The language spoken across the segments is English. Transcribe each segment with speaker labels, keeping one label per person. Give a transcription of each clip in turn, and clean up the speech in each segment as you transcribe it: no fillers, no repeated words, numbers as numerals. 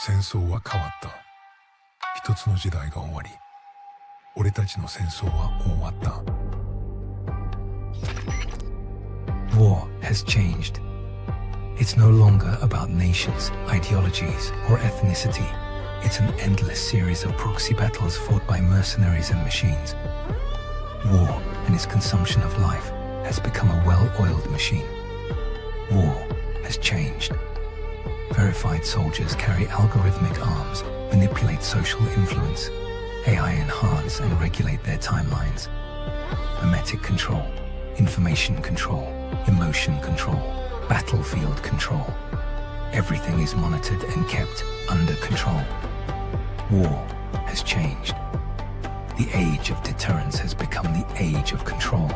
Speaker 1: 戦争は変わった。一つの時代が終わり、俺たちの戦争は終わった。
Speaker 2: War has changed. It's no longer about nations, ideologies, or ethnicity. It's an endless series of proxy battles fought by mercenaries and machines. War and its consumption of life has become a well-oiled machine. War has changed. Verified soldiers carry algorithmic arms, manipulate social influence, AI enhance and regulate their timelines. Memetic control, information control, emotion control, battlefield control. Everything is monitored and kept under control. War has changed. The age of deterrence has become the age of control,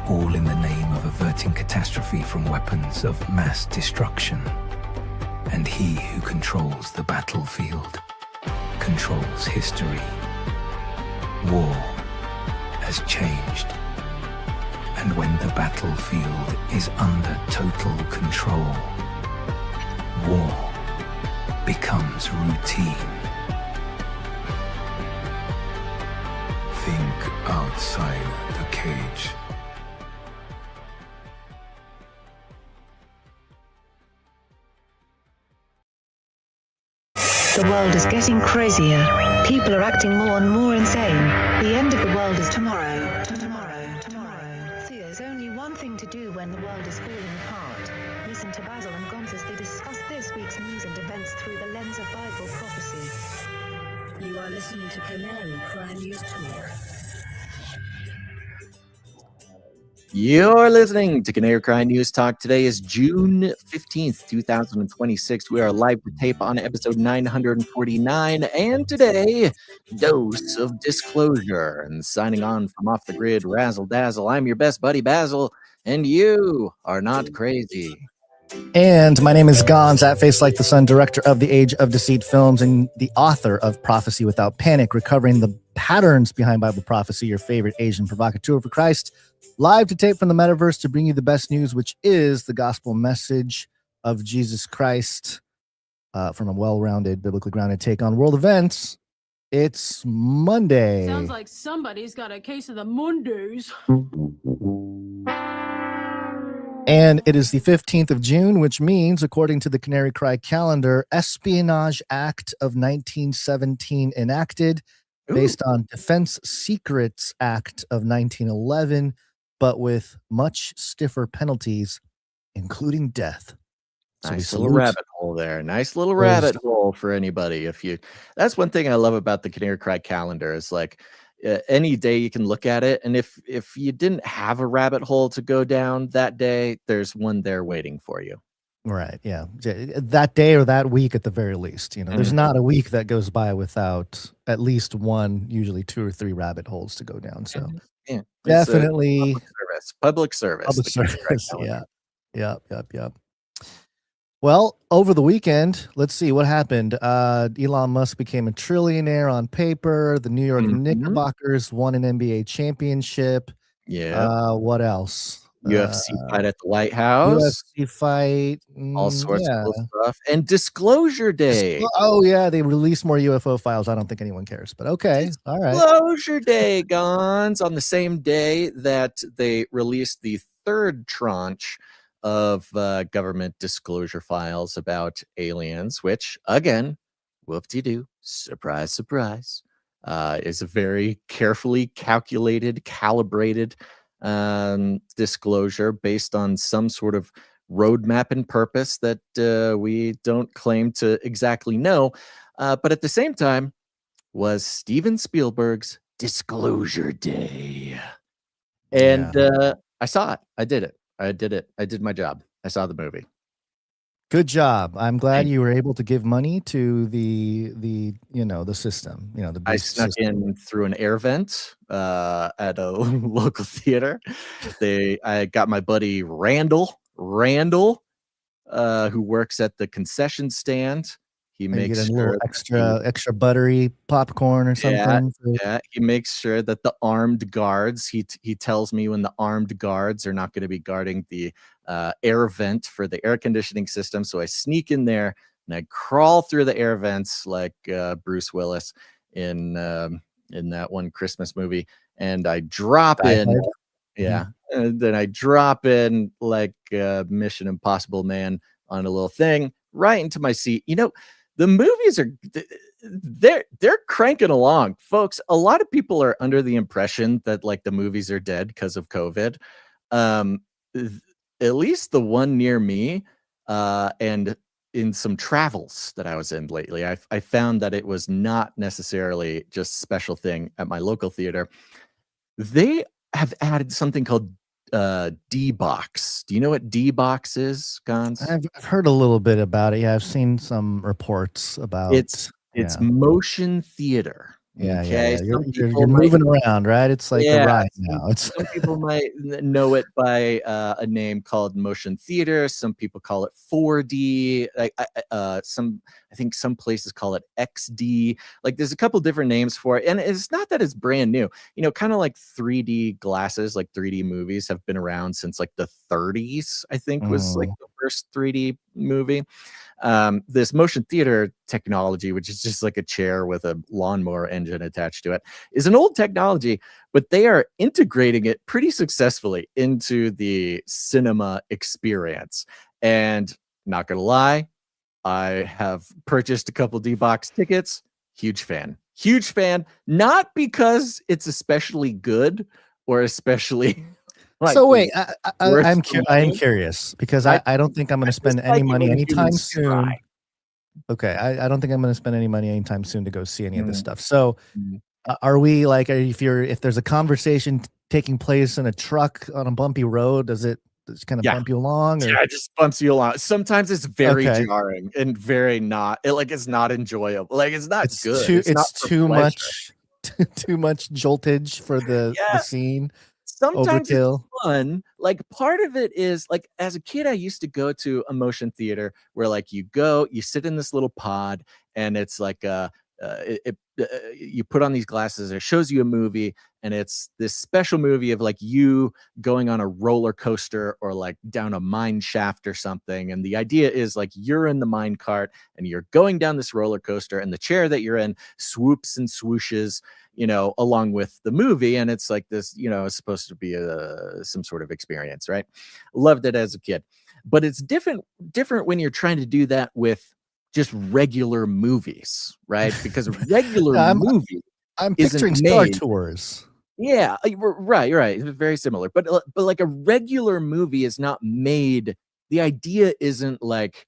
Speaker 2: all in the name of averting catastrophe from weapons of mass destruction. And he who controls the battlefield controls history. War has changed. And when the battlefield is under total control, war becomes routine.
Speaker 1: Think outside the cage.
Speaker 3: The world is getting crazier. People are acting more and more insane. The end of the world is tomorrow. Tomorrow. See, there's only one thing to do when the world is falling apart. Listen to Basil and Gonz as they discuss this week's news and events through the lens of Bible prophecy.
Speaker 4: You are listening to Canary Crime News Talk.
Speaker 5: You're listening to Canary Crime News Talk. Today is June 15th, 2026. We are live to tape on episode 949. And today, dose of disclosure. And signing on from off the grid, Razzle Dazzle. I'm your best buddy, Basil. And you are not crazy.
Speaker 6: And my name is Gonz, at Face Like the Sun, director of the Age of Deceit films and the author of Prophecy Without Panic, recovering the patterns behind Bible prophecy, your favorite Asian provocateur for Christ. Live to tape from the metaverse to bring you the best news, which is the gospel message of Jesus Christ from a well-rounded, biblically grounded take on world events. It's Monday.
Speaker 7: Sounds like somebody's got a case of the Mondays.
Speaker 6: And it is the 15th of June, which means, according to the Canary Cry calendar, Espionage Act of 1917 enacted, based on Defense Secrets Act of 1911, but with much stiffer penalties, including death. So
Speaker 5: nice little rabbit hole there. Nice little rabbit hole for anybody. That's one thing I love about the Canary Cry calendar is like any day you can look at it. And if you didn't have a rabbit hole to go down that day, there's one there waiting for you.
Speaker 6: Right. Yeah. That day or that week at the very least. You know, there's not a week that goes by without at least one, usually 2 or 3 rabbit holes to go down. So
Speaker 5: yeah,
Speaker 6: definitely
Speaker 5: public service.
Speaker 6: Yeah. Yep. Well, over the weekend, let's see what happened. Elon Musk became a trillionaire on paper. The New York Knickerbockers won an NBA championship.
Speaker 5: Yeah.
Speaker 6: What else?
Speaker 5: UFC fight at the White House.
Speaker 6: UFC fight.
Speaker 5: All sorts of cool stuff. And Disclosure Day.
Speaker 6: Oh, yeah. They released more UFO files. I don't think anyone cares, but okay. All right.
Speaker 5: Disclosure Day, Gonz, on the same day that they released the third tranche of government disclosure files about aliens, which, again, whoop-de-doo, surprise, surprise, is a very carefully calculated, calibrated disclosure based on some sort of roadmap and purpose that we don't claim to exactly know. But at the same time, was Steven Spielberg's Disclosure Day. And I saw it. I did it. I did my job. I saw the movie.
Speaker 6: Good job. I'm glad you were able to give money to the system.
Speaker 5: I snuck in through an air vent at a local theater. I got my buddy Randall, who works at the concession stand. He makes
Speaker 6: get a little extra buttery popcorn or something.
Speaker 5: Yeah, he makes sure that the armed guards. He tells me when the armed guards are not going to be guarding the air vent for the air conditioning system. So I sneak in there, and I crawl through the air vents like Bruce Willis in that one Christmas movie, and I drop
Speaker 6: Die
Speaker 5: in.
Speaker 6: Hard.
Speaker 5: Yeah, and then I drop in like Mission Impossible man on a little thing right into my seat. You know, the movies are they're cranking along, folks. A lot of people are under the impression that like the movies are dead because of COVID. At least the one near me, and in some travels that I was in lately, I found that it was not necessarily just a special thing at my local theater. They have added something called D-Box. Do you know what D-Box is, Gons?
Speaker 6: I've heard a little bit about it. Yeah, I've seen some reports about
Speaker 5: It's motion theater.
Speaker 6: Yeah,
Speaker 5: Okay,
Speaker 6: You're moving around, right? It's like a ride now.
Speaker 5: Some people might know it by a name called motion theater. Some people call it 4D. I think some places call it XD. Like there's a couple different names for it, and it's not that it's brand new. You know, kind of like 3D glasses, like 3D movies have been around since like the 30s. I think was like the first 3D movie. This motion theater technology, which is just like a chair with a lawnmower engine attached to it, is an old technology, but they are integrating it pretty successfully into the cinema experience. And not gonna lie, I have purchased a couple D-Box tickets. Huge fan. Not because it's especially good or especially like,
Speaker 6: so wait, I'm curious because I don't think I'm going to spend any money anytime soon. Okay, I don't think I'm going to spend any money anytime soon to go see any of this stuff. So, are we like, if there's a conversation taking place in a truck on a bumpy road, does it kind of bump you along? Or?
Speaker 5: Yeah, it just bumps you along. Sometimes it's very jarring and very not. It's not enjoyable. Like it's not good.
Speaker 6: It's too much joltage for the scene.
Speaker 5: Sometimes
Speaker 6: Overkill.
Speaker 5: It's fun. Like part of it is like as a kid, I used to go to a motion theater where like you sit in this little pod, and it's like you put on these glasses. It shows you a movie, and it's this special movie of like you going on a roller coaster or like down a mine shaft or something. And the idea is like you're in the mine cart and you're going down this roller coaster, and the chair that you're in swoops and swooshes, you know, along with the movie. And it's like this, you know, it's supposed to be some sort of experience, right? Loved it as a kid. But it's different when you're trying to do that with just regular movies, right? Because a regular movie,
Speaker 6: I'm picturing Star Tours.
Speaker 5: Yeah, right. Very similar. But like a regular movie is not made. The idea isn't like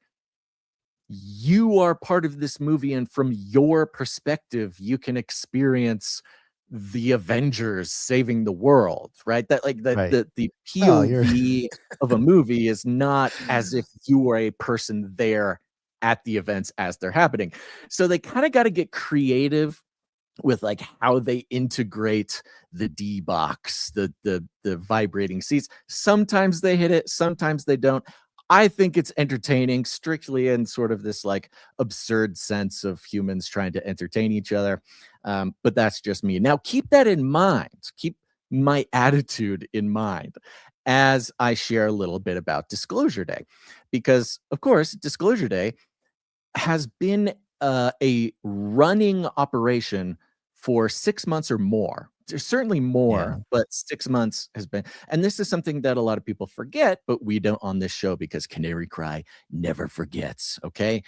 Speaker 5: you are part of this movie, and from your perspective, you can experience the Avengers saving the world, right? That like the POV of a movie is not as if you were a person there at the events as they're happening. So they kind of got to get creative with like how they integrate the D-Box, the vibrating seats. Sometimes they hit it, sometimes they don't. I think it's entertaining strictly in sort of this like absurd sense of humans trying to entertain each other. But that's just me. Now, keep that in mind. Keep my attitude in mind as I share a little bit about Disclosure Day. Because, of course, Disclosure Day has been a running operation for 6 months or more. There's certainly more, but 6 months has been. And this is something that a lot of people forget, but we don't on this show because Canary Cry never forgets, okay?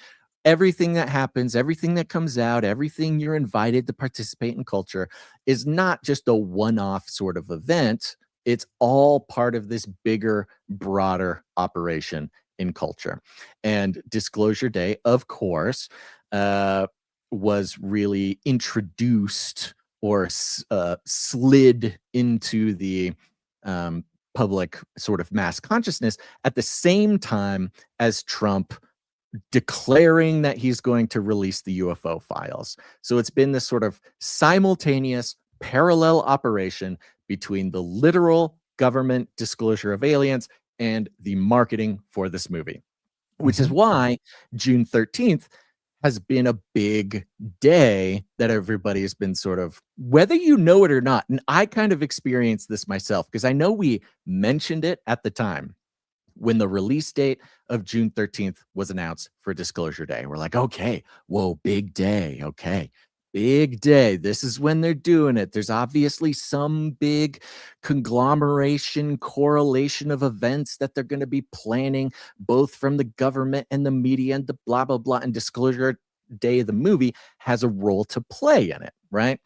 Speaker 5: Everything that happens, everything that comes out, everything you're invited to participate in culture is not just a one-off sort of event. It's all part of this bigger, broader operation in culture. And Disclosure Day, of course, was really introduced or slid into the public sort of mass consciousness at the same time as Trump declaring that he's going to release the UFO files. So it's been this sort of simultaneous parallel operation between the literal government disclosure of aliens and the marketing for this movie, which is why June 13th has been a big day that everybody has been sort of, whether you know it or not. And I kind of experienced this myself because I know we mentioned it at the time, when the release date of June 13th was announced for Disclosure Day. We're like, okay, whoa, big day. Okay, big day. This is when they're doing it. There's obviously some big conglomeration, correlation of events that they're going to be planning, both from the government and the media and the blah, blah, blah. And Disclosure Day of the movie has a role to play in it, right?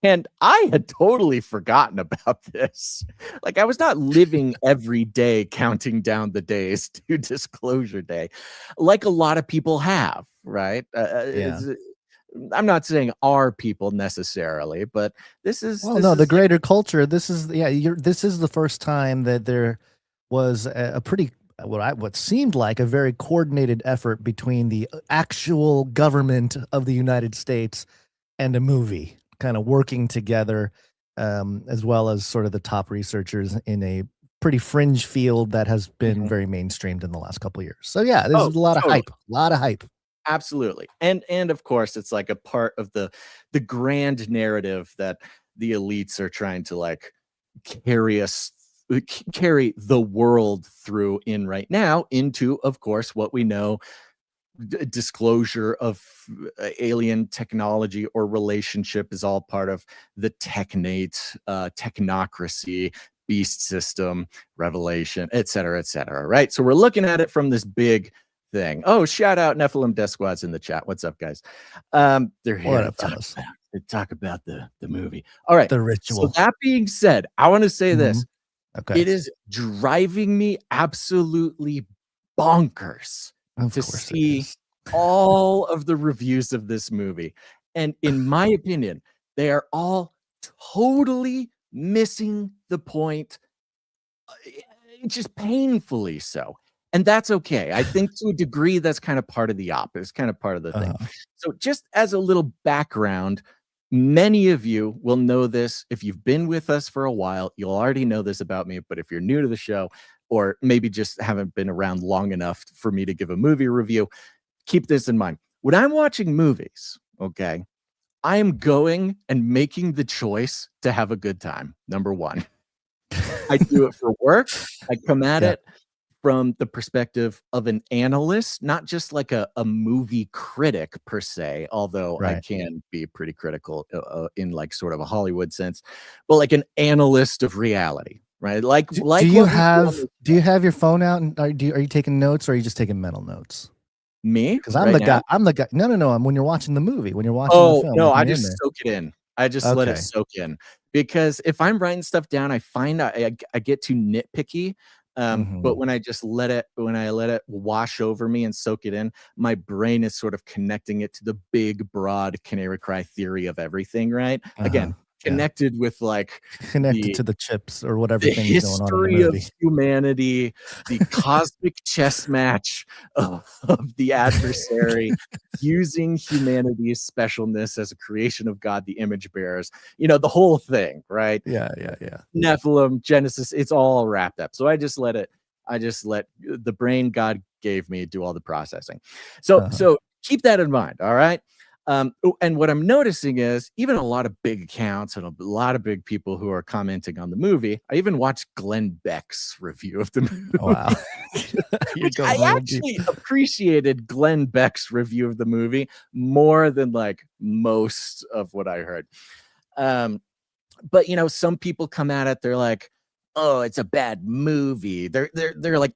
Speaker 5: And I had totally forgotten about this. Like, I was not living every day counting down the days to Disclosure Day, like a lot of people have, right? I'm not saying our people necessarily, but this is
Speaker 6: the greater culture. This is this is the first time that there was a pretty what seemed like a very coordinated effort between the actual government of the United States and a movie, kind of working together, as well as sort of the top researchers in a pretty fringe field that has been very mainstreamed in the last couple of years. So yeah, there's a lot of hype.
Speaker 5: Absolutely. And of course, it's like a part of the grand narrative that the elites are trying to like carry the world through in right now into, of course, what we know, disclosure of alien technology or relationship is all part of the technate, technocracy, beast system, revelation, et cetera, right? So we're looking at it from this big thing. Oh, shout out Nephilim Death Squad's in the chat. What's up, guys? They're here to talk about the movie. All right.
Speaker 6: The ritual.
Speaker 5: So that being said, I want to say this.
Speaker 6: Okay.
Speaker 5: It is driving me absolutely bonkers to see all of the reviews of this movie. And in my opinion, they are all totally missing the point, just painfully so. And that's okay. I think to a degree, that's kind of part of the op. It's kind of part of the thing. So just as a little background, many of you will know this. If you've been with us for a while, you'll already know this about me. But if you're new to the show, or maybe just haven't been around long enough for me to give a movie review, keep this in mind. When I'm watching movies, okay, I am going and making the choice to have a good time. Number one, I do it for work. I come at it from the perspective of an analyst, not just like a movie critic per se, although I can be pretty critical in like sort of a Hollywood sense, but like an analyst of reality, right? Do
Speaker 6: you have your phone out and are you taking notes or are you just taking mental notes?
Speaker 5: Me?
Speaker 6: Because I'm the guy. No. When you're watching the movie, when you're watching the film.
Speaker 5: No, I just soak it in. I just let it soak in, because if I'm writing stuff down, I find I get too nitpicky. But when I let it wash over me and soak it in, my brain is sort of connecting it to the big, broad canary cry theory of everything, right? Again, connected with like
Speaker 6: to the chips or whatever
Speaker 5: the
Speaker 6: things going on in the
Speaker 5: history
Speaker 6: movie.
Speaker 5: of humanity, the cosmic chess match of the adversary, using humanity's specialness as a creation of God, the image bearers, the whole thing, right?
Speaker 6: Yeah.
Speaker 5: Nephilim, Genesis, it's all wrapped up. So I just let the brain God gave me do all the processing. So keep that in mind, all right? And what I'm noticing is even a lot of big accounts and a lot of big people who are commenting on the movie. I even watched Glenn Beck's review of the movie.
Speaker 6: Oh, wow.
Speaker 5: I actually appreciated Glenn Beck's review of the movie more than like most of what I heard. But some people come at it, they're like, oh, it's a bad movie. They're like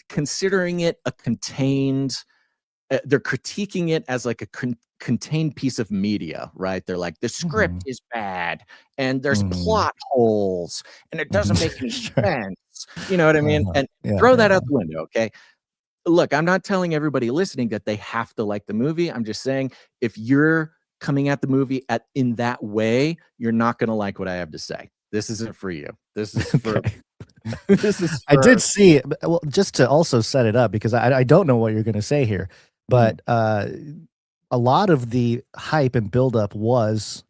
Speaker 5: considering it a contained. They're critiquing it as like a contained piece of media, right? They're like, the script is bad and there's plot holes and it doesn't make any sense. You know what I mean? And throw that out the window, okay? Look, I'm not telling everybody listening that they have to like the movie. I'm just saying if you're coming at the movie in that way, you're not going to like what I have to say. This isn't for you. This is for... I
Speaker 6: did see it. Well, just to also set it up, because I don't know what you're going to say here. But a lot of the hype and buildup was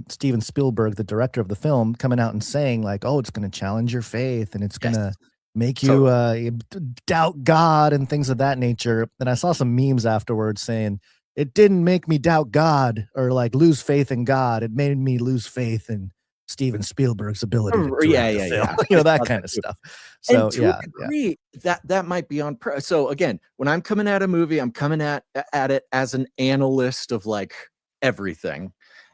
Speaker 6: Steven Spielberg, the director of the film, coming out and saying like, oh, it's going to challenge your faith and it's going to make you doubt God and things of that nature. And I saw some memes afterwards saying it didn't make me doubt God or like lose faith in God. It made me lose faith in Steven Spielberg's ability to direct
Speaker 5: Yeah,
Speaker 6: a
Speaker 5: yeah,
Speaker 6: film,
Speaker 5: yeah.
Speaker 6: that kind of stuff.
Speaker 5: And
Speaker 6: So
Speaker 5: to a degree, that might be on. So again, when I'm coming at a movie, I'm coming at it as an analyst of like everything,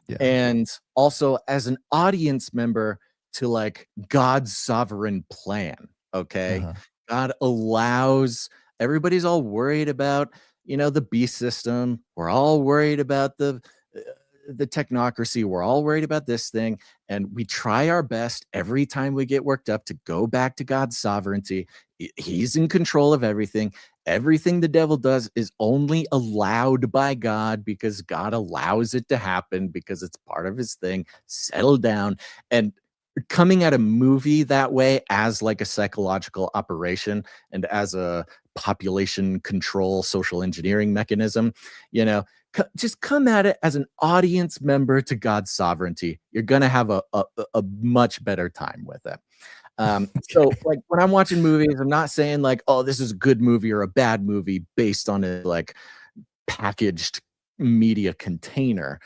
Speaker 6: yeah.
Speaker 5: and also as an audience member to like God's sovereign plan. Okay,
Speaker 6: Uh-huh.
Speaker 5: God allows. Everybody's all worried about the beast system. We're all worried about the technocracy. We're all worried about this thing. And we try our best every time we get worked up to go back to God's sovereignty. He's in control of everything. Everything the devil does is only allowed by God because God allows it to happen because it's part of his thing. Settle down. And coming at a movie that way as like a psychological operation and as a population control social engineering mechanism, just come at it as an audience member to God's sovereignty. You're going to have a much better time with it. So like when I'm watching movies, I'm not saying like, oh, this is a good movie or a bad movie based on a like packaged media container.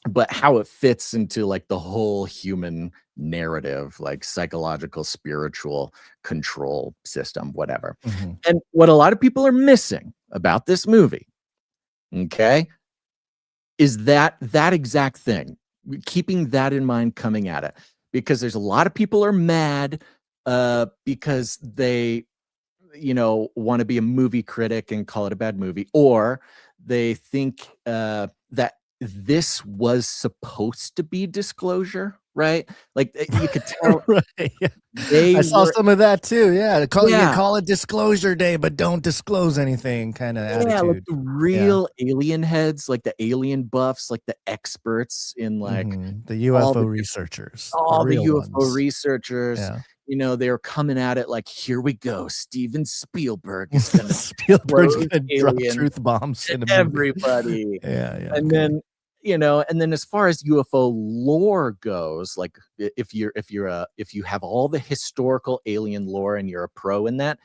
Speaker 5: But how it fits into like the whole human narrative, like psychological, spiritual control system, whatever. And what a lot of people are missing about this movie, okay, is that exact thing, keeping that in mind coming at it, because there's a lot of people are mad because they want to be a movie critic and call it a bad movie, or they think that this was supposed to be disclosure, right? Like you could tell.
Speaker 6: Right, yeah. I saw some of that too. Yeah, call it disclosure day, but don't disclose anything kind of attitude.
Speaker 5: Like the real alien heads, like the alien buffs, like the experts in like
Speaker 6: the UFO researchers,
Speaker 5: all the UFO
Speaker 6: ones.
Speaker 5: researchers.
Speaker 6: Yeah.
Speaker 5: They're coming at it like, here we go. Steven Spielberg is going to
Speaker 6: Spielberg's going to drop truth bombs
Speaker 5: to everybody.
Speaker 6: Yeah.
Speaker 5: And then, and then as far as UFO lore goes, like if you have all the historical alien lore and you're a pro in that,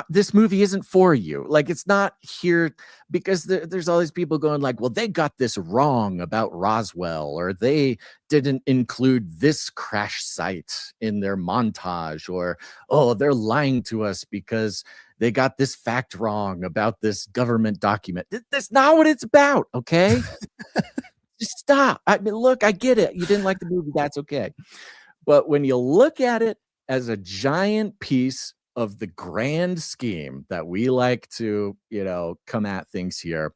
Speaker 5: this movie isn't for you. Like it's not here because there's all these people going like, well, they got this wrong about Roswell, or they didn't include this crash site in their montage, or, oh, they're lying to us because they got this fact wrong about this government document. That's not what it's about. Okay. Just stop. I mean, look, I get it. You didn't like the movie. That's okay. But when you look at it as a giant piece of the grand scheme that we like to, come at things here,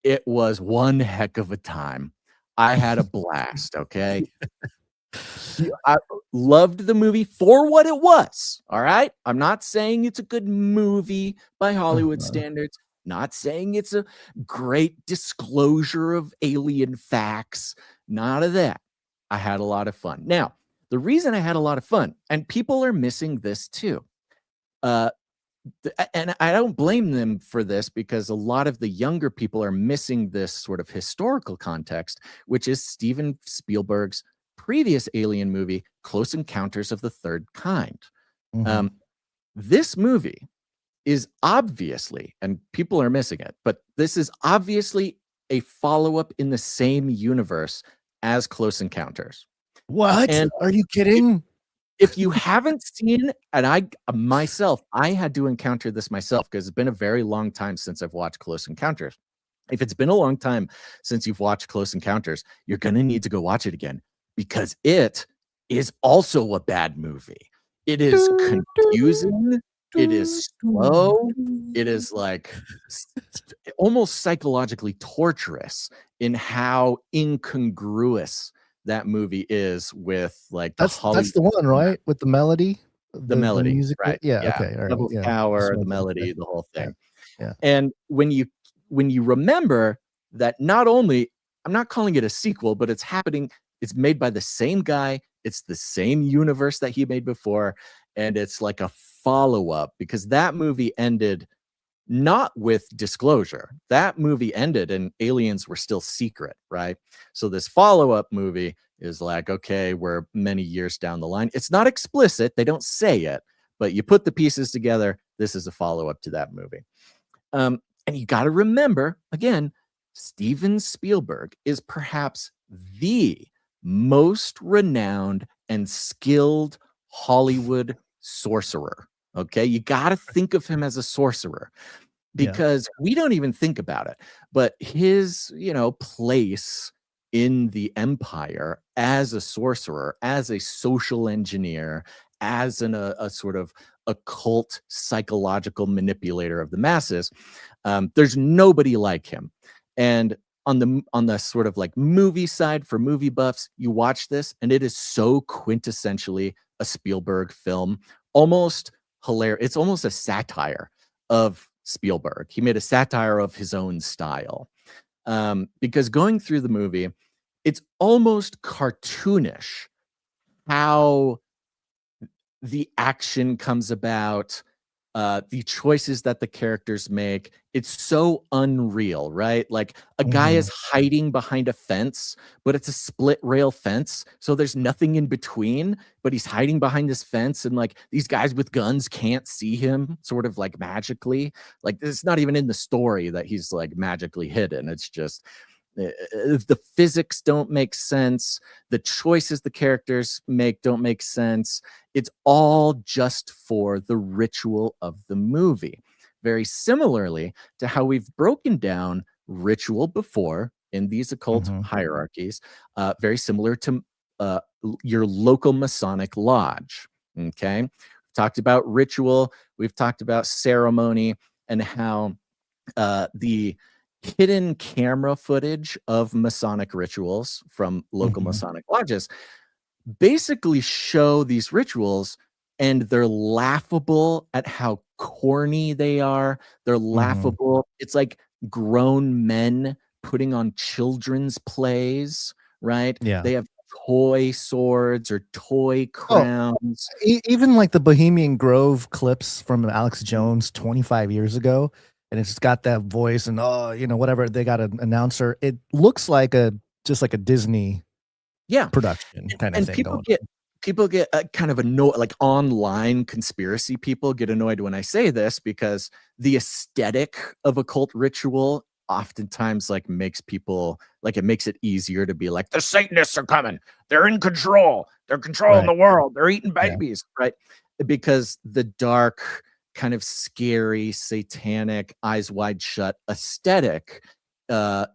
Speaker 5: it was one heck of a time. I had a blast. Okay. I loved the movie for what it was. All right. I'm not saying it's a good movie by Hollywood standards. Not saying it's a great disclosure of alien facts. None of that. I had a lot of fun. Now, the reason I had a lot of fun, and people are missing this too, and I don't blame them for this, because a lot of the younger people are missing this sort of historical context, which is Steven Spielberg's previous alien movie, Close Encounters of the Third Kind. This movie is obviously, and people are missing it, but this is obviously a follow-up in the same universe as Close Encounters.
Speaker 6: What? And are you kidding?
Speaker 5: If you haven't seen, and I had to encounter this myself because it's been a very long time since I've watched Close Encounters. If it's been a long time since you've watched Close Encounters, you're going to need to go watch it again, because it is also a bad movie. It is confusing. It is slow. It is like almost psychologically torturous in how incongruous that movie is with like
Speaker 6: that's the one, right? With the melody,
Speaker 5: the melody,
Speaker 6: the music,
Speaker 5: right?
Speaker 6: Yeah. Okay. All
Speaker 5: right. Tower, the melody, the whole thing.
Speaker 6: Yeah.
Speaker 5: And when you remember that, not only, I'm not calling it a sequel, but it's made by the same guy. It's the same universe that he made before. And it's like a follow-up, because that movie ended not with disclosure. That movie ended and aliens were still secret, right? So this follow-up movie is like, okay, we're many years down the line. It's not explicit. They don't say it, but you put the pieces together. This is a follow-up to that movie. And you got to remember, again, Steven Spielberg is perhaps the most renowned and skilled Hollywood sorcerer. Okay, you got to think of him as a sorcerer because we don't even think about it. But his, place in the empire as a sorcerer, as a social engineer, as a sort of occult psychological manipulator of the masses, there's nobody like him. And on the sort of like movie side, for movie buffs, you watch this and it is so quintessentially a Spielberg film, almost hilarious. It's almost a satire of Spielberg. He made a satire of his own style, because going through the movie, it's almost cartoonish how the action comes about, the choices that the characters make. It's so unreal, right? Like a guy is hiding behind a fence, but it's a split rail fence. So there's nothing in between, but he's hiding behind this fence. And like these guys with guns can't see him sort of like magically. Like it's not even in the story that he's like magically hidden. It's just the physics don't make sense. The choices the characters make don't make sense. It's all just for the ritual of the movie. Very similarly to how we've broken down ritual before in these occult hierarchies, very similar to your local Masonic lodge. Okay. We've talked about ritual. We've talked about ceremony and how the hidden camera footage of Masonic rituals from local Masonic lodges basically show these rituals, and they're laughable at how corny they are. They're laughable. It's like grown men putting on children's plays, right?
Speaker 6: Yeah.
Speaker 5: They have toy swords or toy crowns.
Speaker 6: Even like the Bohemian Grove clips from Alex Jones 25 years ago. And it's got that voice and whatever, they got an announcer. It looks like just like a Disney production kind of thing.
Speaker 5: People get kind of annoyed, like online conspiracy people get annoyed when I say this, because the aesthetic of occult ritual oftentimes like makes people like, it makes it easier to be like, the Satanists are coming, they're in control, they're controlling the world, they're eating babies, right? Because the dark, kind of scary, satanic, eyes wide shut aesthetic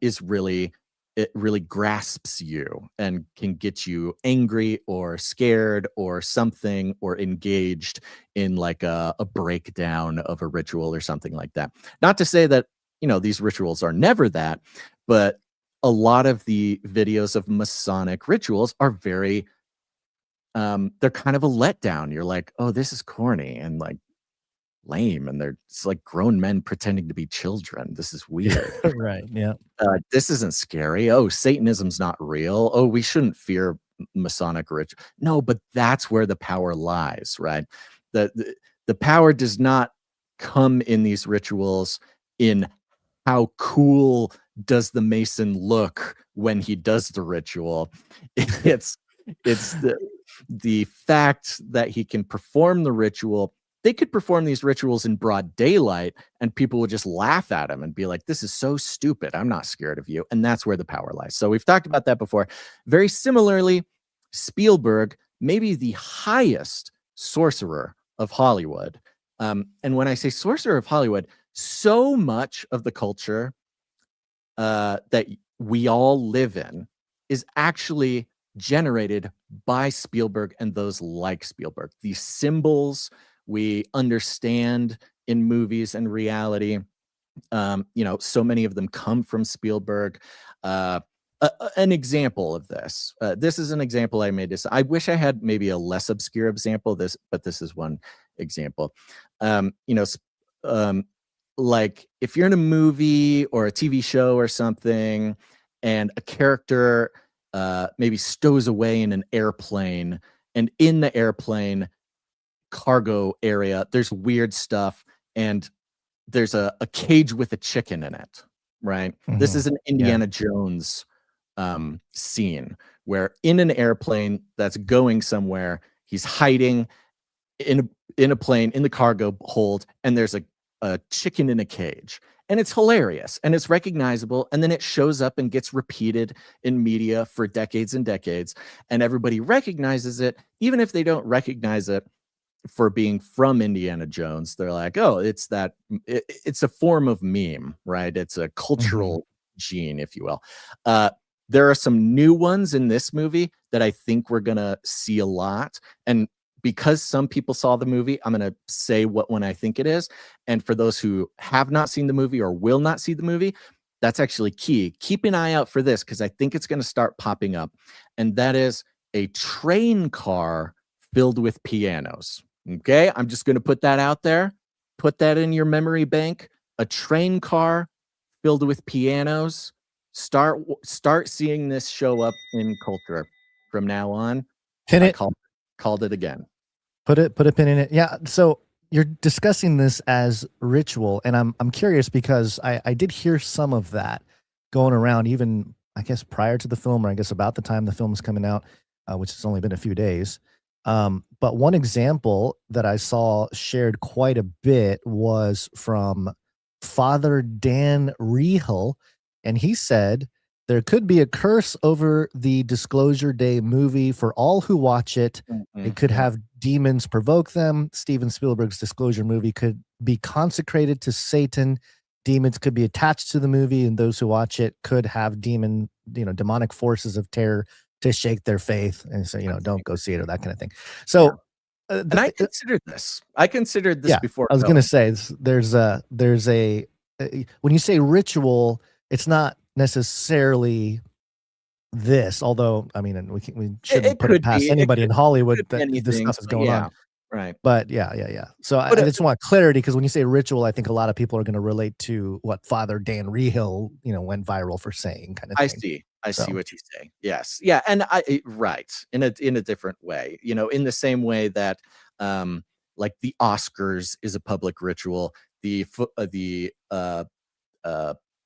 Speaker 5: is really, it really grasps you and can get you angry or scared or something, or engaged in like a breakdown of a ritual or something like that. Not to say that, these rituals are never that, but a lot of the videos of Masonic rituals are very, they're kind of a letdown. You're like, oh, this is corny and like lame, and it's like grown men pretending to be children. This is weird.
Speaker 6: Right. Yeah.
Speaker 5: This isn't scary. Oh, Satanism's not real. Oh, we shouldn't fear Masonic ritual. No, but that's where the power lies, right? The power does not come in these rituals in how cool does the Mason look when he does the ritual. It's the fact that he can perform the ritual. They could perform these rituals in broad daylight and people would just laugh at him and be like, this is so stupid. I'm not scared of you. And that's where the power lies. So we've talked about that before. Very similarly, Spielberg, maybe the highest sorcerer of Hollywood. And when I say sorcerer of Hollywood, so much of the culture that we all live in is actually generated by Spielberg and those like Spielberg. These symbols we understand in movies and reality, so many of them come from Spielberg. An example of this. This is an example I made. I wish I had maybe a less obscure example. But this is one example. Like if you're in a movie or a TV show or something, and a character maybe stows away in an airplane, and in the airplane cargo area, there's weird stuff, and there's a cage with a chicken in it, right? This is an Indiana Jones scene where in an airplane that's going somewhere, he's hiding in a plane in the cargo hold, and there's a chicken in a cage. and it's hilarious and it's recognizable, and then it shows up and gets repeated in media for decades and decades, and everybody recognizes it, even if they don't recognize it for being from Indiana Jones. They're like, oh, it's it's a form of meme, right? It's a cultural gene, if you will. There are some new ones in this movie that I think we're gonna see a lot, and because some people saw the movie, I'm gonna say what one I think it is. And for those who have not seen the movie or will not see the movie, that's actually key. Keep an eye out for this because I think it's gonna start popping up, and that is a train car filled with pianos. Okay, I'm just gonna put that out there. Put that in your memory bank. A train car filled with pianos. Start seeing this show up in culture from now on.
Speaker 6: Pin
Speaker 5: I
Speaker 6: it.
Speaker 5: called it again.
Speaker 6: Put a pin in it. Yeah. So you're discussing this as ritual, and I'm curious because I did hear some of that going around, even I guess prior to the film, or I guess about the time the film's coming out, which has only been a few days. But one example that I saw shared quite a bit was from Father Dan Rehel, and he said there could be a curse over the Disclosure Day movie for all who watch it. It could have demons provoke them. Steven Spielberg's Disclosure movie could be consecrated to Satan. Demons could be attached to the movie, and those who watch it could have demonic forces of terror to shake their faith and say, don't go see it or that kind of thing. So,
Speaker 5: and I considered this. I considered this before.
Speaker 6: I was going to say there's a when you say ritual, it's not necessarily this, although I mean we shouldn't put it past anybody in Hollywood that this stuff is going on.
Speaker 5: Right.
Speaker 6: But yeah. So I just want clarity, because when you say ritual, I think a lot of people are going to relate to what Father Dan Rehel, went viral for saying, kind of thing.
Speaker 5: I see what you say. Yes. Yeah. And right. In a different way, in the same way that like the Oscars is a public ritual, the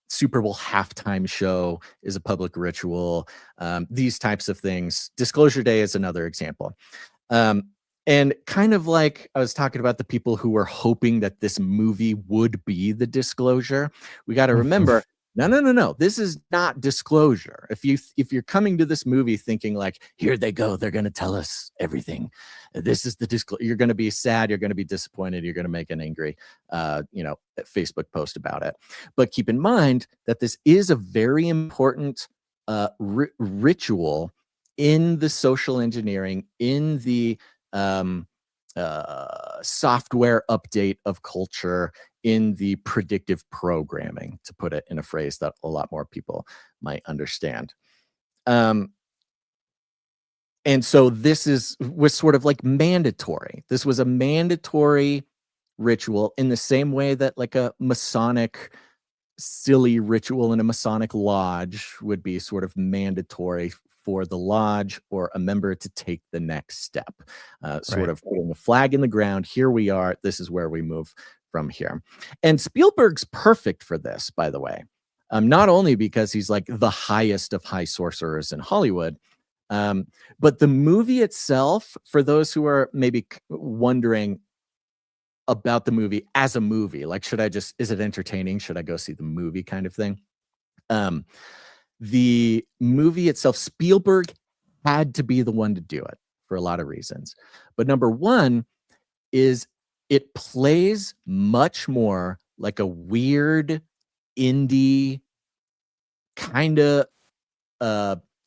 Speaker 5: Super Bowl halftime show is a public ritual. These types of things. Disclosure Day is another example. And kind of like I was talking about the people who were hoping that this movie would be the disclosure. We got to remember, no. This is not disclosure. If you're coming to this movie thinking like, here they go, they're going to tell us everything. This is the disclosure. You're going to be sad. You're going to be disappointed. You're going to make an angry, Facebook post about it. But keep in mind that this is a very important ritual in the social engineering, in the software update of culture, in the predictive programming, to put it in a phrase that a lot more people might understand. And so this was sort of like mandatory. This was a mandatory ritual in the same way that like a Masonic silly ritual in a Masonic lodge would be sort of mandatory for the lodge or a member to take the next step, sort of putting a flag in the ground. Here we are. This is where we move from here. And Spielberg's perfect for this, by the way, not only because he's like the highest of high sorcerers in Hollywood, but the movie itself, for those who are maybe wondering about the movie as a movie, like, is it entertaining? Should I go see the movie kind of thing? The movie itself, Spielberg had to be the one to do it for a lot of reasons. But number one is it plays much more like a weird indie kind of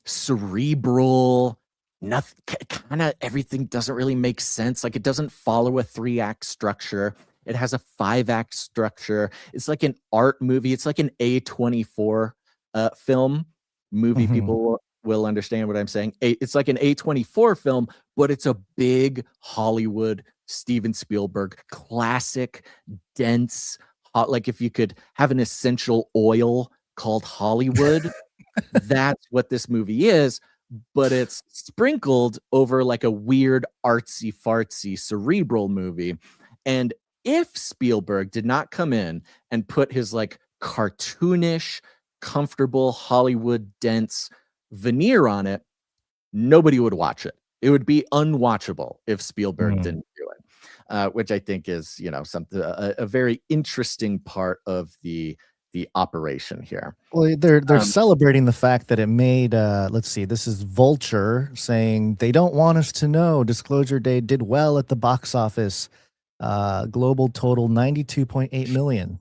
Speaker 5: cerebral, nothing, kind of everything doesn't really make sense. Like, it doesn't follow a 3-act structure. It has a 5-act structure. It's like an art movie. It's like an A24 film movie. People will understand what I'm saying. It's like an A24 film, but it's a big Hollywood Steven Spielberg classic, dense, like if you could have an essential oil called Hollywood, that's what this movie is. But it's sprinkled over like a weird artsy fartsy cerebral movie. And if Spielberg did not come in and put his like cartoonish, comfortable Hollywood dense veneer on it, nobody would watch it. It would be unwatchable if Spielberg didn't do it. which I think is, something a very interesting part of the operation here.
Speaker 6: Well, they're celebrating the fact that it made. Let's see. This is Vulture saying they don't want us to know. Disclosure Day did well at the box office. Global total 92.8 million.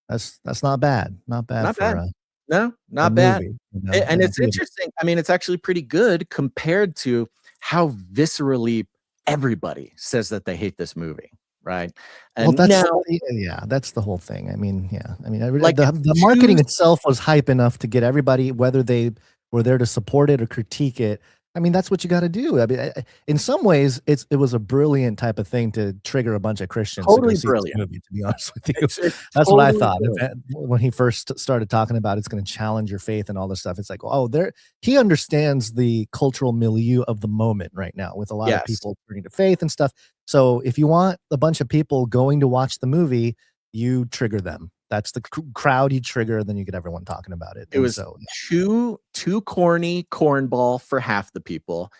Speaker 6: That's not bad. Not bad
Speaker 5: Not
Speaker 6: for
Speaker 5: bad.
Speaker 6: a
Speaker 5: No, not
Speaker 6: movie.
Speaker 5: bad.
Speaker 6: You know,
Speaker 5: And it's
Speaker 6: theater.
Speaker 5: interesting. I mean, it's actually pretty good compared to how viscerally everybody says that they hate this movie, right?
Speaker 6: Well,
Speaker 5: And
Speaker 6: that's
Speaker 5: now,
Speaker 6: yeah, that's the whole thing. I mean, yeah, I mean,
Speaker 5: like,
Speaker 6: the marketing itself was hype enough to get everybody, whether they were there to support it or critique it. I mean, that's what you got to do. I mean, in some ways, it was a brilliant type of thing to trigger a bunch of Christians
Speaker 5: totally
Speaker 6: to go see
Speaker 5: brilliant.
Speaker 6: this movie. To be honest with you,
Speaker 5: It's
Speaker 6: that's what I
Speaker 5: totally
Speaker 6: thought
Speaker 5: brilliant.
Speaker 6: when he first started talking about it's going to challenge your faith and all this stuff. It's like, oh, he understands the cultural milieu of the moment right now, with a lot of
Speaker 5: Yes.
Speaker 6: people turning to faith and stuff. So if you want a bunch of people going to watch the movie, you trigger them. That's the crowd you trigger, then you get everyone talking about it.
Speaker 5: It was too corny cornball for half the people.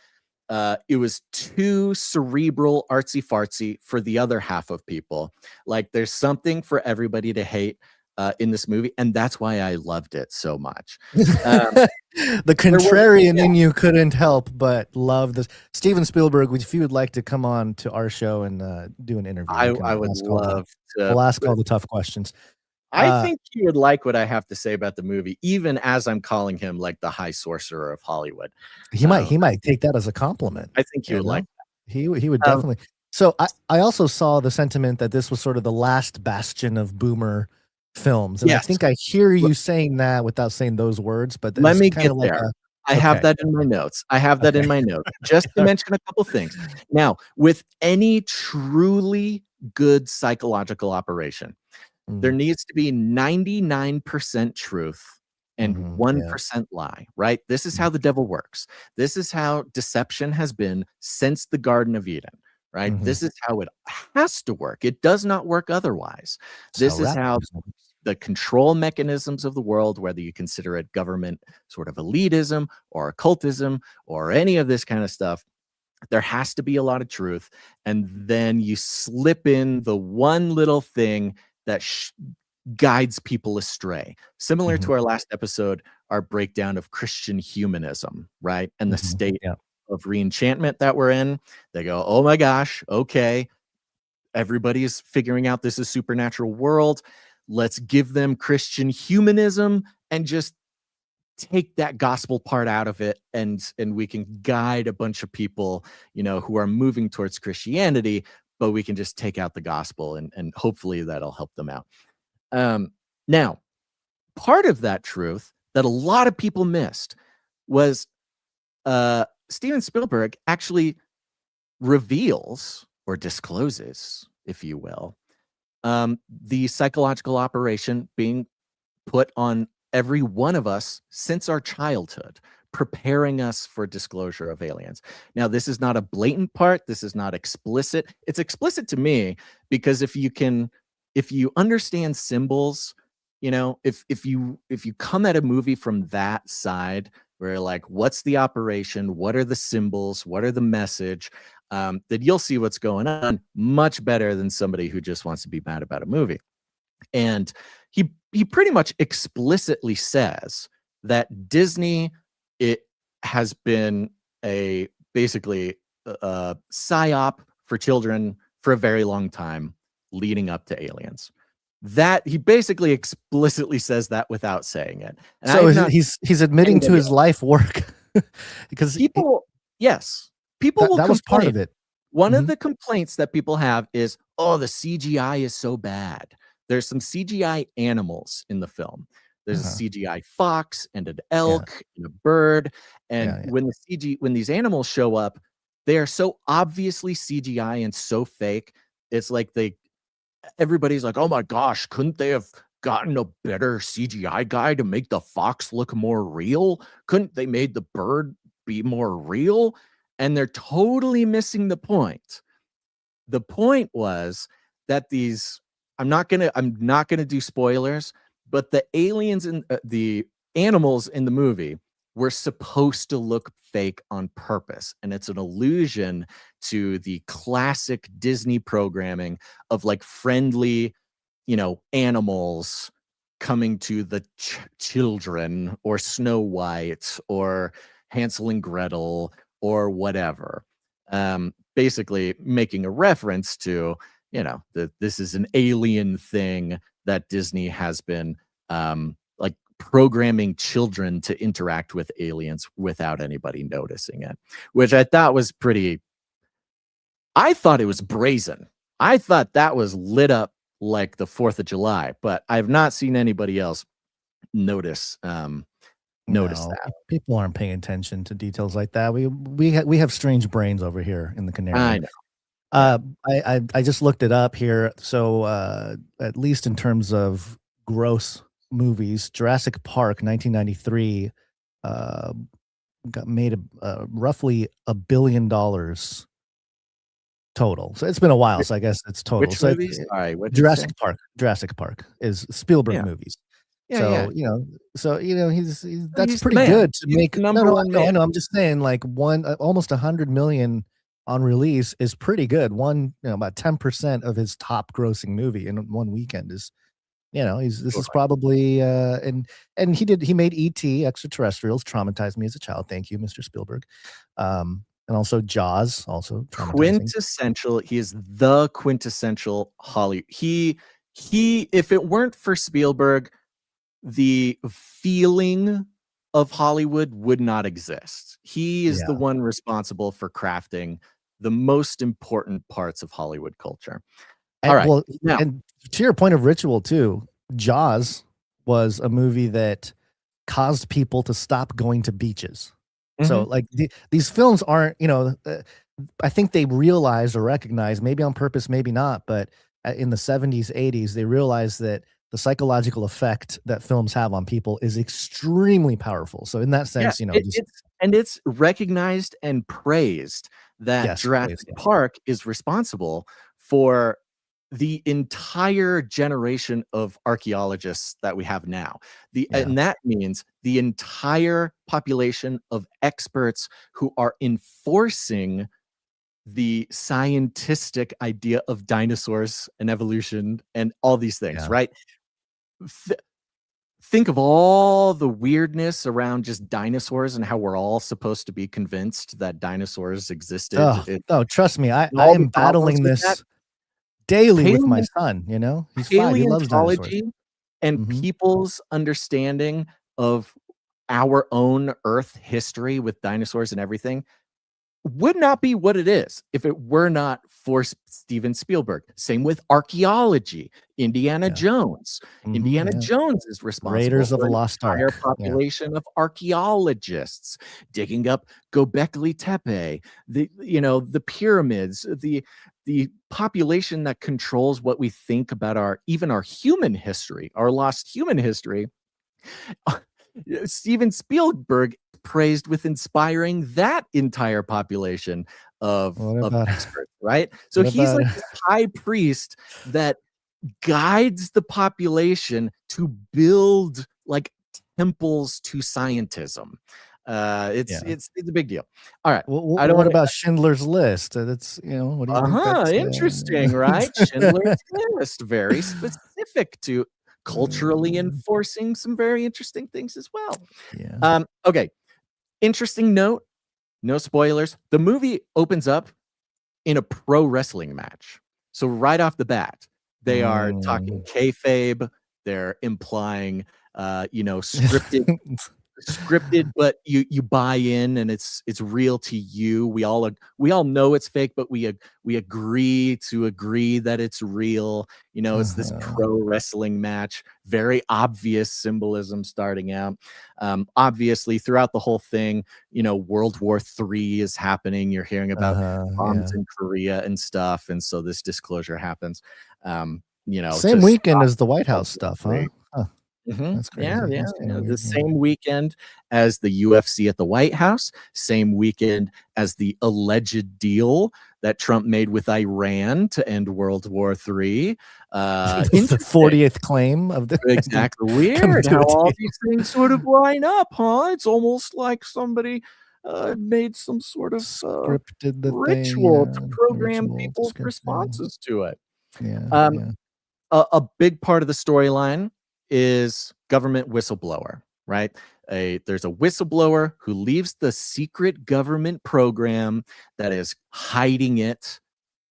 Speaker 5: It was too cerebral, artsy fartsy for the other half of people. Like, there's something for everybody to hate in this movie, and that's why I loved it so much.
Speaker 6: The contrarian in you couldn't help but love this. Steven Spielberg, if you would like to come on to our show and do an interview,
Speaker 5: I would love to.
Speaker 6: We'll ask all the tough questions.
Speaker 5: I think he would like what I have to say about the movie, even as I'm calling him like the high sorcerer of Hollywood.
Speaker 6: He might take that as a compliment.
Speaker 5: I think he would like that.
Speaker 6: He would definitely. So I also saw the sentiment that this was sort of the last bastion of boomer films. And
Speaker 5: Yes.
Speaker 6: I think I hear you saying that without saying those words, but
Speaker 5: Let me
Speaker 6: kind
Speaker 5: get
Speaker 6: of like
Speaker 5: there. I have that in my notes. In my notes, just to mention a couple things. Now, with any truly good psychological operation, there needs to be 99% truth and 1% lie, right? This is how the devil works. This is how deception has been since the Garden of Eden, right? This is how it has to work. It does not work otherwise. This is how the control mechanisms of the world, whether you consider it government sort of elitism or occultism or any of this kind of stuff, there has to be a lot of truth. And then you slip in the one little thing that guides people astray. Similar to our last episode, our breakdown of Christian humanism, right? And the state of re-enchantment that we're in. They go, oh my gosh, okay, everybody's figuring out this is supernatural world. Let's give them Christian humanism and just take that gospel part out of it, and we can guide a bunch of people, who are moving towards Christianity, but we can just take out the gospel and hopefully that'll help them out. Now, part of that truth that a lot of people missed was Steven Spielberg actually reveals or discloses, if you will, the psychological operation being put on every one of us since our childhood, preparing us for disclosure of aliens. Now, this is not a blatant part. This is not explicit. It's explicit to me because if you understand symbols, if you come at a movie from that side, where like, what's the operation? What are the symbols? What are the message? Then you'll see what's going on much better than somebody who just wants to be mad about a movie. And he pretty much explicitly says that Disney, it has been basically a psyop for children for a very long time leading up to aliens. That he basically explicitly says that without saying it. And
Speaker 6: so he's admitting to his life work because
Speaker 5: people will
Speaker 6: that was part of it.
Speaker 5: One of the complaints that people have is, oh, the CGI is so bad. There's some CGI animals in the film. There's a CGI fox and an elk and a bird. And when these animals show up, they are so obviously CGI and so fake. It's like everybody's like, oh my gosh, couldn't they have gotten a better CGI guy to make the fox look more real? Couldn't they made the bird be more real? And they're totally missing the point. The point was that I'm not gonna do spoilers, but the aliens and the animals in the movie were supposed to look fake on purpose. And it's an allusion to the classic Disney programming of like friendly, animals coming to the children, or Snow White or Hansel and Gretel or whatever. Basically making a reference to, that this is an alien thing that Disney has been like programming children to interact with aliens without anybody noticing it, which I thought was I thought it was brazen. I thought that was lit up like the 4th of July, but I've not seen anybody else notice that.
Speaker 6: People aren't paying attention to details like that. We have strange brains over here in the Canary.
Speaker 5: I know.
Speaker 6: I just looked it up here. So at least in terms of gross movies, Jurassic Park 1993 got made roughly $1 billion total. So it's been a while. So I guess it's total.
Speaker 5: Which
Speaker 6: so
Speaker 5: movies? All right,
Speaker 6: Jurassic Park. Jurassic Park is Spielberg movies.
Speaker 5: Yeah,
Speaker 6: so he's that's
Speaker 5: He's
Speaker 6: pretty
Speaker 5: the man.
Speaker 6: good to
Speaker 5: He's
Speaker 6: make.
Speaker 5: the number one
Speaker 6: I
Speaker 5: man.
Speaker 6: know. I'm just saying, like almost 100 million on release is pretty good. About 10% of his top grossing movie in one weekend is, this is probably and he made E.T. Extraterrestrials, traumatized me as a child. Thank you, Mr. Spielberg. And also Jaws, also
Speaker 5: quintessential. He is the quintessential Hollywood. He if it weren't for Spielberg, the feeling of Hollywood would not exist. He is the one responsible for crafting the most important parts of Hollywood culture. All right.
Speaker 6: Well, and to your point of ritual too, Jaws was a movie that caused people to stop going to beaches. So like these films aren't, I think they realized or recognized, maybe on purpose, maybe not, but in the 70s, 80s, they realized that the psychological effect that films have on people is extremely powerful. So in that sense,
Speaker 5: it's recognized and praised that Jurassic Park is responsible for the entire generation of archaeologists that we have now. And that means the entire population of experts who are enforcing the scientific idea of dinosaurs and evolution and all these things, right? Think of all the weirdness around just dinosaurs and how we're all supposed to be convinced that dinosaurs existed.
Speaker 6: Trust me, I am battling this daily with my son. He's 5. He loves dinosaurs.
Speaker 5: And people's understanding of our own Earth history with dinosaurs and everything would not be what it is if it were not for Steven Spielberg. Same with archaeology. Indiana Jones. Indiana Jones is responsible
Speaker 6: Raiders
Speaker 5: for
Speaker 6: of the Lost Ark.
Speaker 5: Entire population of archaeologists digging up Göbekli Tepe, the pyramids, the population that controls what we think about our human history, our lost human history. Steven Spielberg praised with inspiring that entire population of experts, right? So he's like this high priest that guides the population to build like temples to scientism. It's a big deal. All right.
Speaker 6: What about Schindler's List? That's what do you think?
Speaker 5: Interesting, right? Schindler's List, very specific to culturally enforcing some very interesting things as well. Okay. Interesting note, no spoilers. The movie opens up in a pro wrestling match. So right off the bat, they are talking kayfabe. They're implying, scripted, but you buy in and it's real to you. We all know it's fake, but we agree that it's real. It's this pro wrestling match, very obvious symbolism starting out. Obviously throughout the whole thing, World War III is happening. You're hearing about bombs in Korea and stuff, and so this disclosure happens.
Speaker 6: Same weekend as the White House stuff, huh? That's crazy.
Speaker 5: Yeah.
Speaker 6: That's kinda
Speaker 5: The
Speaker 6: weird, yeah.
Speaker 5: same weekend as the UFC at the White House, same weekend as the alleged deal that Trump made with Iran to end World War III.
Speaker 6: The
Speaker 5: Interesting.
Speaker 6: 40th claim of the
Speaker 5: Exactly.
Speaker 6: coming
Speaker 5: Weird
Speaker 6: to
Speaker 5: how
Speaker 6: a
Speaker 5: all
Speaker 6: deal.
Speaker 5: these things sort of line up, huh? It's almost like somebody made some sort of
Speaker 6: Scripted the thing,
Speaker 5: ritual to
Speaker 6: yeah.
Speaker 5: program
Speaker 6: Ritual to
Speaker 5: people's
Speaker 6: script, yeah.
Speaker 5: responses to it.
Speaker 6: Yeah,
Speaker 5: Um,
Speaker 6: yeah.
Speaker 5: a big part of the storyline is government whistleblower, right? There's a whistleblower who leaves the secret government program that is hiding it,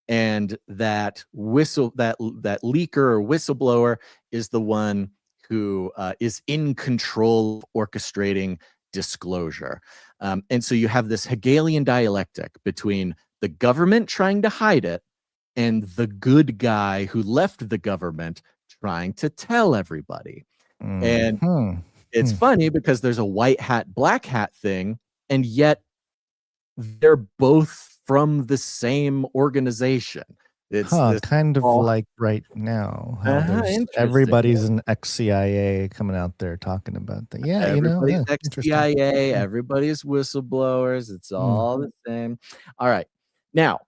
Speaker 5: and that leaker or whistleblower is the one who is in control of orchestrating disclosure. And so you have this Hegelian dialectic between the government trying to hide it and the good guy who left the government trying to tell everybody. And it's funny because there's a white hat, black hat thing, and yet they're both from the same organization. It's this
Speaker 6: Kind of
Speaker 5: all
Speaker 6: like right now, how there's
Speaker 5: interesting.
Speaker 6: everybody's an ex-CIA coming out there talking about that. Yeah,
Speaker 5: Everybody's
Speaker 6: yeah, interesting.
Speaker 5: ex-CIA,
Speaker 6: Yeah.
Speaker 5: everybody's whistleblowers. It's all the same. All right. Now,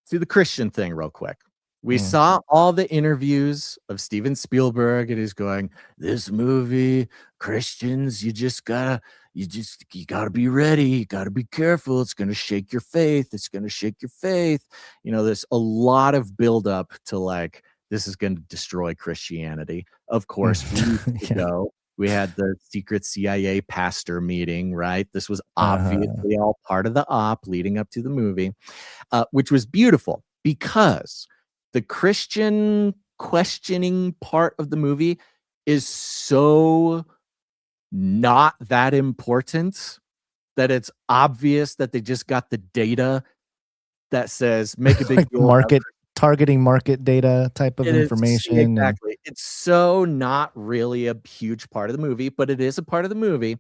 Speaker 5: to the Christian thing real quick. We saw all the interviews of Steven Spielberg, and he's going, this movie, Christians, you gotta be ready. You gotta be careful. It's gonna shake your faith. It's gonna shake your faith. There's a lot of buildup to like, this is gonna destroy Christianity. Of course, weeks ago, we had the secret CIA pastor meeting, right? This was obviously all part of the op leading up to the movie, which was beautiful because the Christian questioning part of the movie is so not that important that it's obvious that they just got the data that says make a big
Speaker 6: Like
Speaker 5: deal about
Speaker 6: targeting market data type of information.
Speaker 5: Exactly. It's so not really a huge part of the movie, but it is a part of the movie.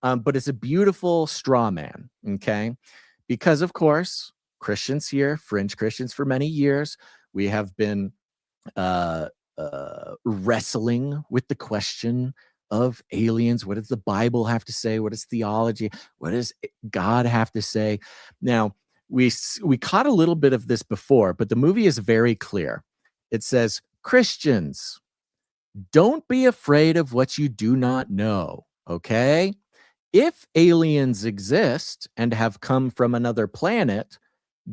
Speaker 5: But it's a beautiful straw man, okay? Because, of course, Christians here, fringe Christians for many years, we have been wrestling with the question of aliens. What does the Bible have to say? What does theology? What does God have to say? Now, we caught a little bit of this before, but the movie is very clear. It says, Christians, don't be afraid of what you do not know, okay? If aliens exist and have come from another planet,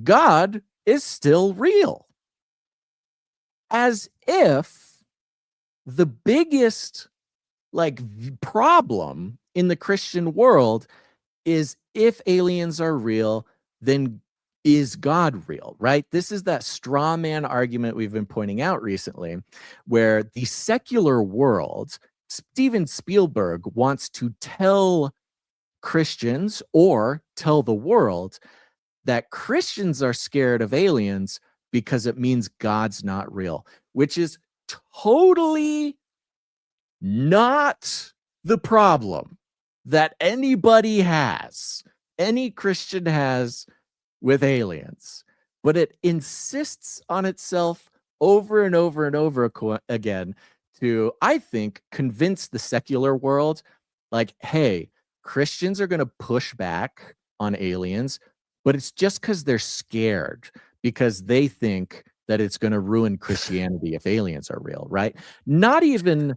Speaker 5: God is still real. As if the biggest problem in the Christian world is if aliens are real, then is God real, right? This is that straw man argument we've been pointing out recently, where the secular world, Steven Spielberg wants to tell Christians or tell the world that Christians are scared of aliens because it means God's not real, which is totally not the problem that anybody has, any Christian has with aliens, but it insists on itself over and over and over again to, I think, convince the secular world, like, hey, Christians are going to push back on aliens, but it's just because they're scared, because they think that it's going to ruin Christianity if aliens are real, right? Not even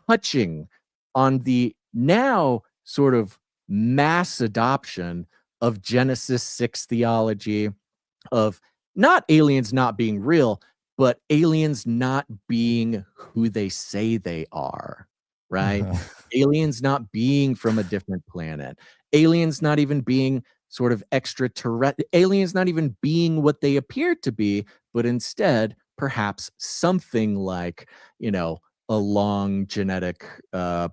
Speaker 5: touching on the now sort of mass adoption of Genesis 6 theology, of not aliens not being real, but aliens not being who they say they are, right? Aliens not being from a different planet, aliens not even being sort of extraterrestrial, aliens not even being what they appear to be, but instead perhaps something like, a long genetic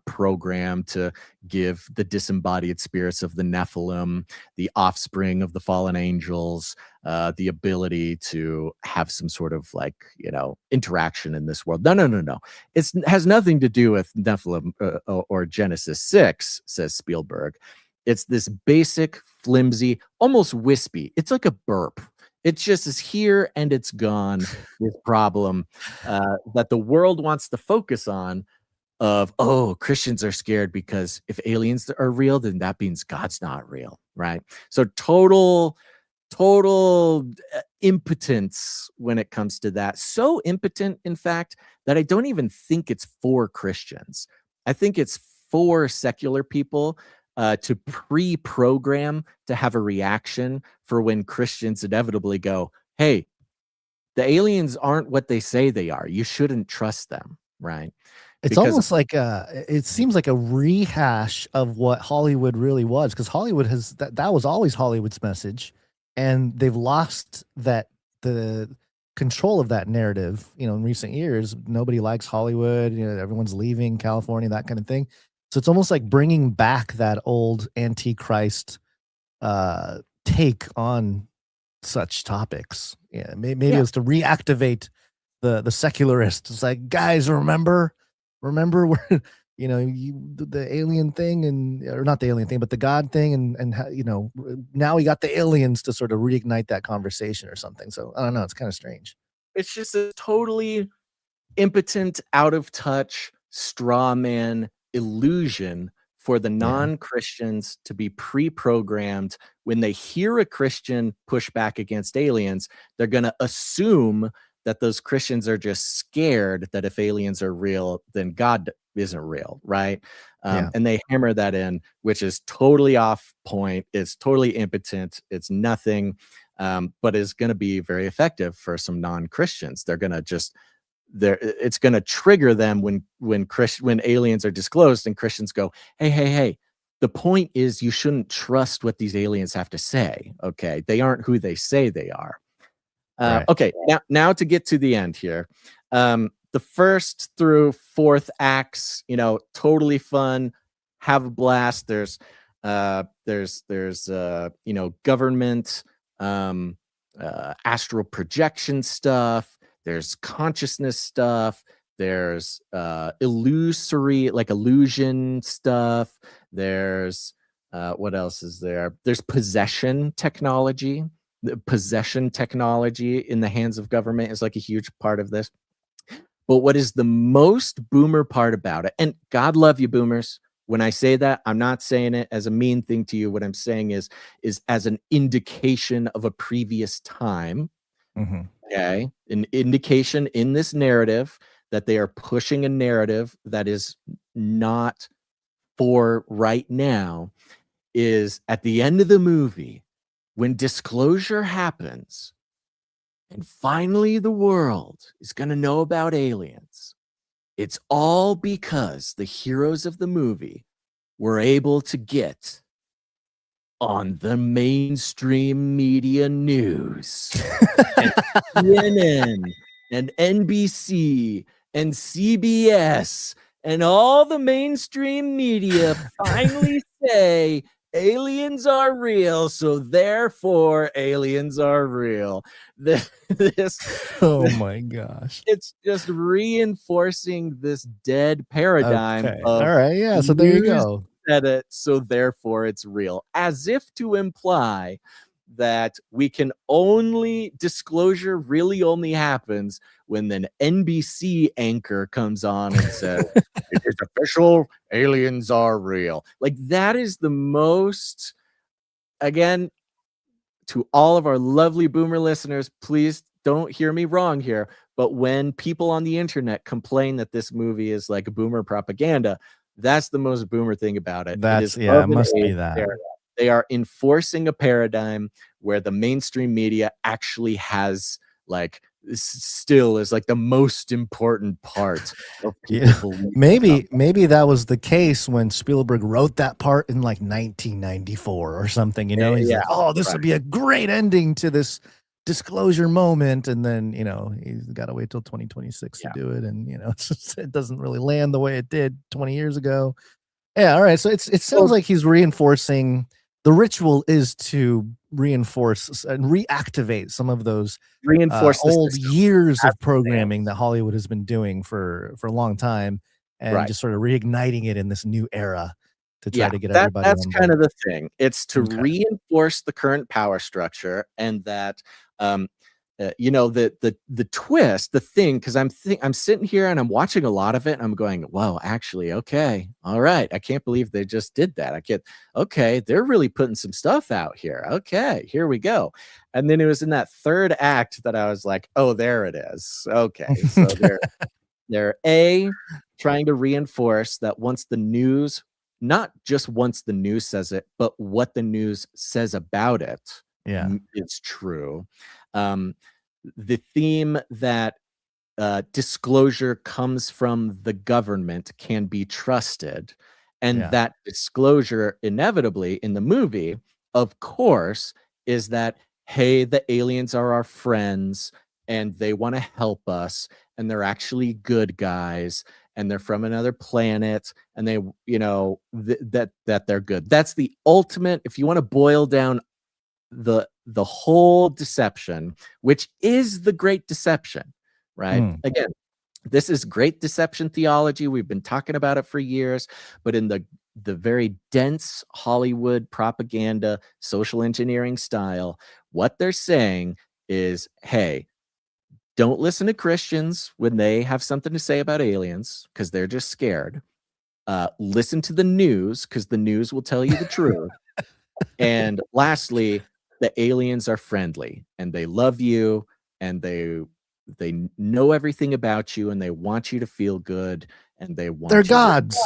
Speaker 5: program to give the disembodied spirits of the Nephilim, the offspring of the fallen angels, the ability to have some sort of interaction in this world. No. It has nothing to do with Nephilim or Genesis 6, says Spielberg. It's this basic, flimsy, almost wispy. It's like a burp. It just is here and it's gone, this problem that the world wants to focus on, of, oh, Christians are scared because if aliens are real, then that means God's not real, right? So total impotence when it comes to that. So impotent, in fact, that I don't even think it's for Christians. I think it's for secular people to pre-program to have a reaction for when Christians inevitably go, hey, the aliens aren't what they say they are. You shouldn't trust them, right?
Speaker 6: It's
Speaker 5: Because
Speaker 6: almost like it seems like a rehash of what Hollywood really was, because Hollywood has that was always Hollywood's message, and they've lost the control of that narrative. In recent years, nobody likes Hollywood. Everyone's leaving California, that kind of thing. So it's almost like bringing back that old antichrist take on such topics. Yeah, maybe it was to reactivate the secularists. It's like, guys, remember where the alien thing, or not the alien thing, but the God thing, and now we got the aliens to sort of reignite that conversation or something. So I don't know, it's kind of strange.
Speaker 5: it's just a totally impotent, out of touch straw man illusion for the non-Christians to be pre-programmed. When they hear a Christian push back against aliens, they're going to assume that those Christians are just scared that if aliens are real, then God isn't real, right? And they hammer that in, which is totally off point. It's totally impotent. It's nothing, but is going to be very effective for some non-Christians. They're going to just it's going to trigger them when aliens are disclosed and Christians go, hey, the point is you shouldn't trust what these aliens have to say. Okay, they aren't who they say they are.
Speaker 6: Right.
Speaker 5: Okay, now to get to the end here. The first through fourth acts, totally fun, have a blast. There's government, astral projection stuff. There's consciousness stuff. There's illusion stuff. There's what else is there? There's possession technology. The possession technology in the hands of government is like a huge part of this. But what is the most boomer part about it? And God love you, boomers. When I say that, I'm not saying it as a mean thing to you. What I'm saying is as an indication of a previous time.
Speaker 6: Mm-hmm.
Speaker 5: Okay, an indication in this narrative that they are pushing a narrative that is not for right now is at the end of the movie, when disclosure happens and finally the world is going to know about aliens, it's all because the heroes of the movie were able to get on the mainstream media news. And CNN and NBC and CBS and all the mainstream media finally say aliens are real, so therefore aliens are real.
Speaker 6: Oh my gosh.
Speaker 5: It's just reinforcing this dead paradigm
Speaker 6: Okay.
Speaker 5: of
Speaker 6: All right. Yeah. So there you go.
Speaker 5: said it, so therefore it's real, as if to imply that we can disclosure really only happens when an NBC anchor comes on and says, it is official, aliens are real. Like, that is the most, again, to all of our lovely boomer listeners, please don't hear me wrong here, but when people on the internet complain that this movie is like boomer propaganda, that's the most boomer thing about it.
Speaker 6: It must be that.
Speaker 5: They are enforcing a paradigm where the mainstream media actually has still is like the most important part of
Speaker 6: maybe that was the case when Spielberg wrote that part in like 1994 or something. He's like, oh, this would be a great ending to this disclosure moment, and then he's got to wait till 2026 to do it, and it doesn't really land the way it did 20 years ago. All right, so it sounds like he's reinforcing. The ritual is to reinforce and reactivate some of those old years of programming that Hollywood has been doing for a long time, and just sort of reigniting it in this new era to try to get everybody.
Speaker 5: That's kind of the thing. It's to reinforce the current power structure, and that the twist, the thing, because I'm sitting here and I'm watching a lot of it and I'm going, wow, actually, okay, all right, I can't believe they just did that. Okay, they're really putting some stuff out here. Okay, here we go. And then it was in that third act that I was like, oh, there it is. Okay, so they're trying to reinforce that not just once the news says it, but what the news says about it is true. The theme that disclosure comes from the government can be trusted, and that disclosure inevitably in the movie, of course, is that, hey, the aliens are our friends and they want to help us, and they're actually good guys, and they're from another planet, and they, that they're good. That's the ultimate, if you want to boil down the whole deception, which is the great deception, right? Again, this is great deception theology. We've been talking about it for years, but in the very dense Hollywood propaganda, social engineering style, what they're saying is, hey, don't listen to Christians when they have something to say about aliens because they're just scared. Listen to the news because the news will tell you the truth. And lastly, the aliens are friendly and they love you and they know everything about you and they want you to feel good and they're
Speaker 6: gods,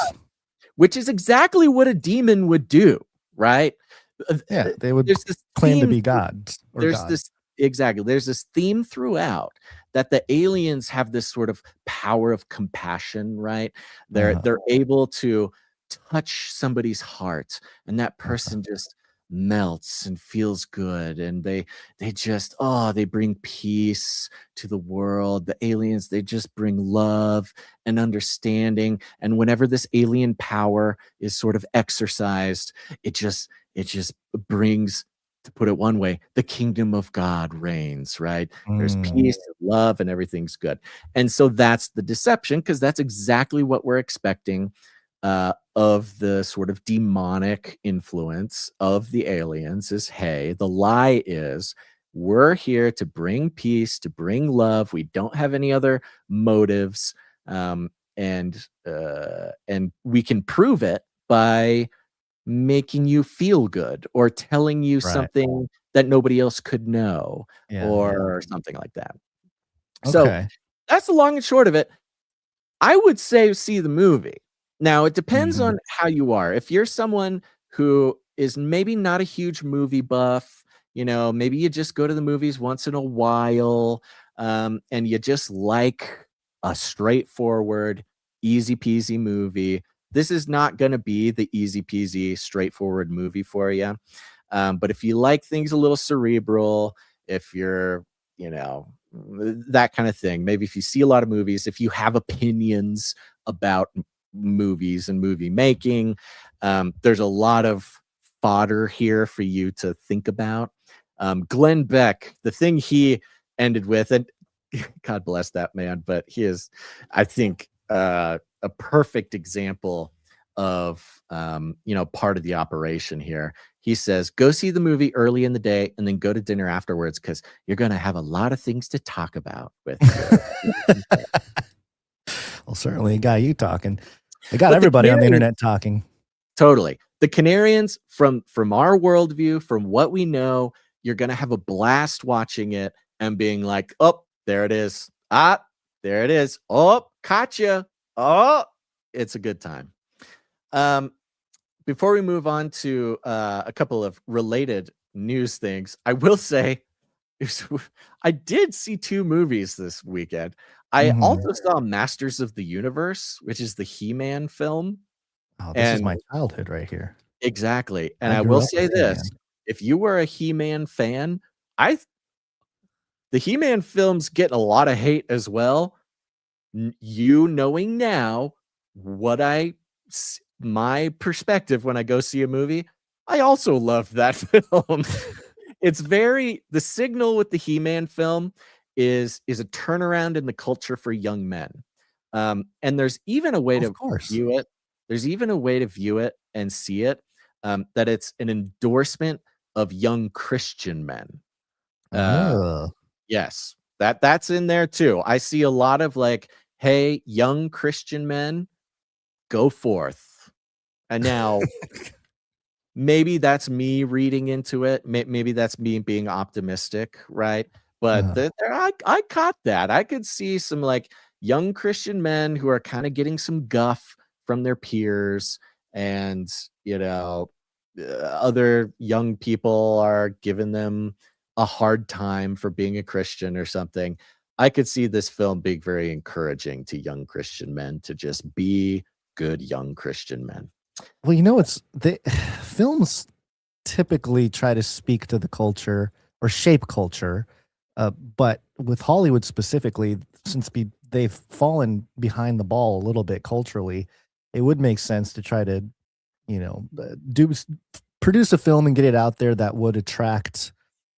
Speaker 5: which is exactly what a demon would do, right?
Speaker 6: Yeah, they would claim to be gods.
Speaker 5: There's this theme throughout that the aliens have this sort of power of compassion, right? They're able to touch somebody's heart and that person just melts and feels good, and they bring peace to the world. The aliens, they just bring love and understanding, and whenever this alien power is sort of exercised, it just brings, to put it one way, the kingdom of God reigns, right? There's peace and love and everything's good. And so that's the deception, because that's exactly what we're expecting of the sort of demonic influence of the aliens is, hey, the lie is we're here to bring peace, to bring love. We don't have any other motives. And we can prove it by making you feel good or telling you something that nobody else could know or something like that.
Speaker 6: Okay.
Speaker 5: So that's the long and short of it. I would say see the movie. Now, it depends on how you are. If you're someone who is maybe not a huge movie buff, maybe you just go to the movies once in a while, and you just like a straightforward, easy peasy movie, this is not going to be the easy peasy, straightforward movie for you. But if you like things a little cerebral, if you're, that kind of thing, maybe if you see a lot of movies, if you have opinions about movies and movie making, there's a lot of fodder here for you to think about. Glenn Beck, the thing he ended with, and God bless that man, but he is, I think, a perfect example of part of the operation here. He says, go see the movie early in the day and then go to dinner afterwards, because you're going to have a lot of things to talk about with
Speaker 6: Well, certainly got you talking. They got everybody on the internet talking.
Speaker 5: Totally. The Canarians, from our worldview, from what we know, you're going to have a blast watching it and being like, oh, there it is. Ah, there it is. Oh, caught you. Oh, it's a good time. Before we move on to a couple of related news things, I will say I did see 2 movies this weekend. I also saw Masters of the Universe, which is the He-Man film.
Speaker 6: Oh, this is my childhood right here.
Speaker 5: Exactly. And I will say this, if you were a He-Man fan, the He-Man films get a lot of hate as well. You knowing now my perspective when I go see a movie, I also love that film. It's the signal with the He-Man film is a turnaround in the culture for young men. And there's even a way to view it. There's even a way to view it and see it, that it's an endorsement of young Christian men. Yes, that's in there too. I see a lot of like, hey, young Christian men, go forth. And now maybe that's me reading into it. Maybe that's me being optimistic, right? But I caught that. I could see some like young Christian men who are kind of getting some guff from their peers, and other young people are giving them a hard time for being a Christian or something. I could see this film being very encouraging to young Christian men to just be good young Christian men.
Speaker 6: Well, it's the films typically try to speak to the culture or shape culture, but with Hollywood specifically, since they've fallen behind the ball a little bit culturally, it would make sense to try to, produce a film and get it out there that would attract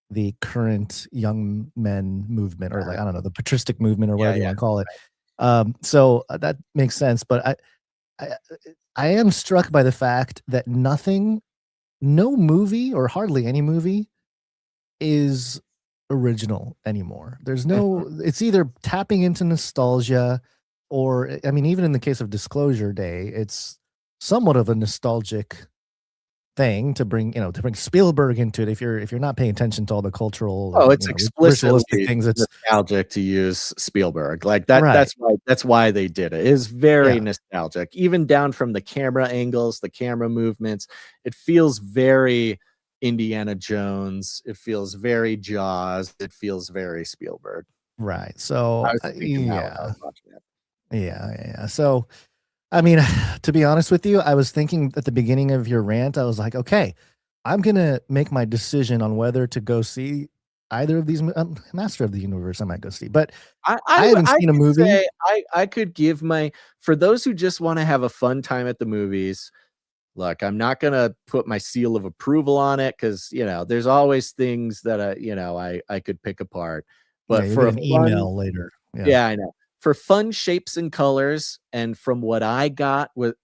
Speaker 6: the current young men movement, or like, I don't know, the patristic movement, or whatever you want to call it. So that makes sense. But I am struck by the fact that no movie, or hardly any movie, is original anymore. There's no, it's either tapping into nostalgia, or, I mean, even in the case of Disclosure Day, it's somewhat of a nostalgic thing to bring Spielberg into it. If you're not paying attention to all the cultural,
Speaker 5: it's explicitly
Speaker 6: ritualistic things, it's
Speaker 5: nostalgic to use Spielberg like that. Right. That's why they did it. It is very nostalgic, even down from the camera angles, the camera movements. It feels very Indiana Jones. It feels very Jaws. It feels very Spielberg.
Speaker 6: Right. So
Speaker 5: I was thinking that when I was watching it.
Speaker 6: Yeah. So, I mean, to be honest with you, I was thinking at the beginning of your rant, I was like, okay, I'm going to make my decision on whether to go see either of these. Master of the Universe, I might go see, but I haven't seen a movie.
Speaker 5: I could give for those who just want to have a fun time at the movies. Look, I'm not going to put my seal of approval on it, because, there's always things that, I could pick apart. But for
Speaker 6: an email later.
Speaker 5: Yeah, I know. For fun shapes and colors, and from what I got was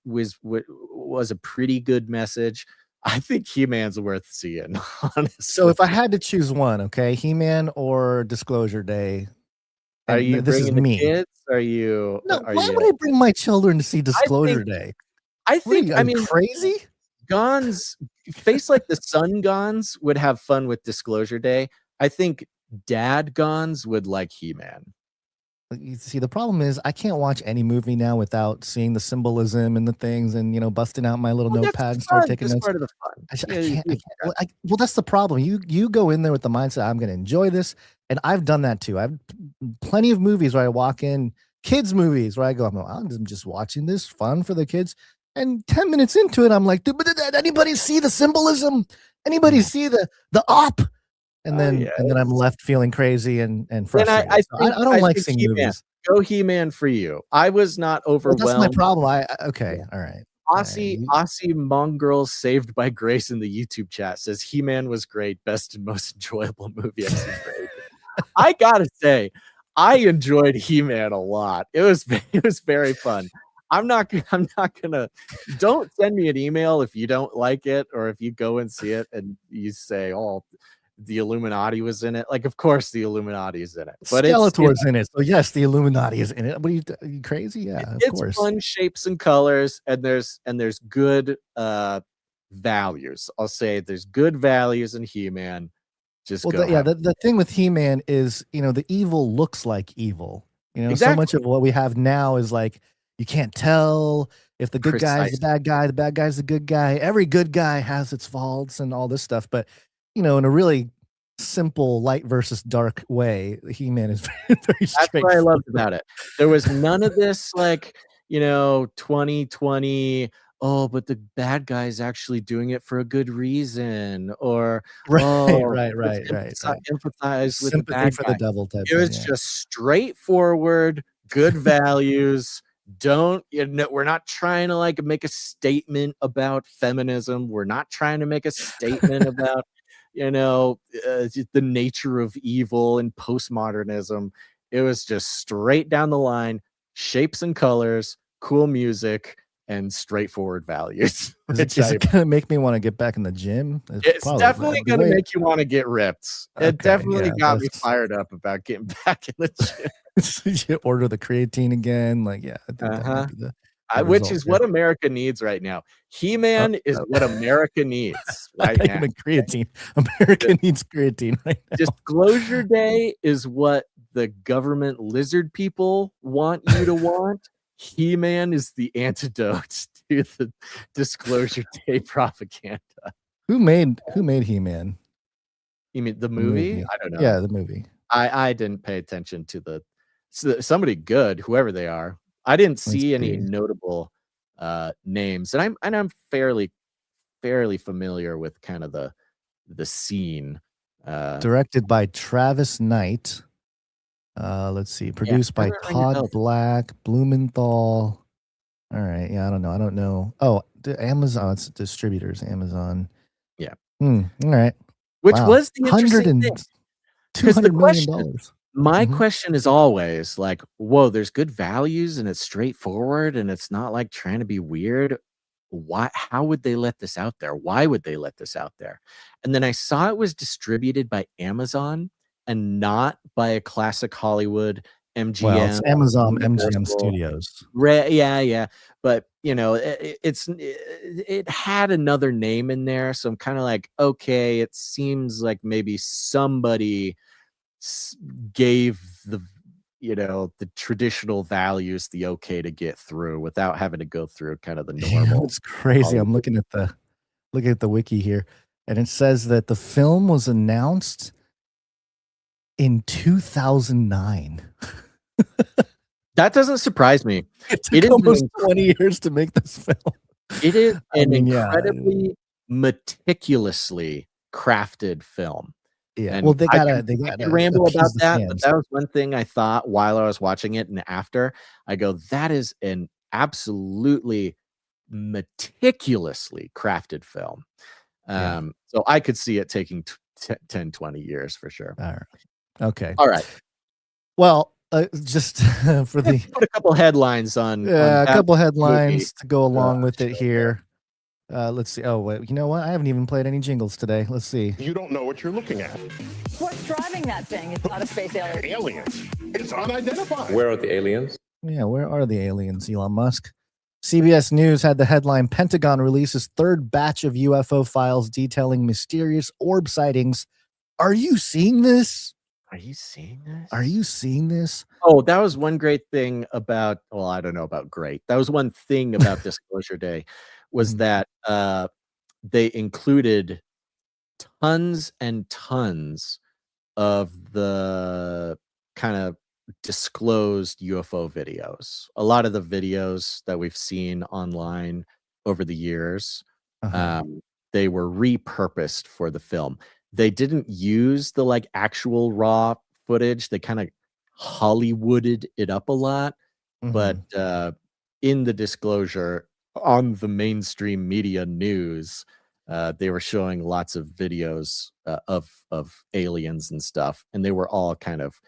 Speaker 5: a pretty good message, I think He-Man's worth seeing, honestly.
Speaker 6: So if I had to choose one, okay, He-Man or Disclosure Day?
Speaker 5: Are you bringing the kids? Are you?
Speaker 6: No, why would I bring my children to see Disclosure Day?
Speaker 5: I think,
Speaker 6: I mean, crazy?
Speaker 5: Gons, Face Like the Sun Gons would have fun with Disclosure Day. I think Dad Gons would like He-Man.
Speaker 6: You see, the problem is I can't watch any movie now without seeing the symbolism and the things, and busting out my little notepad and start taking notes.
Speaker 5: Part of the fun.
Speaker 6: I can't. Well, that's the problem. You go in there with the mindset, I'm going to enjoy this, and I've done that too. I've plenty of movies where I walk in, kids movies where I go, I'm just watching this, fun for the kids, and 10 minutes into it, I'm like, did anybody see the symbolism? Anybody see the op? And then I'm left feeling crazy and frustrated. I don't like seeing movies.
Speaker 5: Go He-Man for you. I was not overwhelmed.
Speaker 6: Well, that's my problem. All right.
Speaker 5: Aussie Mongrel Saved by Grace in the YouTube chat says He-Man was great, best and most enjoyable movie I've seen. I gotta say, I enjoyed He-Man a lot. It was very fun. I'm not gonna. Don't send me an email if you don't like it, or if you go and see it and you say, "Oh, the Illuminati was in it." Like, of course the Illuminati is in it, but
Speaker 6: Skeletor's in it. So yes, the Illuminati is in it. What are you crazy? Yeah, of course.
Speaker 5: It's fun shapes and colors, and there's good values. I'll say there's good values in He-Man.
Speaker 6: The thing with He-Man is, the evil looks like evil.
Speaker 5: Exactly.
Speaker 6: So much of what we have now is like, you can't tell if the good guy is the bad guy, the bad guy's the good guy. Every good guy has its faults and all this stuff, but in a really simple light versus dark way, He-Man is very, very
Speaker 5: That's what I loved about it. There was none of this 2020, but the bad guy's actually doing it for a good reason, or
Speaker 6: right.
Speaker 5: Empathize with the bad
Speaker 6: for
Speaker 5: guy.
Speaker 6: The devil type.
Speaker 5: It was just straightforward, good values. We're not trying to make a statement about feminism. We're not trying to make a statement about the nature of evil and postmodernism. It was just straight down the line, shapes and colors, cool music, and straightforward values.
Speaker 6: Is it going to make me want to get back in the gym?
Speaker 5: It's definitely going to make you want to get ripped. It
Speaker 6: Okay,
Speaker 5: definitely
Speaker 6: yeah,
Speaker 5: got me fired up about getting back in the gym.
Speaker 6: you order the creatine again. Like, yeah, I think that might be the
Speaker 5: which
Speaker 6: result
Speaker 5: is
Speaker 6: here.
Speaker 5: what America needs right now. He-Man is what America needs right now.
Speaker 6: Creatine. America needs creatine right now.
Speaker 5: Disclosure Day is what the government lizard people want you to want. He-Man is the antidote to the Disclosure Day propaganda.
Speaker 6: Who made He-Man?
Speaker 5: You mean the movie? I don't know.
Speaker 6: Yeah, the movie.
Speaker 5: I didn't pay attention to somebody good, whoever they are. I didn't see any notable names, and I'm fairly familiar with kind of the scene.
Speaker 6: Directed by Travis Knight. Let's see. Produced by Todd Black, Blumenthal. All right. Yeah, I don't know. Oh, Amazon. It's distributors. Amazon.
Speaker 5: Yeah.
Speaker 6: All right.
Speaker 5: Which was the interesting thing.
Speaker 6: $200 million.
Speaker 5: My question is always like, whoa, there's good values and it's straightforward and it's not like trying to be weird. How would they let this out there? Why would they let this out there? And then I saw it was distributed by Amazon and not by a classic Hollywood MGM.
Speaker 6: Well, it's Amazon MGM Studios.
Speaker 5: Yeah. But it had another name in there. So I'm kind of like, okay, it seems like maybe somebody gave the traditional values the okay to get through without having to go through kind of the normal.
Speaker 6: It's crazy. I'm looking at the wiki here, and it says that the film was announced in 2009.
Speaker 5: That doesn't surprise me.
Speaker 6: It took almost 20 years to make this film.
Speaker 5: It is an incredibly meticulously crafted film.
Speaker 6: Yeah, well, they got
Speaker 5: ramble about that, but that was one thing I thought while I was watching it, and after I go, that is an absolutely meticulously crafted film. So I could see it taking 10, 20 years for sure.
Speaker 6: All right. Okay.
Speaker 5: All right.
Speaker 6: Well, just for the
Speaker 5: put a couple headlines on
Speaker 6: a couple headlines to go along with it here. Let's see. Oh, wait. You know what? I haven't even played any jingles today. Let's see.
Speaker 8: You don't know what you're looking at.
Speaker 9: What's driving that thing? It's not a space alien.
Speaker 8: Aliens. It's unidentified.
Speaker 10: Where are the aliens?
Speaker 6: Yeah, where are the aliens, Elon Musk? CBS News had the headline, Pentagon releases third batch of UFO files detailing mysterious orb sightings. Are you seeing this?
Speaker 5: Are you seeing this?
Speaker 6: Are you seeing this?
Speaker 5: Oh, that was one great thing about, well, I don't know about great. That was one thing about Disclosure Day was that they included tons and tons of the kind of disclosed UFO videos. A lot of the videos that we've seen online over the years, they were repurposed for the film. They didn't use the like actual raw footage. They kind of Hollywooded it up a lot, but in the disclosure on the mainstream media news, they were showing lots of videos of aliens and stuff, and they were all kind of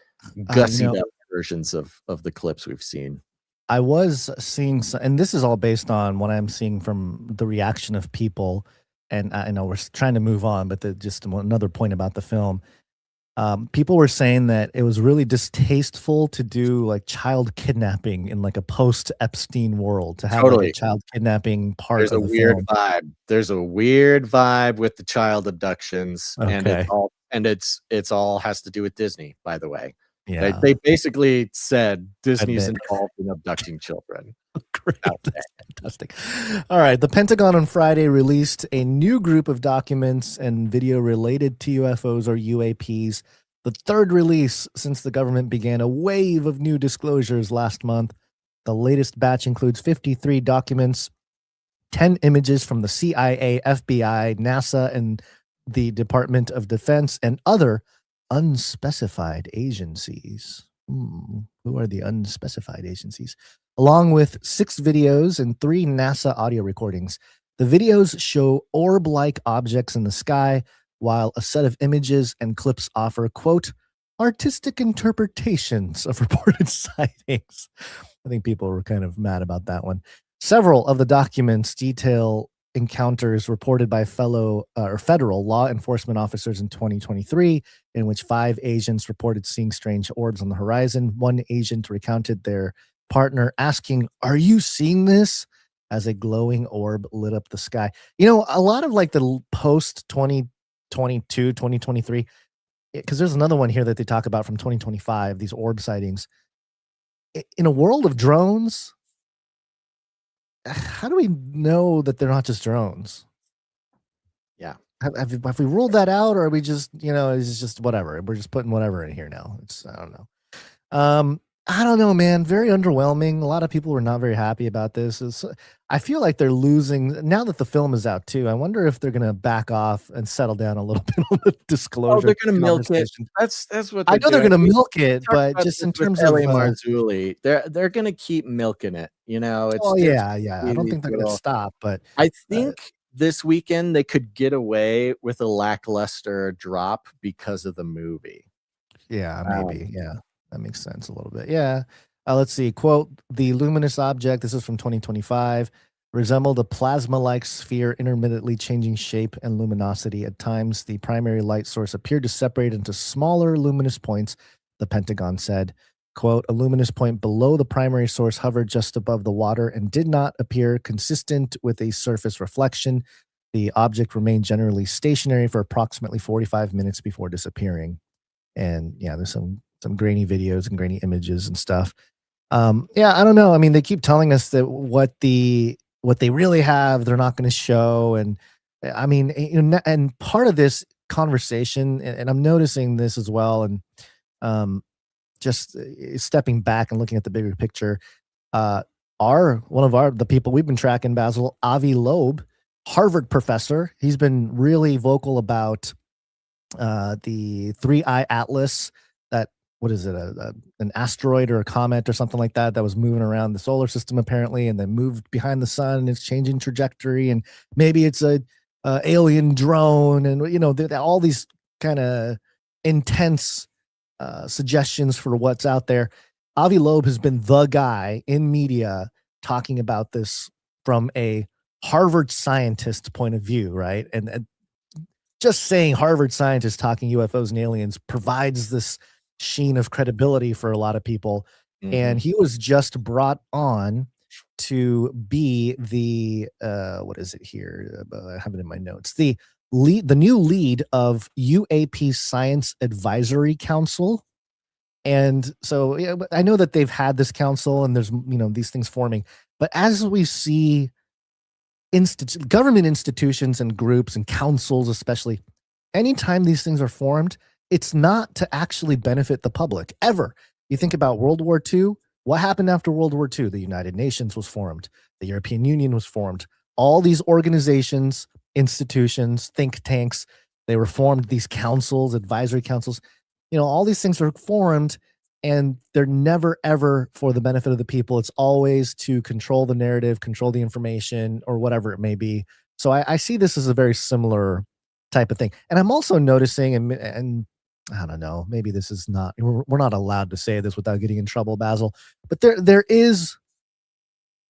Speaker 5: gussied up versions of the clips we've seen.
Speaker 6: I was seeing some, and this is all based on what I'm seeing from the reaction of people. And I know we're trying to move on, but just another point about the film. People were saying that it was really distasteful to do like child kidnapping in like a post-Epstein world, to have like a child kidnapping part.
Speaker 5: There's
Speaker 6: of
Speaker 5: a
Speaker 6: the
Speaker 5: weird
Speaker 6: film.
Speaker 5: vibe. There's a weird vibe with the child abductions, and it's all has to do with Disney, by the way.
Speaker 6: Yeah,
Speaker 5: they basically said Disney's involved in abducting children.
Speaker 6: Great. That's fantastic. All right. The Pentagon on Friday released a new group of documents and video related to UFOs or UAPs. The third release since the government began a wave of new disclosures last month. The latest batch includes 53 documents, 10 images from the CIA, FBI, NASA, and the Department of Defense, and other unspecified agencies. Who are the unspecified agencies? Along with 6 videos and 3 NASA audio recordings. The videos show orb-like objects in the sky, while a set of images and clips offer, quote, artistic interpretations of reported sightings. I think people were kind of mad about that one. Several of the documents detail encounters reported by federal law enforcement officers in 2023, in which 5 agents reported seeing strange orbs on the horizon. One agent recounted their partner asking, "Are you seeing this?" as a glowing orb lit up the sky. A lot of like the post 2022, 2023, because there's another one here that they talk about from 2025, these orb sightings. In a world of drones, how do we know that they're not just drones?
Speaker 5: Yeah.
Speaker 6: Have we ruled that out, or are we just, it's just whatever? We're just putting whatever in here now. I don't know. I don't know, man. Very underwhelming. A lot of people were not very happy about this. I feel like they're losing now that the film is out too. I wonder if they're going to back off and settle down a little bit on the disclosure.
Speaker 5: Oh, they're going to milk it. That's what
Speaker 6: I know they're going to milk it, but
Speaker 5: about
Speaker 6: just in
Speaker 5: this with
Speaker 6: terms of
Speaker 5: L.A. Marzulli, they're going to keep milking it. It's
Speaker 6: oh
Speaker 5: just
Speaker 6: yeah. I don't think they're going to stop, but
Speaker 5: I think this weekend they could get away with a lackluster drop because of the movie.
Speaker 6: Yeah, maybe. Yeah, that makes sense a little bit. Yeah. Let's see. Quote, the luminous object, this is from 2025, resembled a plasma-like sphere intermittently changing shape and luminosity. At times, the primary light source appeared to separate into smaller luminous points, the Pentagon said. Quote, a luminous point below the primary source hovered just above the water and did not appear consistent with a surface reflection. The object remained generally stationary for approximately 45 minutes before disappearing. And yeah, there's some grainy videos and grainy images and stuff. Yeah, I don't know. I mean, they keep telling us that what they really have, they're not going to show. And I mean, and part of this conversation, and I'm noticing this as well, and just stepping back and looking at the bigger picture, the people we've been tracking, Basil, Avi Loeb, Harvard professor, he's been really vocal about the 3-eye atlas, that what is it, an asteroid or a comet or something like that was moving around the solar system apparently, and then moved behind the sun, and it's changing trajectory, and maybe it's a alien drone, and all these kind of intense suggestions for what's out there. Avi Loeb has been the guy in media talking about this from a Harvard scientist point of view, right? And just saying Harvard scientists talking UFOs and aliens provides this sheen of credibility for a lot of people. Mm-hmm. And he was just brought on to be the what is it here? I have it in my notes. The new lead of UAP Science Advisory Council. And so I know that they've had this council and there's these things forming, but as we see government institutions and groups and councils, especially, anytime these things are formed, it's not to actually benefit the public ever. You think about World War II. What happened after World War II? The United Nations was formed. The European Union was formed. All these organizations, institutions, think tanks, they were formed. These councils, advisory councils, all these things are formed, and they're never, ever for the benefit of the people. It's always to control the narrative, control the information, or whatever it may be. So I see this as a very similar type of thing. And I'm also noticing, and I don't know, maybe this is not, we're not allowed to say this without getting in trouble, Basil, but there is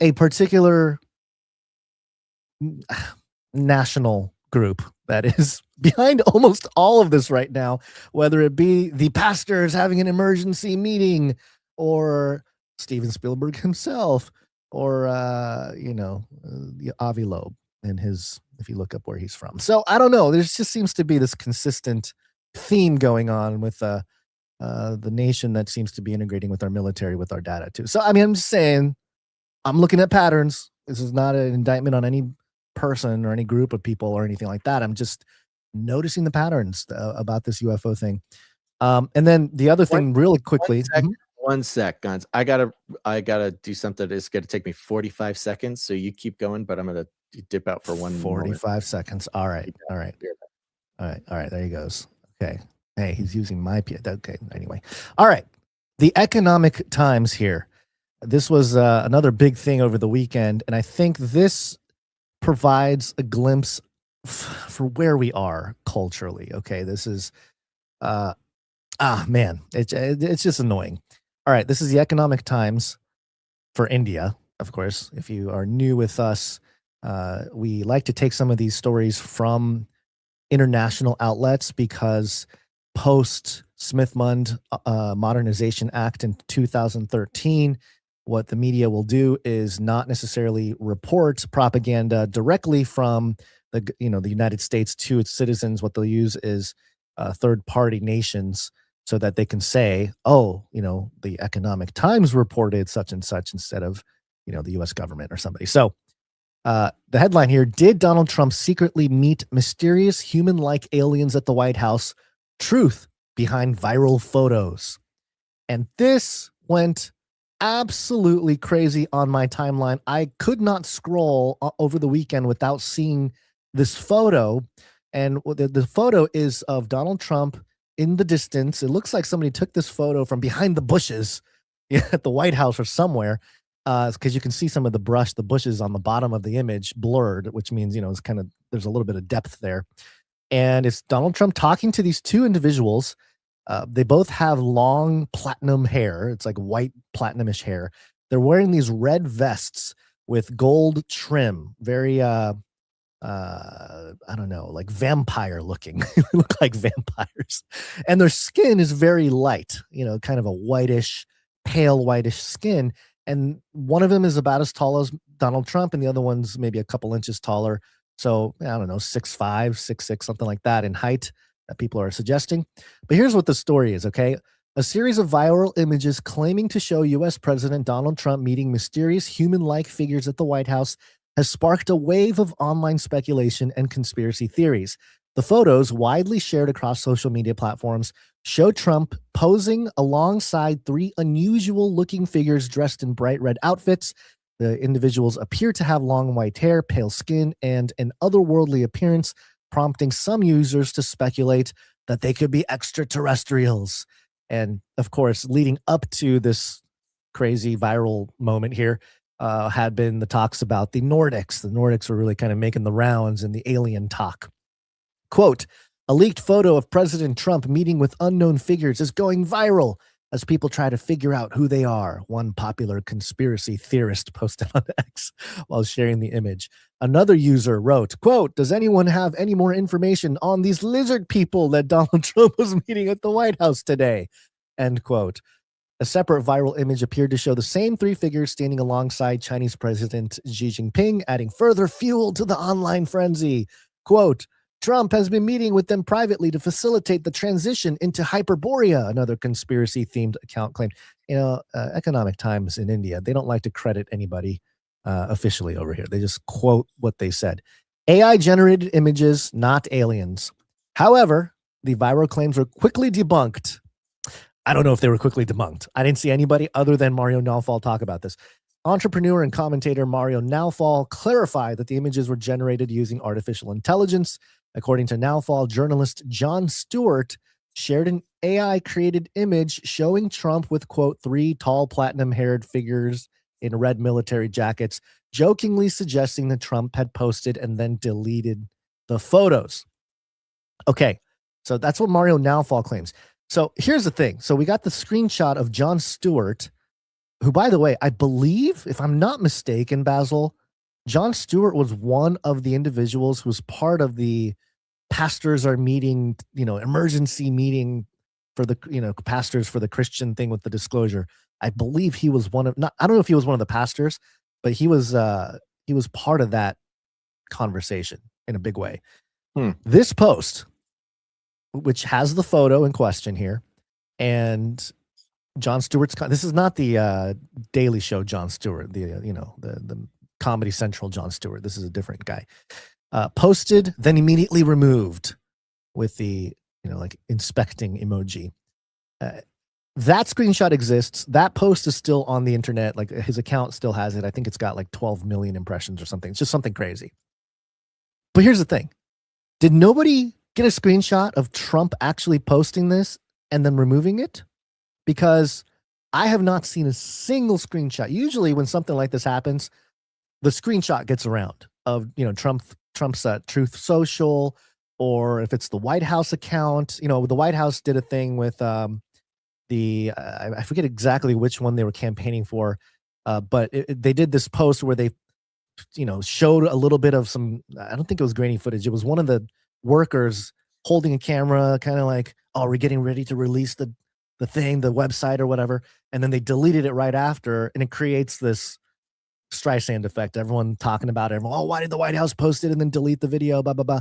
Speaker 6: a particular national group that is behind almost all of this right now, whether it be the pastors having an emergency meeting, or Steven Spielberg himself, or the Avi Loeb and his, if you look up where he's from. So I don't know, there just seems to be this consistent theme going on with the nation that seems to be integrating with our military, with our data too. So I mean, I'm just saying, I'm looking at patterns. This is not an indictment on any person or any group of people or anything like that. I'm just noticing the patterns about this UFO thing. And then the other thing, really quickly.
Speaker 5: One sec, Guns. I gotta do something that's gonna take me 45 seconds. So you keep going, but I'm gonna dip out for
Speaker 6: 45 moment. Seconds. All right. There he goes. Okay. Hey, he's using my okay. Anyway. All right. The Economic Times here. This was another big thing over the weekend, and I think this provides a glimpse for where we are culturally. Okay, this is man, it's just annoying. All right, this is the Economic Times for India. of course, if you are new with us, we like to take some of these stories from international outlets because post Smith-Mund Modernization Act in 2013, what the media will do is not necessarily report propaganda directly from the United States to its citizens. What they'll use is third-party nations so that they can say, oh, the Economic Times reported such and such instead of, the U.S. government or somebody. So the headline here, did Donald Trump secretly meet mysterious human-like aliens at the White House? Truth behind viral photos. And this went absolutely crazy on my timeline. I could not scroll over the weekend without seeing this photo. And the photo is of Donald Trump in the distance. It looks like somebody took this photo from behind the bushes at the White House or somewhere. Because you can see some of the bushes on the bottom of the image blurred, which means, it's kind of, there's a little bit of depth there. And it's Donald Trump talking to these two individuals. They both have long platinum hair. It's like white platinum-ish hair. They're wearing these red vests with gold trim. Very, I don't know, like vampire looking. They look like vampires. And their skin is very light, kind of a whitish, pale whitish skin. And one of them is about as tall as Donald Trump, and the other one's maybe a couple inches taller. So, I don't know, 6'5", 6'6", something like that in height that people are suggesting. But here's what the story is, okay? A series of viral images claiming to show U.S. President Donald Trump meeting mysterious human-like figures at the White House has sparked a wave of online speculation and conspiracy theories. The photos, widely shared across social media platforms, show Trump posing alongside three unusual-looking figures dressed in bright red outfits. The individuals appear to have long white hair, pale skin, and an otherworldly appearance, prompting some users to speculate that they could be extraterrestrials. And, of course, leading up to this crazy viral moment here, had been the talks about the Nordics. The Nordics were really kind of making the rounds in the alien talk. Quote, a leaked photo of President Trump meeting with unknown figures is going viral as people try to figure out who they are, one popular conspiracy theorist posted on X while sharing the image. Another user wrote, quote, does anyone have any more information on these lizard people that Donald Trump was meeting at the White House today? End quote. A separate viral image appeared to show the same three figures standing alongside Chinese President Xi Jinping, adding further fuel to the online frenzy. Quote, Trump has been meeting with them privately to facilitate the transition into Hyperborea, another conspiracy-themed account claimed. Economic Times in India, they don't like to credit anybody officially over here. They just quote what they said. AI-generated images, not aliens. However, the viral claims were quickly debunked. I don't know if they were quickly debunked. I didn't see anybody other than Mario Nawfal talk about this. Entrepreneur and commentator Mario Nawfal clarified that the images were generated using artificial intelligence. According to Nawfal, journalist Jon Stewart shared an AI-created image showing Trump with, quote, three tall platinum-haired figures in red military jackets, jokingly suggesting that Trump had posted and then deleted the photos. Okay, so that's what Mario Nawfal claims. So here's the thing. So we got the screenshot of Jon Stewart, who, by the way, I believe, if I'm not mistaken, Basil, Jon Stewart was one of the individuals who was part of the pastors are meeting, emergency meeting for the, pastors for the Christian thing with the disclosure. I believe he was I don't know if he was one of the pastors, but he was part of that conversation in a big way. This post, which has the photo in question here, and Jon Stewart's, this is not the Daily Show Jon Stewart, the Comedy Central Jon Stewart. This is a different guy. Posted, then immediately removed with the, inspecting emoji. That screenshot exists. That post is still on the internet. Like, his account still has it. I think it's got like 12 million impressions or something. It's just something crazy. But here's the thing. Did nobody get a screenshot of Trump actually posting this and then removing it? Because I have not seen a single screenshot. Usually when something like this happens, the screenshot gets around of, Trump's Truth Social, or if it's the White House account. The White House did a thing with I forget exactly which one they were campaigning for, But they did this post where they, showed a little bit of some. I don't think it was grainy footage. It was one of the workers holding a camera, kind of like, "Oh, we're getting ready to release the thing, the website or whatever," and then they deleted it right after, and it creates this Streisand effect. Everyone talking about it. Oh, why did the White House post it and then delete the video? Blah blah blah.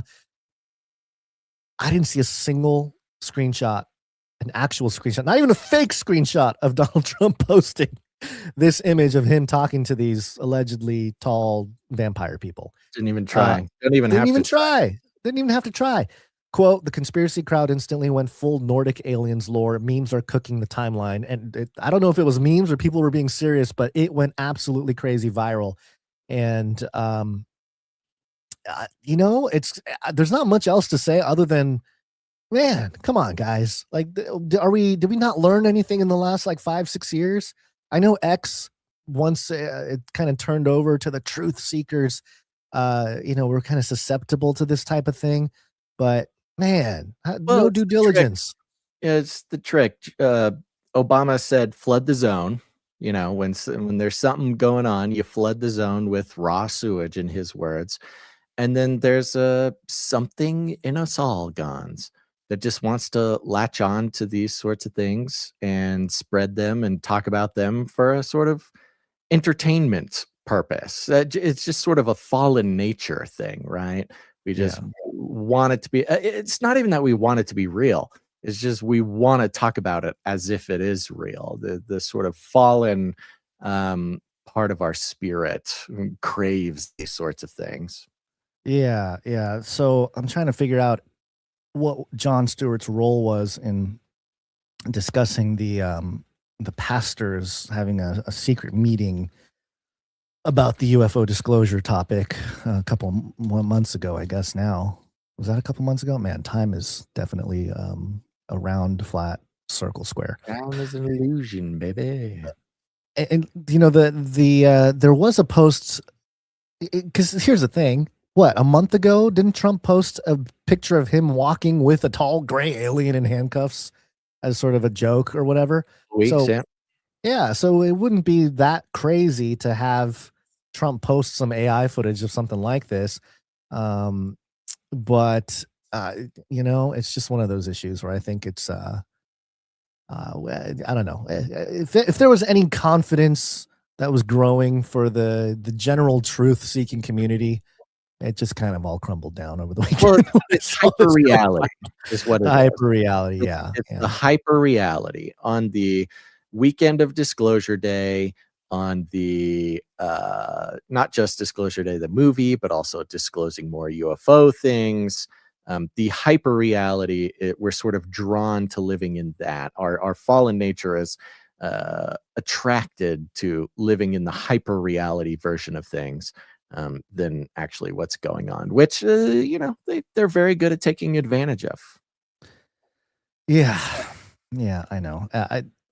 Speaker 6: I didn't see a single screenshot, an actual screenshot, not even a fake screenshot of Donald Trump posting this image of him talking to these allegedly tall vampire people.
Speaker 5: Didn't even try. Didn't even have to
Speaker 6: try. Didn't even have to try. Quote, the conspiracy crowd instantly went full Nordic aliens lore. Memes are cooking the timeline. And I don't know if it was memes or people were being serious, but it went absolutely crazy viral. And, it's there's not much else to say other than, man, come on, guys. Like, did we not learn anything in the last like 5-6 years? I know X, once it kind of turned over to the truth seekers, we're kind of susceptible to this type of thing, but man, no due diligence.
Speaker 5: It's the trick. Obama said, flood the zone. When there's something going on, you flood the zone with raw sewage, in his words. And then there's something in us all, Gons, that just wants to latch on to these sorts of things and spread them and talk about them for a sort of entertainment purpose. It's just sort of a fallen nature thing, right? We just want it to be, it's not even that we want it to be real. It's just we want to talk about it as if it is real. The sort of fallen part of our spirit craves these sorts of things.
Speaker 6: Yeah. So I'm trying to figure out what Jon Stewart's role was in discussing the pastors having a secret meeting about the UFO disclosure topic a couple months ago, I guess now. Was that a couple months ago? Man, time is definitely a round, flat, circle, square.
Speaker 5: Time is an illusion, baby.
Speaker 6: And there was a post, because here's the thing. What, a month ago, didn't Trump post a picture of him walking with a tall gray alien in handcuffs as sort of a joke or whatever? Yeah, so it wouldn't be that crazy to have Trump post some AI footage of something like this. But it's just one of those issues where I think it's I don't know. If there was any confidence that was growing for the general truth-seeking community, it just kind of all crumbled down over the weekend.
Speaker 5: It's hyper reality is what it is.
Speaker 6: Hyper reality, yeah.
Speaker 5: It's the hyper reality on the weekend of Disclosure Day, on the not just Disclosure Day, the movie, but also disclosing more UFO things. The hyper reality, we're sort of drawn to living in that. Our fallen nature is attracted to living in the hyper reality version of things. Than actually what's going on, which they're very good at taking advantage of.
Speaker 6: Yeah, I know.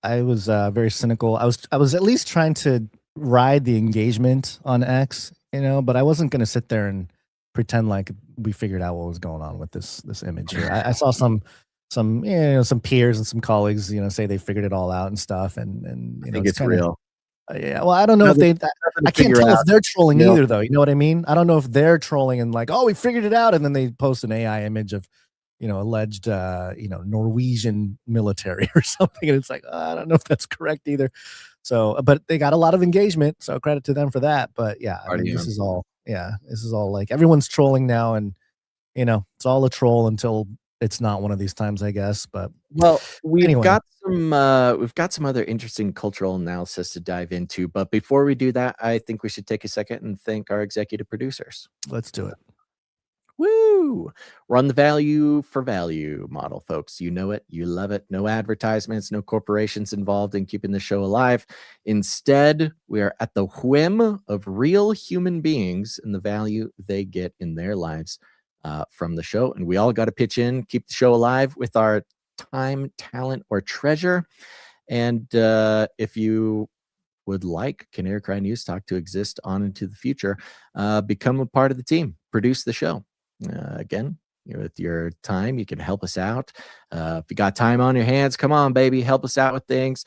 Speaker 6: I was very cynical. I was at least trying to ride the engagement on X, but I wasn't going to sit there and pretend like we figured out what was going on with this image here. I saw some peers and some colleagues, say they figured it all out and stuff, and
Speaker 5: I think it's real.
Speaker 6: Yeah, well, I don't know if I can't tell if they're trolling either, though. You know what I mean? I don't know if they're trolling and like, oh, we figured it out, and then they post an AI image of, alleged, Norwegian military or something, and it's like, I don't know if that's correct either. So, but they got a lot of engagement, so credit to them for that. But yeah, this is all like everyone's trolling now, and it's all a troll until it's not one of these times, I guess. But
Speaker 5: we've got some other interesting cultural analysis to dive into. But before we do that, I think we should take a second and thank our executive producers.
Speaker 6: Let's do it.
Speaker 5: Woo! We're on the value for value model, folks. You know it, you love it. No advertisements, no corporations involved in keeping the show alive. Instead, we are at the whim of real human beings and the value they get in their lives from the show. And we all got to pitch in, keep the show alive with our time, talent, or treasure. And if you would like Canary Cry News Talk to exist on into the future, become a part of the team, produce the show. Again, with your time, you can help us out. If you got time on your hands, come on, baby, help us out with things.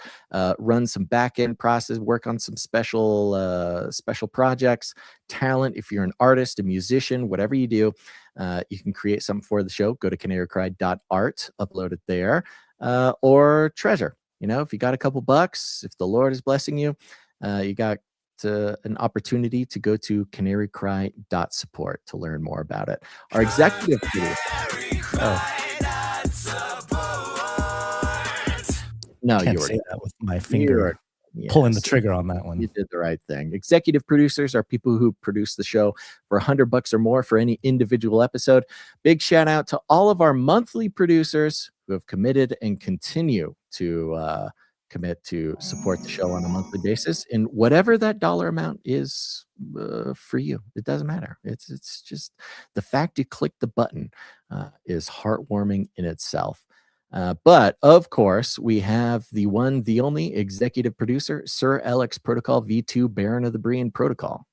Speaker 5: Run some back end process, work on some special projects. Talent, if you're an artist, a musician, whatever you do, you can create something for the show. Go to canarycry.art, upload it there, or treasure. If you got a couple bucks, if the Lord is blessing you, you got an opportunity to go to canarycry.support to learn more about it. Our executive producer. No,
Speaker 6: Can't
Speaker 5: you
Speaker 6: say
Speaker 5: already
Speaker 6: that with my finger pulling the trigger on that one.
Speaker 5: You did the right thing. Executive producers are people who produce the show for $100 or more for any individual episode. Big shout out to all of our monthly producers who have committed and continue to commit to support the show on a monthly basis, and whatever that dollar amount is for you, it doesn't matter. It's just the fact you click the button is heartwarming in itself. But of course, we have the one, the only executive producer, Sir Alex Protocol V2, Baron of the Brian Protocol.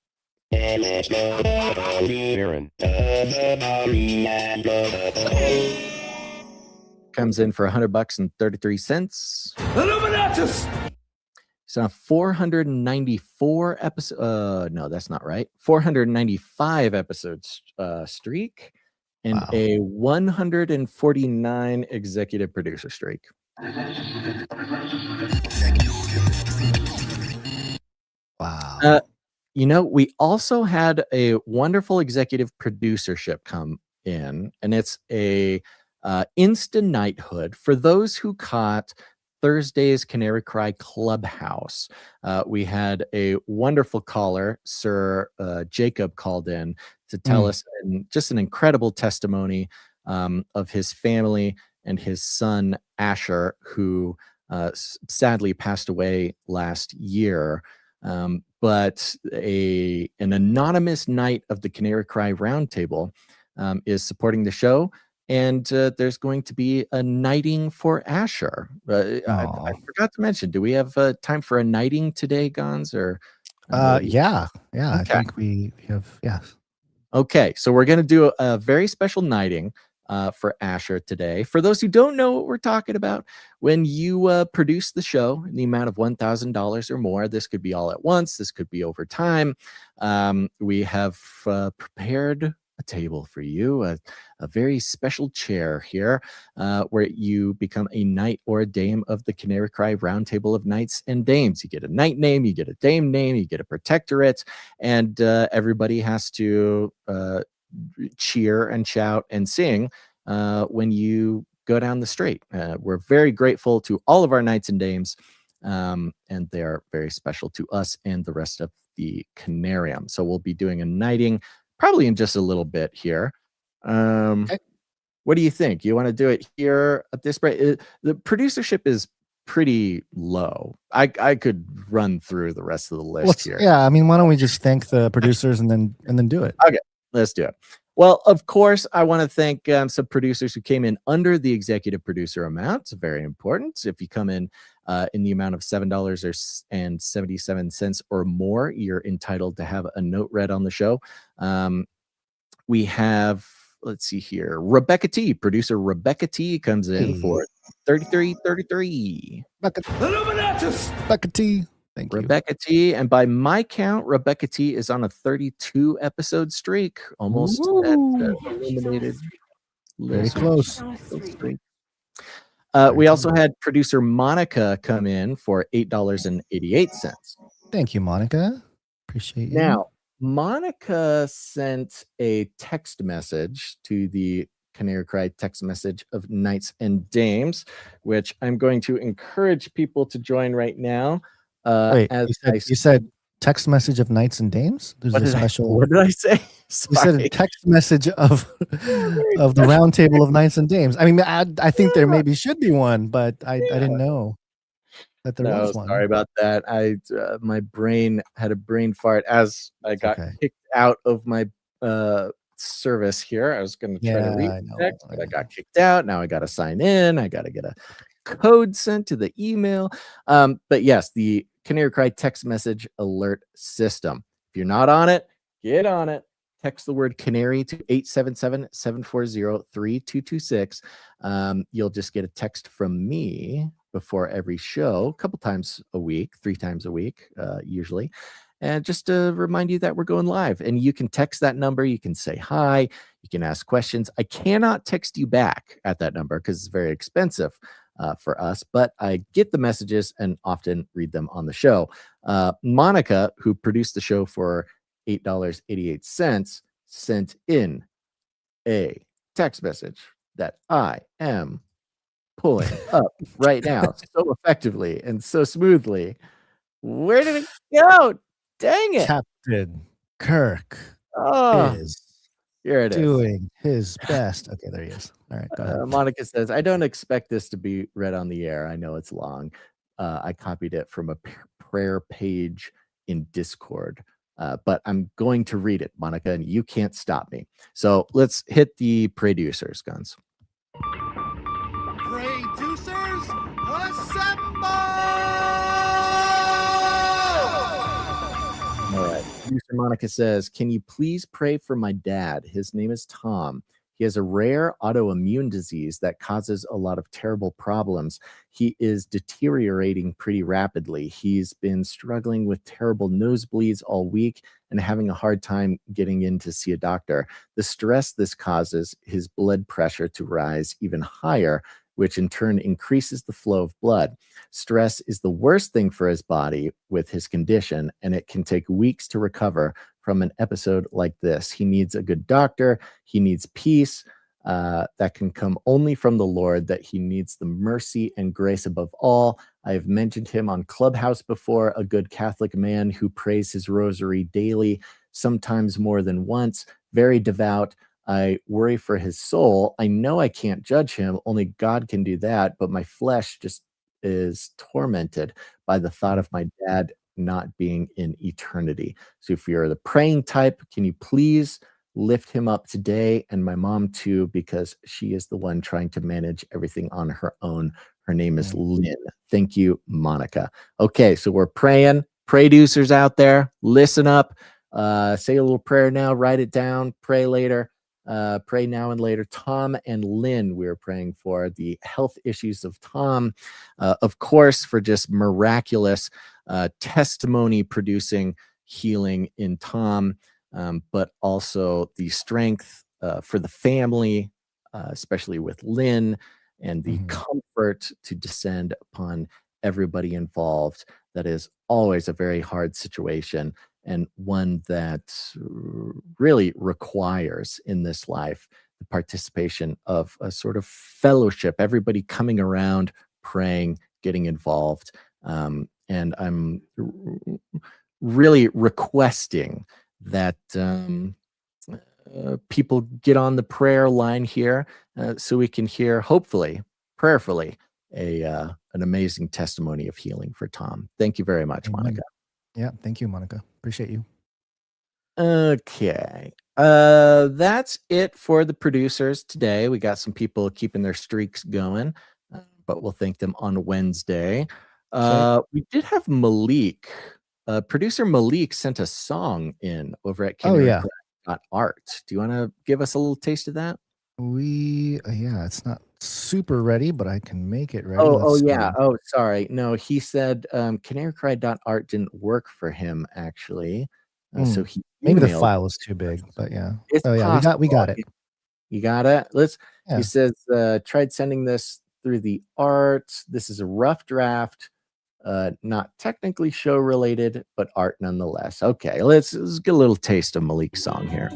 Speaker 5: Comes in for $100 and 33 cents. Illuminatus! It's on a 494 episode. No, that's not right. 495 episodes streak, and a 149 executive producer streak.
Speaker 6: Wow.
Speaker 5: We also had a wonderful executive producership come in, and it's a instant knighthood for those who caught Thursday's Canary Cry Clubhouse. We had a wonderful caller, Sir Jacob, called in to tell us just an incredible testimony of his family and his son Asher, who sadly passed away last year. But an anonymous knight of the Canary Cry Roundtable is supporting the show. And there's going to be a knighting for Asher. I forgot to mention, do we have time for a knighting today, Gons? Or
Speaker 6: yeah.
Speaker 5: Okay.
Speaker 6: I think we have, yes.
Speaker 5: Okay, so we're going to do a very special knighting for Asher today. For those who don't know what we're talking about, when you produce the show in the amount of $1,000 or more, this could be all at once, this could be over time. We have prepared a table for you, a very special chair here, where you become a knight or a dame of the Canary Cry Roundtable of Knights and Dames. You get a knight name, you get a dame name, you get a protectorate, and everybody has to cheer and shout and sing when you go down the street. We're very grateful to all of our knights and dames, and they're very special to us and the rest of the Canarium. So we'll be doing a knighting probably in just a little bit here.
Speaker 6: Okay.
Speaker 5: What do you think? You want to do it here at this rate? The producership is pretty low. I could run through the rest of the list here.
Speaker 6: Yeah, I mean, why don't we just thank the producers and then do it?
Speaker 5: Okay, let's do it. Well, of course, I want to thank some producers who came in under the executive producer amount. It's very important. If you come in the amount of $7.77 or more, you're entitled to have a note read on the show. We have, let's see here, Rebecca T. Producer Rebecca T comes in for $33.33.
Speaker 6: Rebecca T. Thank you.
Speaker 5: Rebecca T. And by my count, Rebecca T is on a 32 episode streak, almost at eliminated.
Speaker 6: Very close.
Speaker 5: We also had producer Monica come in for $8.88.
Speaker 6: Thank you, Monica. Appreciate you.
Speaker 5: Now, Monica sent a text message to the Canary Cry text message of Knights and Dames, which I'm going to encourage people to join right now.
Speaker 6: Wait, you said text message of Knights and Dames? There's
Speaker 5: what
Speaker 6: a special.
Speaker 5: What did I say?
Speaker 6: You said a text message of the Roundtable of Knights and Dames. I mean, I think there maybe should be one, but I didn't know that there was one.
Speaker 5: Sorry about that. My brain had a brain fart as I got kicked out of my service here. I was going to try to read the text, but I got kicked out. Now I got to sign in. I got to get a code sent to the email. But yes, the Canary Cry text message alert system. If you're not on it, get on it. text the word Canary to 877-740-3226. You'll just get a text from me before every show, a couple times a week, 3 times a week, usually. And just to remind you that we're going live. And you can text that number. You can say hi. You can ask questions. I cannot text you back at that number because it's very expensive for us, but I get the messages and often read them on the show. Monica, who produced the show for $8.88, sent in a text message that I am pulling up right now so effectively and so smoothly. Where did it go? Dang it.
Speaker 6: Captain Kirk is
Speaker 5: here it is.
Speaker 6: Doing his best. Okay, there he is. All right, go ahead.
Speaker 5: Monica says, I don't expect this to be read on the air. I know it's long. I copied it from a prayer page in Discord, but I'm going to read it, Monica, and you can't stop me. So let's hit the producers, Guns.
Speaker 10: Producers, assemble!
Speaker 5: All right. Producer Monica says, can you please pray for my dad? His name is Tom. He has a rare autoimmune disease that causes a lot of terrible problems. He is deteriorating pretty rapidly. He's been struggling with terrible nosebleeds all week and having a hard time getting in to see a doctor. The stress this causes his blood pressure to rise even higher, which in turn increases the flow of blood. Stress is the worst thing for his body with his condition, and it can take weeks to recover from an episode like this. He needs a good doctor. He needs peace that can come only from the Lord, that he needs the mercy and grace above all. I have mentioned him on Clubhouse before, a good Catholic man who prays his rosary daily, sometimes more than once, very devout. I worry for his soul. I know I can't judge him. Only God can do that. But my flesh just is tormented by the thought of my dad not being in eternity. So if you're the praying type, can you please lift him up today? And my mom too, because she is the one trying to manage everything on her own. Her name is Lynn. Thank you, Monica. Okay, so we're praying. Producers out there, listen up. Say a little prayer now, write it down, pray later. Pray now and later. Tom and Lynn, we're praying for the health issues of Tom, of course, for just miraculous testimony producing healing in Tom, but also the strength for the family, especially with Lynn, and the comfort to descend upon everybody involved. That is always a very hard situation, and one that really requires in this life the participation of a sort of fellowship, everybody coming around, praying, getting involved. And I'm really requesting that people get on the prayer line here so we can hear, hopefully, prayerfully, an amazing testimony of healing for Tom. Thank you very much, Monica.
Speaker 6: Yeah, thank you, Monica. Appreciate you.
Speaker 5: Okay. That's it for the producers today. We got some people keeping their streaks going, but we'll thank them on Wednesday. We did have Malik. Producer Malik sent a song in over at canarycrysupplydrop. Do you want to give us a little taste of that?
Speaker 6: It's not super ready, but I can make it ready.
Speaker 5: Oh, sorry. No, he said canarycry.art didn't work for him, actually. So he
Speaker 6: maybe the file was too big, but yeah.
Speaker 5: It's
Speaker 6: We got it.
Speaker 5: You got it? He says, tried sending this through the art. This is a rough draft. Not technically show related, but art nonetheless. Okay, let's get a little taste of Malik's song here.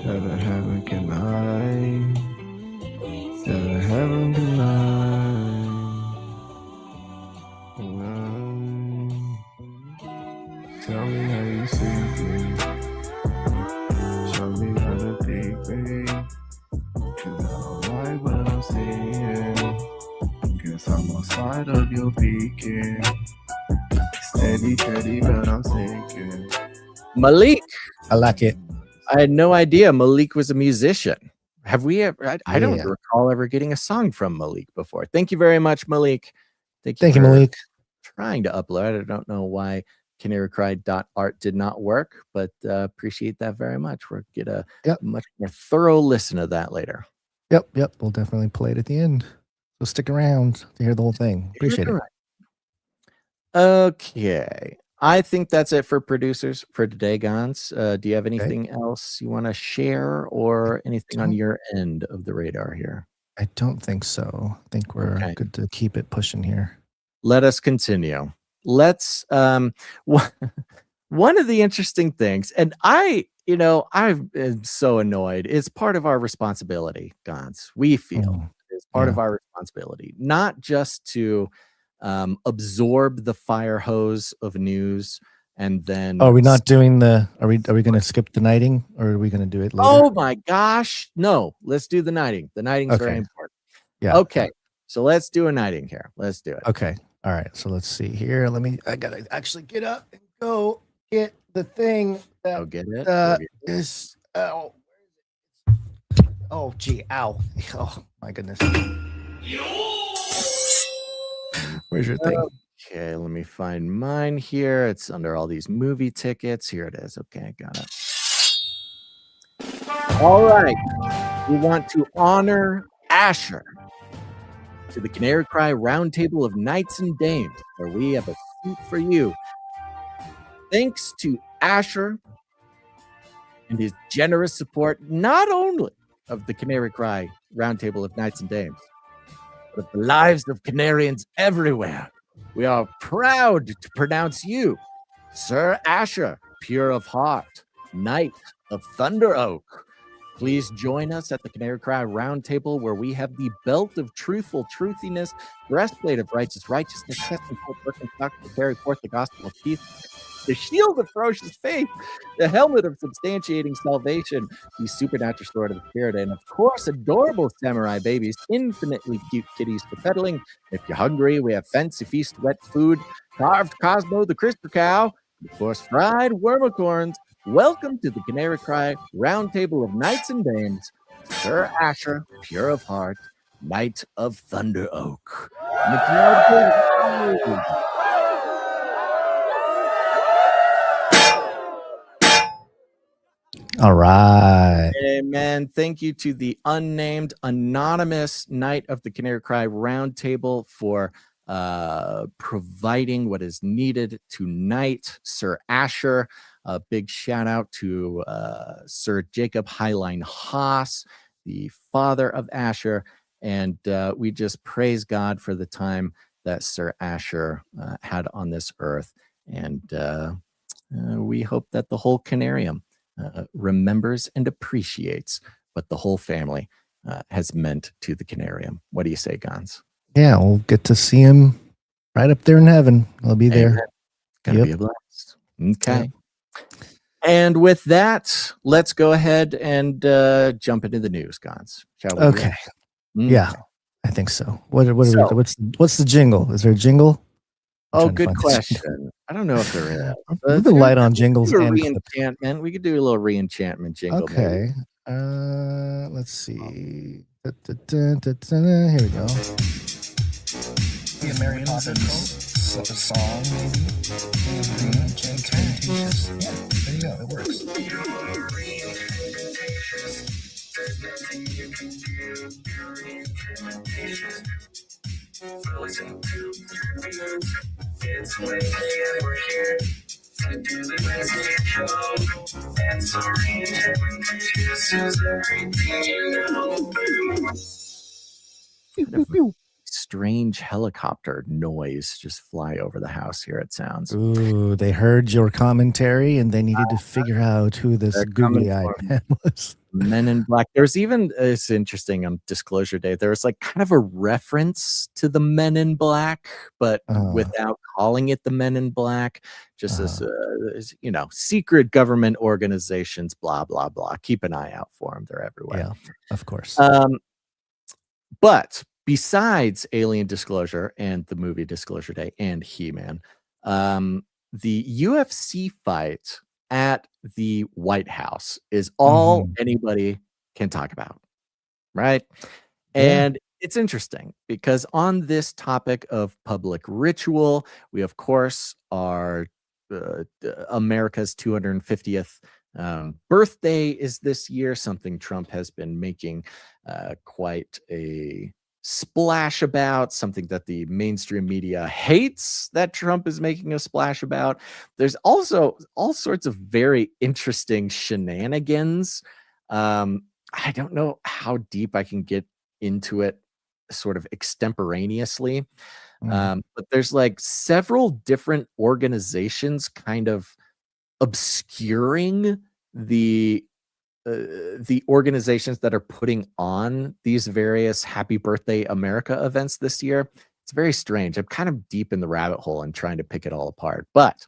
Speaker 11: Heaven can I? Heaven can I? Tell me how you see it. Show me how to think, babe. 'Cause I don't like what I'm seeing. Guess I'm on side of your beacon. Steady, but I'm sinking.
Speaker 5: Malik.
Speaker 6: I like it.
Speaker 5: I had no idea Malik was a musician. Have we ever? I don't recall ever getting a song from Malik before. Thank you very much, Malik.
Speaker 6: Thank you, Malik.
Speaker 5: Trying to upload. I don't know why canarycry.art did not work, but appreciate that very much. We'll get a
Speaker 6: Yep.
Speaker 5: much more thorough listen of that later.
Speaker 6: Yep. We'll definitely play it at the end. So stick around to hear the whole thing. Appreciate it.
Speaker 5: Okay. I think that's it for producers for today, Gons. Do you have anything else you want to share or anything on your end of the radar here?
Speaker 6: I don't think so. I think we're good to keep it pushing here.
Speaker 5: Let us continue. Let's one of the interesting things, and I've been so annoyed. It's part of our responsibility, Gons. We feel it's part of our responsibility, not just to absorb the fire hose of news and then.
Speaker 6: Are we not doing the? Are we going to skip the nighting, or are we going to do it later?
Speaker 5: Oh my gosh! No, let's do the nighting. The nighting's very important.
Speaker 6: Yeah.
Speaker 5: Okay. So let's do a nighting here. Let's do it.
Speaker 6: Okay. All right. So let's see here. I gotta actually get up and go get the thing that
Speaker 5: get it.
Speaker 6: Is oh gee, ow. Oh my goodness. Where's your thing?
Speaker 5: Okay, let me find mine here. It's under all these movie tickets. Here it is. Okay, got it. All right. We want to honor Asher to the Canary Cry Roundtable of Knights and Dames, where we have a seat for you. Thanks to Asher and his generous support, not only of the Canary Cry Roundtable of Knights and Dames, but of the lives of Canarians everywhere. We are proud to pronounce you, Sir Asher, pure of heart, Knight of Thunder Oak. Please join us at the Canary Cry Roundtable, where we have the belt of truthful truthiness, breastplate of righteousness, chest and full Birkenstock to carry forth the gospel of peace, the shield of ferocious faith, the helmet of substantiating salvation, the supernatural sword of the spirit, and of course, adorable samurai babies, infinitely cute kitties for peddling. If you're hungry, we have fancy feast wet food, carved Cosmo the CRISPR cow, and of course, fried wormicorns. Welcome to the Canary Cry Roundtable of Knights and Dames, Sir Asher, pure of heart, Knight of Thunder Oak.
Speaker 6: All right.
Speaker 5: Amen. Thank you to the unnamed, anonymous Knight of the Canary Cry Roundtable for providing what is needed tonight, Sir Asher. A big shout out to Sir Jacob Highline Haas, the father of Asher. And we just praise God for the time that Sir Asher had on this earth. And we hope that the whole Canarium remembers and appreciates what the whole family has meant to the Canarium. What do you say, Gons?
Speaker 6: Yeah, we'll get to see him right up there in heaven. I'll be there.
Speaker 5: Gonna be a blast. Okay. Yep. And with that, let's go ahead and jump into the news, Gons. Shall we?
Speaker 6: Okay. Yeah, I think so. What's the jingle? Is there a jingle?
Speaker 5: Oh, good question. I don't know if there is.
Speaker 6: Put the light on jingles and
Speaker 5: re-enchantment. We could do a little re-enchantment jingle.
Speaker 6: Okay. Let's see. Here we go. The Mary Poppins song, maybe. Yeah, there you go. It works. There's nothing you can do. Frozen to it's Wednesday and we're here to do the Wednesday show. And sorry, everyone confuses everything you know. Strange helicopter noise just fly over the house here, it sounds. Ooh, they heard your commentary and they needed to figure out who this googly-eyed man was.
Speaker 5: Men in Black. There's even, it's interesting, on Disclosure Day, there was like kind of a reference to the Men in Black, but without calling it the Men in Black, just as secret government organizations, blah, blah, blah. Keep an eye out for them. They're everywhere.
Speaker 6: Yeah, of course.
Speaker 5: But besides Alien Disclosure and the movie Disclosure Day and He-Man, the UFC fight at the White House is all anybody can talk about, right? And it's interesting because on this topic of public ritual, we of course are America's 250th birthday is this year, something Trump has been making quite a splash about, something that the mainstream media hates that Trump is making a splash about. There's also all sorts of very interesting shenanigans. I don't know how deep I can get into it sort of extemporaneously. But there's like several different organizations kind of obscuring the organizations that are putting on these various Happy Birthday America events this year. It's very strange. I'm kind of deep in the rabbit hole and trying to pick it all apart. But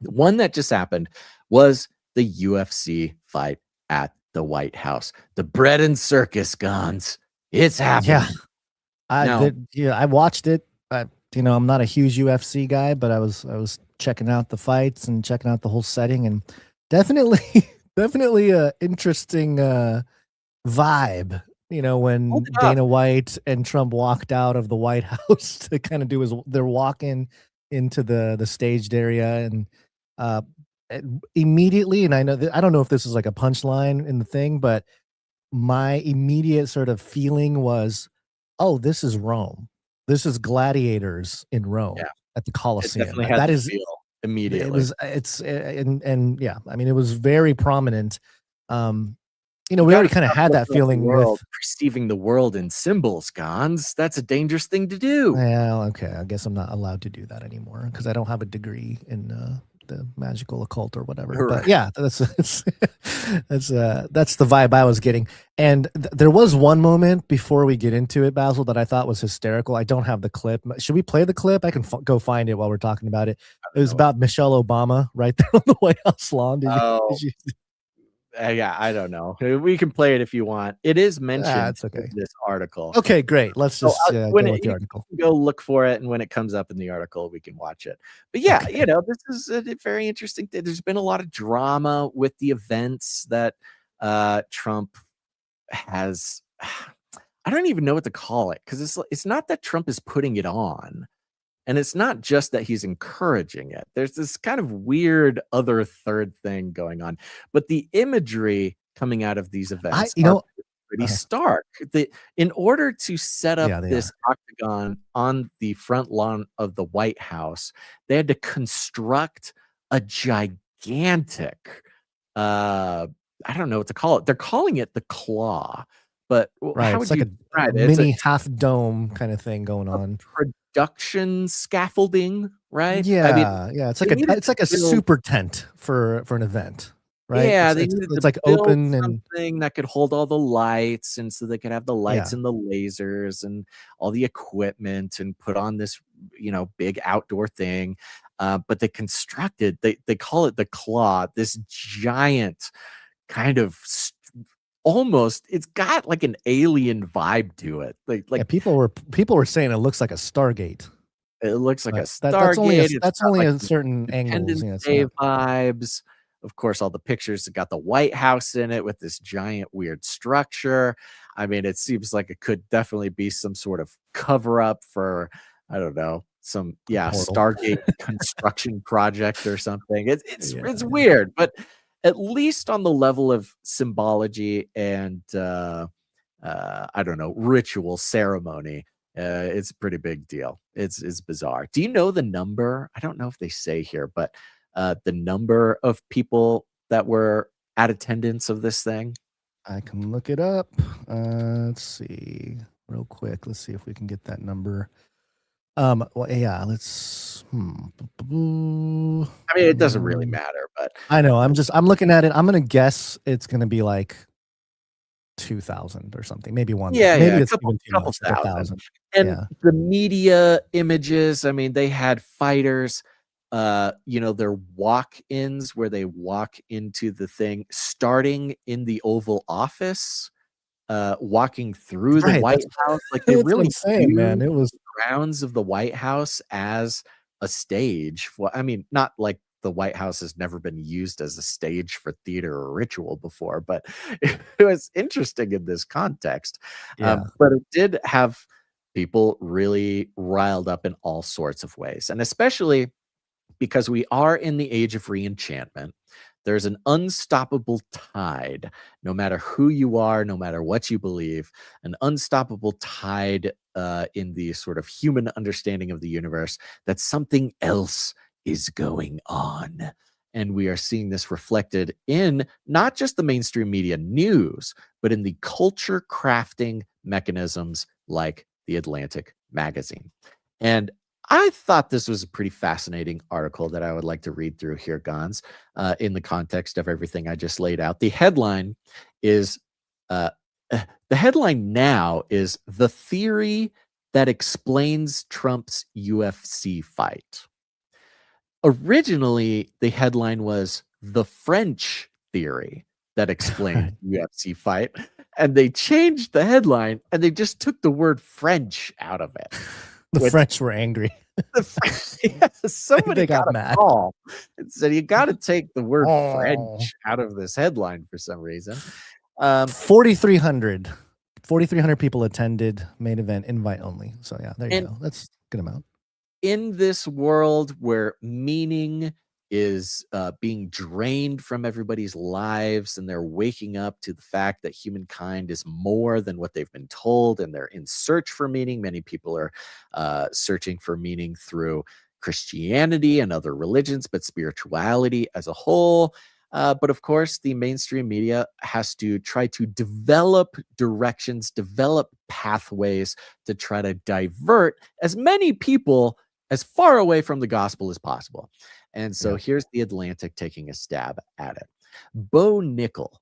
Speaker 5: the one that just happened was the UFC fight at the White House. The bread and circus, Gons. It's happening.
Speaker 6: I watched it. I'm not a huge UFC guy, but I was checking out the fights and checking out the whole setting, and definitely a interesting vibe. When Dana White and Trump walked out of the White House to kind of do their walk into the staged area, and immediately, and I don't know if this is like a punchline in the thing, but my immediate sort of feeling was, oh, this is Rome. This is gladiators in Rome at the Colosseum.
Speaker 5: That is immediately.
Speaker 6: It was. And yeah. I mean, it was very prominent. We already kind of had that feeling with
Speaker 5: perceiving the world in symbols. Gons. That's a dangerous thing to do.
Speaker 6: Well, okay. I guess I'm not allowed to do that anymore because I don't have a degree in the magical occult or whatever. Right. But yeah, that's the vibe I was getting. And there was one moment before we get into it, Basil, that I thought was hysterical. I don't have the clip. Should we play the clip? I can go find it while we're talking about it. It was about Michelle Obama right there on the White House lawn. Did you
Speaker 5: yeah, I don't know. We can play it if you want. It is mentioned in this article.
Speaker 6: Okay, great. Let's just go with the article.
Speaker 5: Go look for it, and when it comes up in the article, we can watch it. But yeah, this is a very interesting thing. There's been a lot of drama with the events that Trump has. I don't even know what to call it, because it's not that Trump is putting it on. And it's not just that he's encouraging it. There's this kind of weird other third thing going on. But the imagery coming out of these events are pretty stark. In order to set up this octagon on the front lawn of the White House, they had to construct a gigantic, I don't know what to call it. They're calling it the claw. But how would
Speaker 6: it's like
Speaker 5: you
Speaker 6: a mini half dome kind of thing going on.
Speaker 5: Production scaffolding, right?
Speaker 6: Yeah, It's like a super tent for an event, right?
Speaker 5: Yeah,
Speaker 6: it's like open and
Speaker 5: something that could hold all the lights, and so they could have the lights and the lasers and all the equipment, and put on this big outdoor thing. But they constructed they call it the claw, this giant kind of almost, it's got like an alien vibe to it. Like
Speaker 6: people were saying it looks like a Stargate.
Speaker 5: It looks like a Stargate.
Speaker 6: That's only a certain angles.
Speaker 5: Vibes. Of course, all the pictures have got the White House in it with this giant weird structure. I mean, it seems like it could definitely be some sort of cover up for, I don't know, some Stargate construction project or something. It's weird, but at least on the level of symbology and I don't know, ritual ceremony, it's a pretty big deal. It's bizarre. Do you know the number? I don't know if they say here, but the number of people that were at attendance of this thing?
Speaker 6: I can look it up. Let's see real quick. Let's see if we can get that number. Let's.
Speaker 5: I mean, it doesn't really matter, but
Speaker 6: I know. I'm looking at it. I'm gonna guess it's gonna be like 2,000 or something. Maybe one. Maybe it's
Speaker 5: a couple thousand. And the media images. I mean, they had fighters. Their walk-ins where they walk into the thing, starting in the Oval Office. Walking through the White House, like they really
Speaker 6: insane, man. It was
Speaker 5: grounds of the White House as a stage. I mean, not like the White House has never been used as a stage for theater or ritual before, but it was interesting in this context. But it did have people really riled up in all sorts of ways, and especially because we are in the age of reenchantment. There's an unstoppable tide, no matter who you are, no matter what you believe, an unstoppable tide in the sort of human understanding of the universe that something else is going on. And we are seeing this reflected in not just the mainstream media news, but in the culture crafting mechanisms like The Atlantic magazine. And I thought this was a pretty fascinating article that I would like to read through here, Gons, in the context of everything I just laid out. The headline is, the headline now is "The Theory That Explains Trump's UFC Fight." Originally, the headline was "The French Theory That Explains UFC Fight," and they changed the headline and they just took the word French out of it.
Speaker 6: The French were angry.
Speaker 5: Somebody
Speaker 6: They got
Speaker 5: got a
Speaker 6: mad.
Speaker 5: call and said, you got to take the word French out of this headline for some reason.
Speaker 6: 4,300 people attended, main event, invite only. So yeah, there you go. That's a good amount.
Speaker 5: In this world where meaning is being drained from everybody's lives, and they're waking up to the fact that humankind is more than what they've been told, and they're in search for meaning. Many people are searching for meaning through Christianity and other religions, but spirituality as a whole. But of course, the mainstream media has to try to develop directions, develop pathways to try to divert as many people as far away from the gospel as possible. And so here's The Atlantic taking a stab at it. Bo Nickel,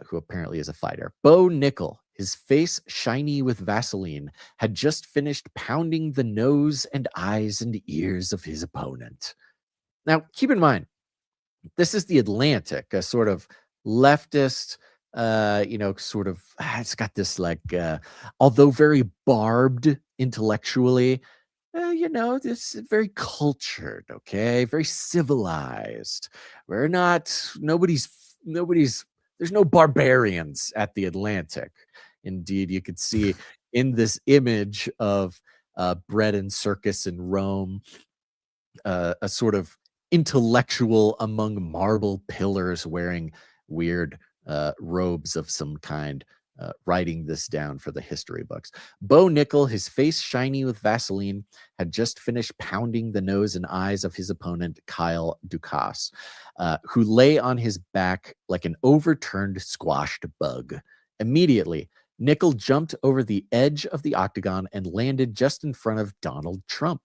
Speaker 5: who apparently is a fighter, Bo Nickel, his face shiny with Vaseline, had just finished pounding the nose and eyes and ears of his opponent. Now, keep in mind, this is The Atlantic, a sort of leftist, it's got this although very barbed intellectually, this is very cultured, okay, very civilized. There's no barbarians at The Atlantic. Indeed, you could see in this image of bread and circus in Rome, a sort of intellectual among marble pillars wearing weird robes of some kind, writing this down for the history books. Bo Nickel, his face shiny with Vaseline, had just finished pounding the nose and eyes of his opponent, Kyle Dukas, who lay on his back like an overturned squashed bug. Immediately, Nickel jumped over the edge of the octagon and landed just in front of Donald Trump,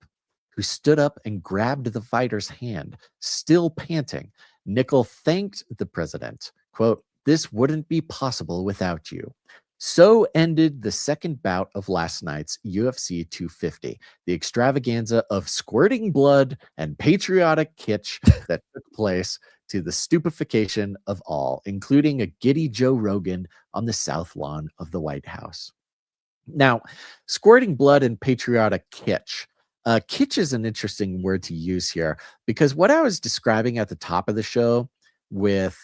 Speaker 5: who stood up and grabbed the fighter's hand, still panting. Nickel thanked the president, quote, "This wouldn't be possible without you." So ended the second bout of last night's UFC 250, the extravaganza of squirting blood and patriotic kitsch that took place to the stupefaction of all, including a giddy Joe Rogan on the south lawn of the White House. Now, squirting blood and patriotic kitsch. Kitsch is an interesting word to use here, because what I was describing at the top of the show with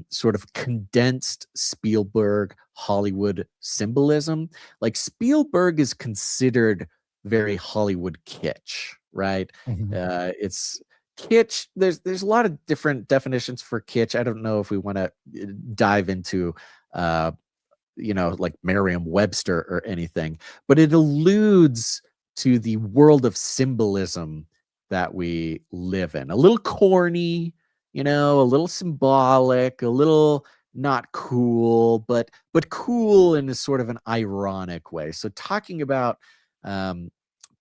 Speaker 5: sort of condensed Spielberg Hollywood symbolism, like Spielberg is considered very Hollywood kitsch, right? It's kitsch. There's a lot of different definitions for kitsch. I don't know if we want to dive into like Merriam-Webster or anything, but it alludes to the world of symbolism that we live in. A little corny, a little symbolic, a little not cool, but cool in a sort of an ironic way. So talking about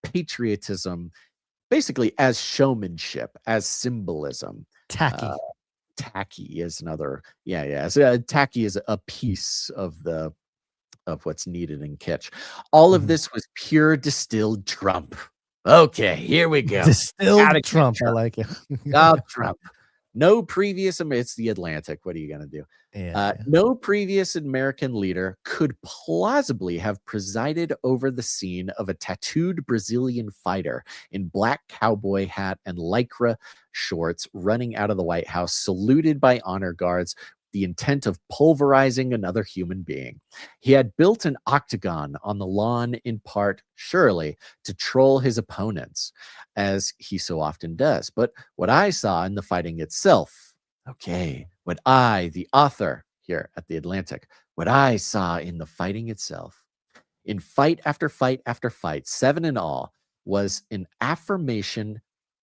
Speaker 5: patriotism basically as showmanship, as symbolism. Tacky is another, So tacky is a piece of what's needed in kitsch. All of this was pure distilled Trump. Okay, here we go.
Speaker 6: Distilled Trump. I like it.
Speaker 5: Trump. No previous, it's The Atlantic. What are you going to do? No previous American leader could plausibly have presided over the scene of a tattooed Brazilian fighter in black cowboy hat and lycra shorts running out of the White House, saluted by honor guards the intent of pulverizing another human being. He had built an octagon on the lawn in part, surely, to troll his opponents, as he so often does. But what I saw in the fighting itself, okay, what I, the author here at the Atlantic, what I saw in the fighting itself, in fight after fight after fight, 7 in all, was an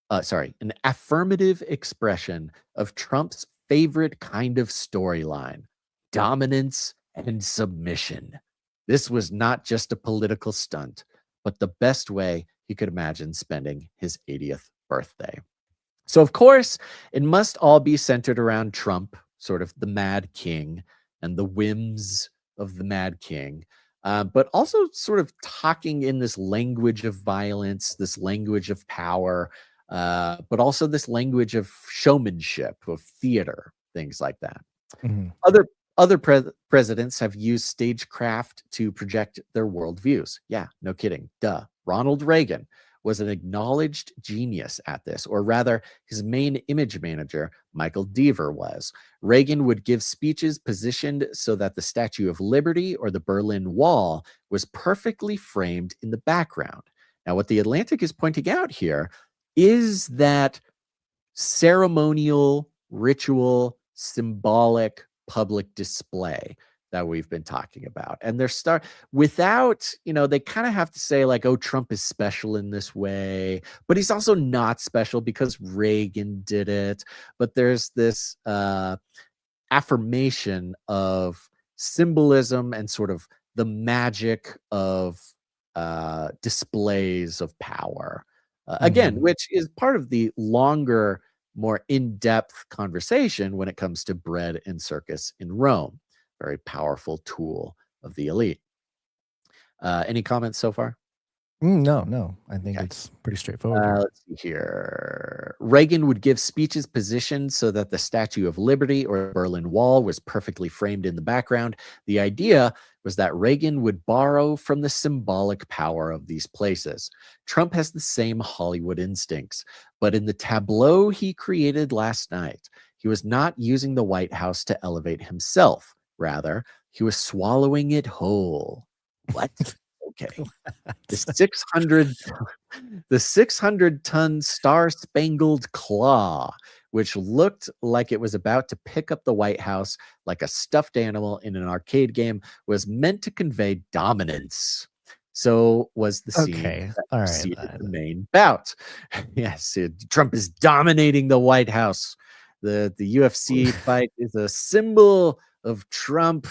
Speaker 5: an affirmative expression of Trump's favorite kind of storyline: dominance and submission. This was not just a political stunt, but the best way he could imagine spending his 80th birthday. So, of course, it must all be centered around Trump, sort of the Mad King, and the whims of the Mad King, but also sort of talking in this language of violence, this language of power, but also this language of showmanship, of theater, things like that.
Speaker 6: Mhm.
Speaker 5: Other presidents have used stagecraft to project their worldviews. Yeah, no kidding. Duh. Ronald Reagan was an acknowledged genius at this, or rather, his main image manager, Michael Deaver, was. Reagan would give speeches positioned so that the Statue of Liberty or the Berlin Wall was perfectly framed in the background. Now, what the Atlantic is pointing out here is that ceremonial, ritual, symbolic public display that we've been talking about. And they're without, they kind of have to say like, oh, Trump is special in this way, but he's also not special because Reagan did it. But there's this affirmation of symbolism and sort of the magic of displays of power. Again, which is part of the longer, more in-depth conversation when it comes to bread and circus in Rome. Very powerful tool of the elite. Any comments so far?
Speaker 6: No. I think it's pretty straightforward.
Speaker 5: Let's see here. Reagan would give speeches positioned so that the Statue of Liberty or Berlin Wall was perfectly framed in the background. The idea was that Reagan would borrow from the symbolic power of these places. Trump has the same Hollywood instincts, but in the tableau he created last night, he was not using the White House to elevate himself. Rather, he was swallowing it whole. What? Okay. The 600-ton star-spangled claw, which looked like it was about to pick up the White House like a stuffed animal in an arcade game, was meant to convey dominance. So was the scene that preceded the main bout. Yes, Trump is dominating the White House. The UFC fight is a symbol of Trump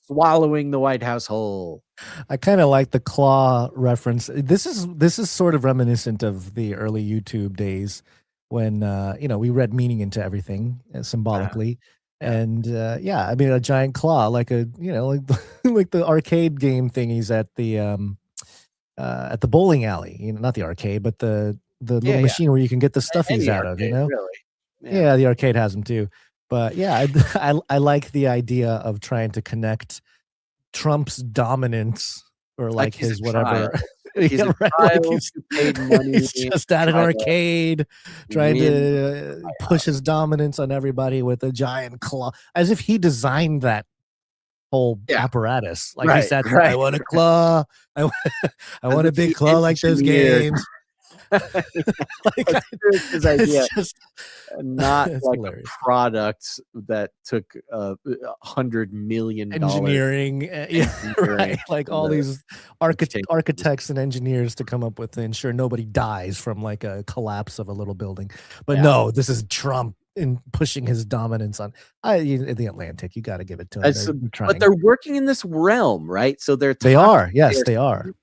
Speaker 5: swallowing the White House whole.
Speaker 6: I kind of like the claw reference. This is sort of reminiscent of the early YouTube days when we read meaning into everything symbolically. And I mean, a giant claw, like like the arcade game thingies at the bowling alley. Not the arcade, but the little machine where you can get the stuffies out of. Really. Yeah, the arcade has them too. But yeah, I like the idea of trying to connect Trump's dominance or like his whatever.
Speaker 5: He's a child who paid money.
Speaker 6: He's just at an arcade trying to push his dominance on everybody with a giant claw, as if he designed that whole apparatus. Like he said, I want a claw. I want a big claw like those games.
Speaker 5: His idea,
Speaker 6: just
Speaker 5: not like hilarious. A product that took $100 million
Speaker 6: engineering, right? Like all these architects and engineers to come up with to ensure nobody dies from like a collapse of a little building. But no, this is Trump in pushing his dominance on the Atlantic. You got to give it to him.
Speaker 5: But they're working in this realm, right? So they are.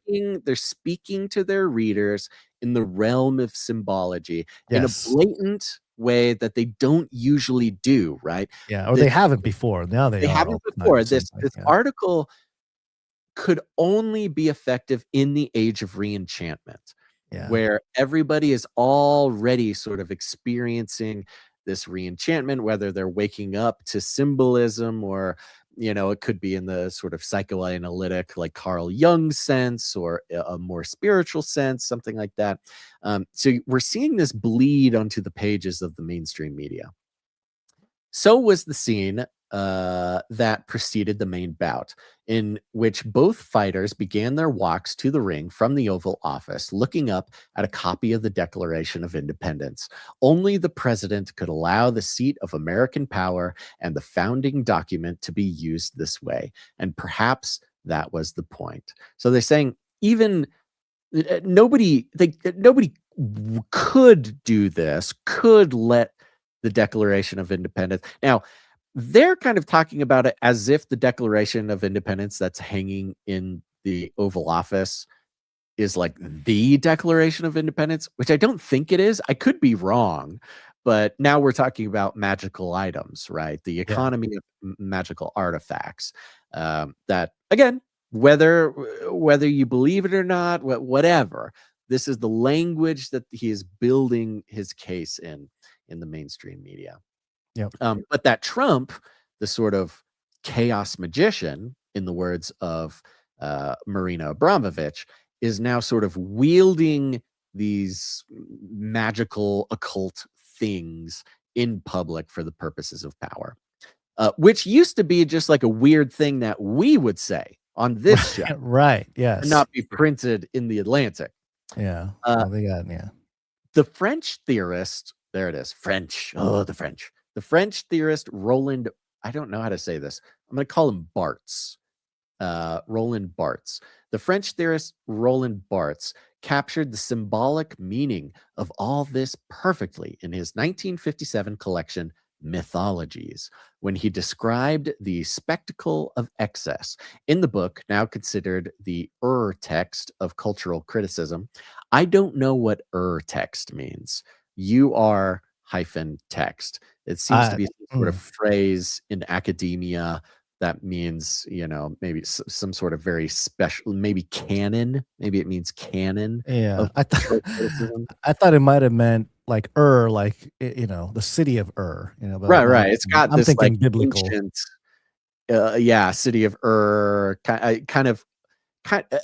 Speaker 5: They're speaking to their readers in the realm of symbology in a blatant way that they don't usually do, right?
Speaker 6: Yeah, or they haven't before. Now they
Speaker 5: haven't before. This article could only be effective in the age of reenchantment, where everybody is already sort of experiencing this reenchantment, whether they're waking up to symbolism or, it could be in the sort of psychoanalytic, like Carl Jung sense, or a more spiritual sense, something like that. So we're seeing this bleed onto the pages of the mainstream media. So was the scene that preceded the main bout, in which both fighters began their walks to the ring from the Oval Office, looking up at a copy of the Declaration of Independence. Only the president could allow the seat of American power and the founding document to be used this way. And perhaps that was the point. So they're saying even nobody could do this, could let the Declaration of Independence. Now, they're kind of talking about it as if the Declaration of Independence that's hanging in the Oval Office is like the Declaration of Independence, which I don't think it is. I could be wrong, but now we're talking about magical items, right? The economy of magical artifacts. That again, whether you believe it or not, whatever, this is the language that he is building his case in the mainstream media.
Speaker 6: Yep.
Speaker 5: But that Trump, the sort of chaos magician, in the words of Marina Abramovich, is now sort of wielding these magical occult things in public for the purposes of power, which used to be just like a weird thing that we would say on this show,
Speaker 6: right? Yes,
Speaker 5: and not be printed in the Atlantic.
Speaker 6: Yeah, they got
Speaker 5: the French theorist. There it is, French. Oh, the French. The French theorist Roland, I don't know how to say this. I'm going to call him Barthes. Roland Barthes. The French theorist Roland Barthes captured the symbolic meaning of all this perfectly in his 1957 collection, Mythologies, when he described the spectacle of excess. In the book, now considered the text of cultural criticism, I don't know what text means. text. It seems to be some sort of phrase in academia that means, maybe some sort of very special, maybe canon. Maybe it means canon.
Speaker 6: Yeah, I thought it might have meant like the city of but
Speaker 5: right. It's got
Speaker 6: I'm
Speaker 5: this
Speaker 6: thinking
Speaker 5: like
Speaker 6: biblical.
Speaker 5: ancient, city of kind of.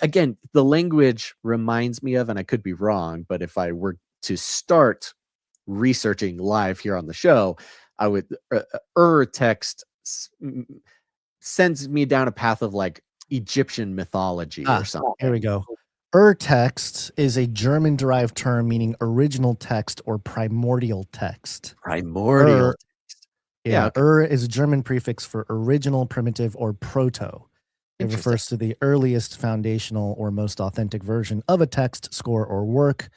Speaker 5: Again, the language reminds me of, and I could be wrong, but if I were to start researching live here on the show, I would text sends me down a path of like Egyptian mythology or something.
Speaker 6: Here we go. text is a German derived term meaning original text or primordial text.
Speaker 5: Primordial text. Okay.
Speaker 6: Is a German prefix for original, primitive, or proto. It refers to the earliest, foundational, or most authentic version of a text, score, or work.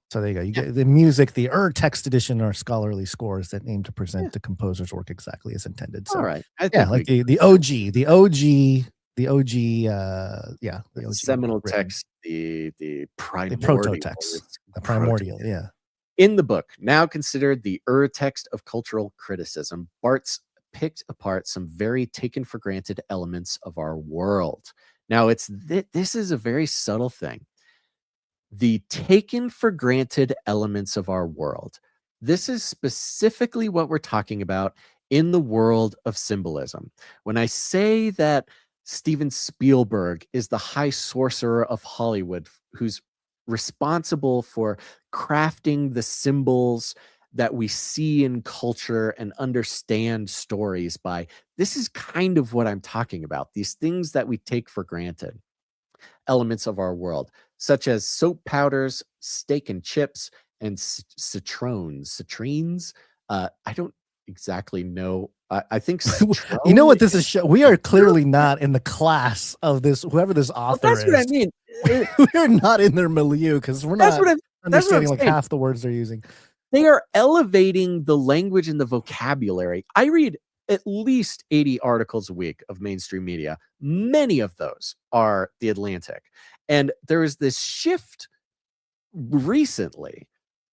Speaker 6: So there you go. You get the music, the text edition are scholarly scores that aim to present the composer's work exactly as intended. So,
Speaker 5: all right.
Speaker 6: like the OG, the OG,
Speaker 5: seminal text, the primordial,
Speaker 6: the proto text, the primordial,
Speaker 5: In the book, now considered the text of cultural criticism, Barthes picked apart some very taken for granted elements of our world. Now, this is a very subtle thing. The taken for granted elements of our world. This is specifically what we're talking about in the world of symbolism. When I say that Steven Spielberg is the high sorcerer of Hollywood, who's responsible for crafting the symbols that we see in culture and understand stories by, this is kind of what I'm talking about. These things that we take for granted. Elements of our world, such as soap powders, steak and chips, and citrines. I don't exactly know. I think
Speaker 6: you know what this is. We are clearly not in the class of this. Whoever this author
Speaker 5: is. That's what I mean.
Speaker 6: We're not in their milieu because we're not understanding like half the words they're using.
Speaker 5: They are elevating the language and the vocabulary. I read at least 80 articles a week of mainstream media. Many of those are The Atlantic. And there is this shift recently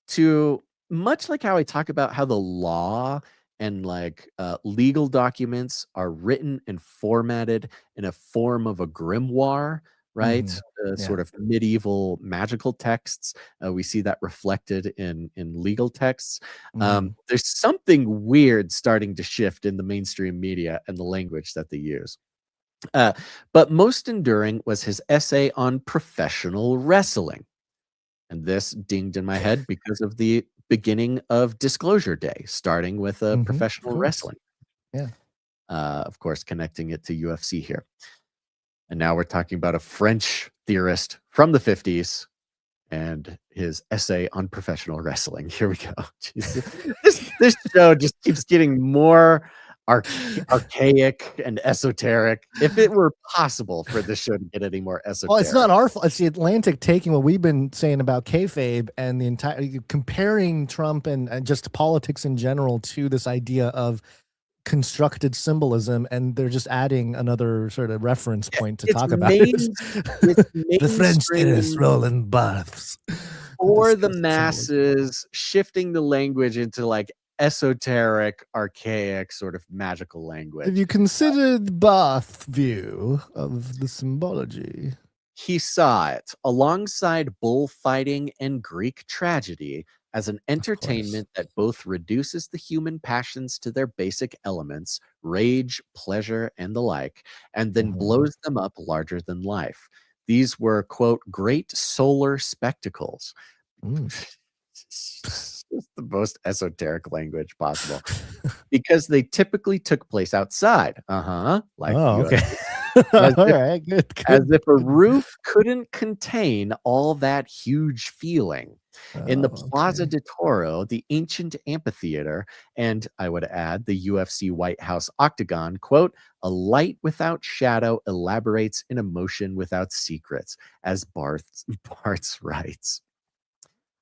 Speaker 5: to, much like how I talk about how the law and like legal documents are written and formatted in a form of a grimoire, right? Sort of medieval magical texts. We see that reflected in legal texts. There's something weird starting to shift in the mainstream media and the language that they use. But most enduring was his essay on professional wrestling. And this dinged in my head because of the beginning of Disclosure Day, starting with professional
Speaker 6: Of course.
Speaker 5: wrestling.
Speaker 6: Yeah.
Speaker 5: Of course, connecting it to UFC here. And now we're talking about a French theorist from the 50s and his essay on professional wrestling. Here we go. This show just keeps getting more archaic and esoteric. If it were possible for this show to get any more esoteric.
Speaker 6: Well, it's not our fault. It's the Atlantic taking what we've been saying about kayfabe and the entire comparing Trump and just politics in general to this idea of constructed symbolism, and they're just adding another sort of reference point to talk about it. The French theorists Roland Barthes
Speaker 5: for the masses, shifting the language into like esoteric, archaic, sort of magical language.
Speaker 6: Have you considered Barth's view of the symbology?
Speaker 5: He saw it alongside bullfighting and Greek tragedy as an entertainment that both reduces the human passions to their basic elements, rage, pleasure, and the like, and then blows them up larger than life. These were, quote, great solar spectacles. Just the most esoteric language possible. Because they typically took place outside. Like
Speaker 6: okay.
Speaker 5: As
Speaker 6: all
Speaker 5: if,
Speaker 6: right, good.
Speaker 5: As if a roof couldn't contain all that huge feeling. In the Plaza de Toro, the ancient amphitheater, and I would add the UFC White House octagon, quote, a light without shadow elaborates an emotion without secrets, as Barthes writes.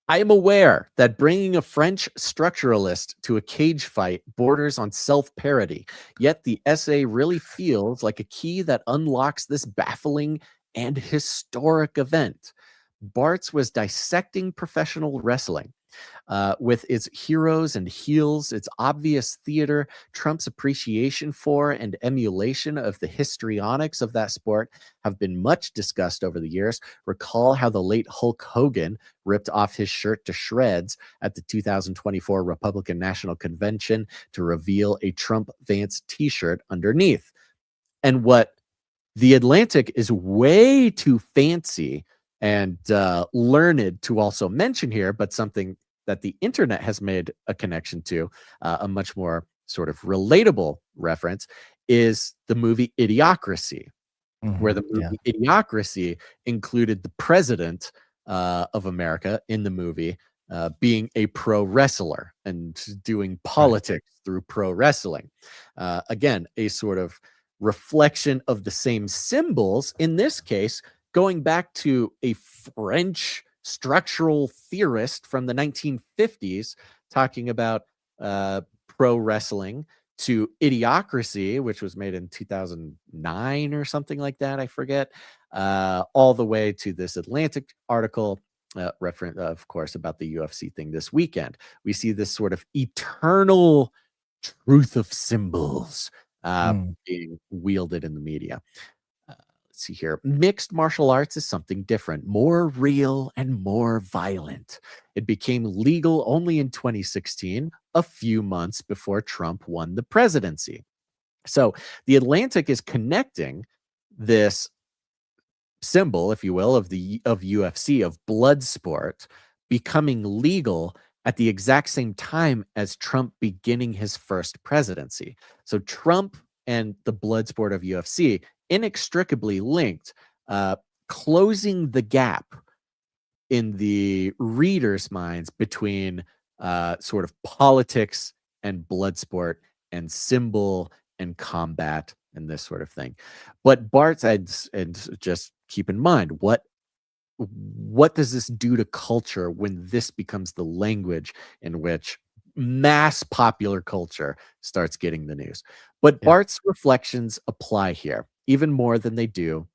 Speaker 5: I am aware that bringing a French structuralist to a cage fight borders on self-parody, yet the essay really feels like a key that unlocks this baffling and historic event. Barthes was dissecting professional wrestling. With its heroes and heels, its obvious theater, Trump's appreciation for and emulation of the histrionics of that sport have been much discussed over the years. Recall how the late Hulk Hogan ripped off his shirt to shreds at the 2024 Republican National Convention to reveal a Trump Vance t-shirt underneath. And what the Atlantic is way too fancy and learned to also mention here, but something that the internet has made a connection to, a much more sort of relatable reference, is the movie Idiocracy, where the movie Idiocracy included the president of America in the movie being a pro wrestler and doing politics through pro wrestling. Again, a sort of reflection of the same symbols, in this case, going back to a French structural theorist from the 1950s talking about pro wrestling, to Idiocracy, which was made in 2009 or something like that, I forget, all the way to this Atlantic article reference, of course, about the UFC thing this weekend. We see this sort of eternal truth of symbols being wielded in the media. Let's see here. Mixed martial arts is something different, more real and more violent. It became legal only in 2016, a few months before Trump won the presidency. So the Atlantic is connecting this symbol, if you will, of UFC, of blood sport, becoming legal at the exact same time as Trump beginning his first presidency. So Trump and the blood sport of UFC inextricably linked, closing the gap in the readers' minds between sort of politics and blood sport and symbol and combat and this sort of thing. But Bart's, and just keep in mind, what does this do to culture when this becomes the language in which mass popular culture starts getting the news? But Bart's reflections apply here even more than they do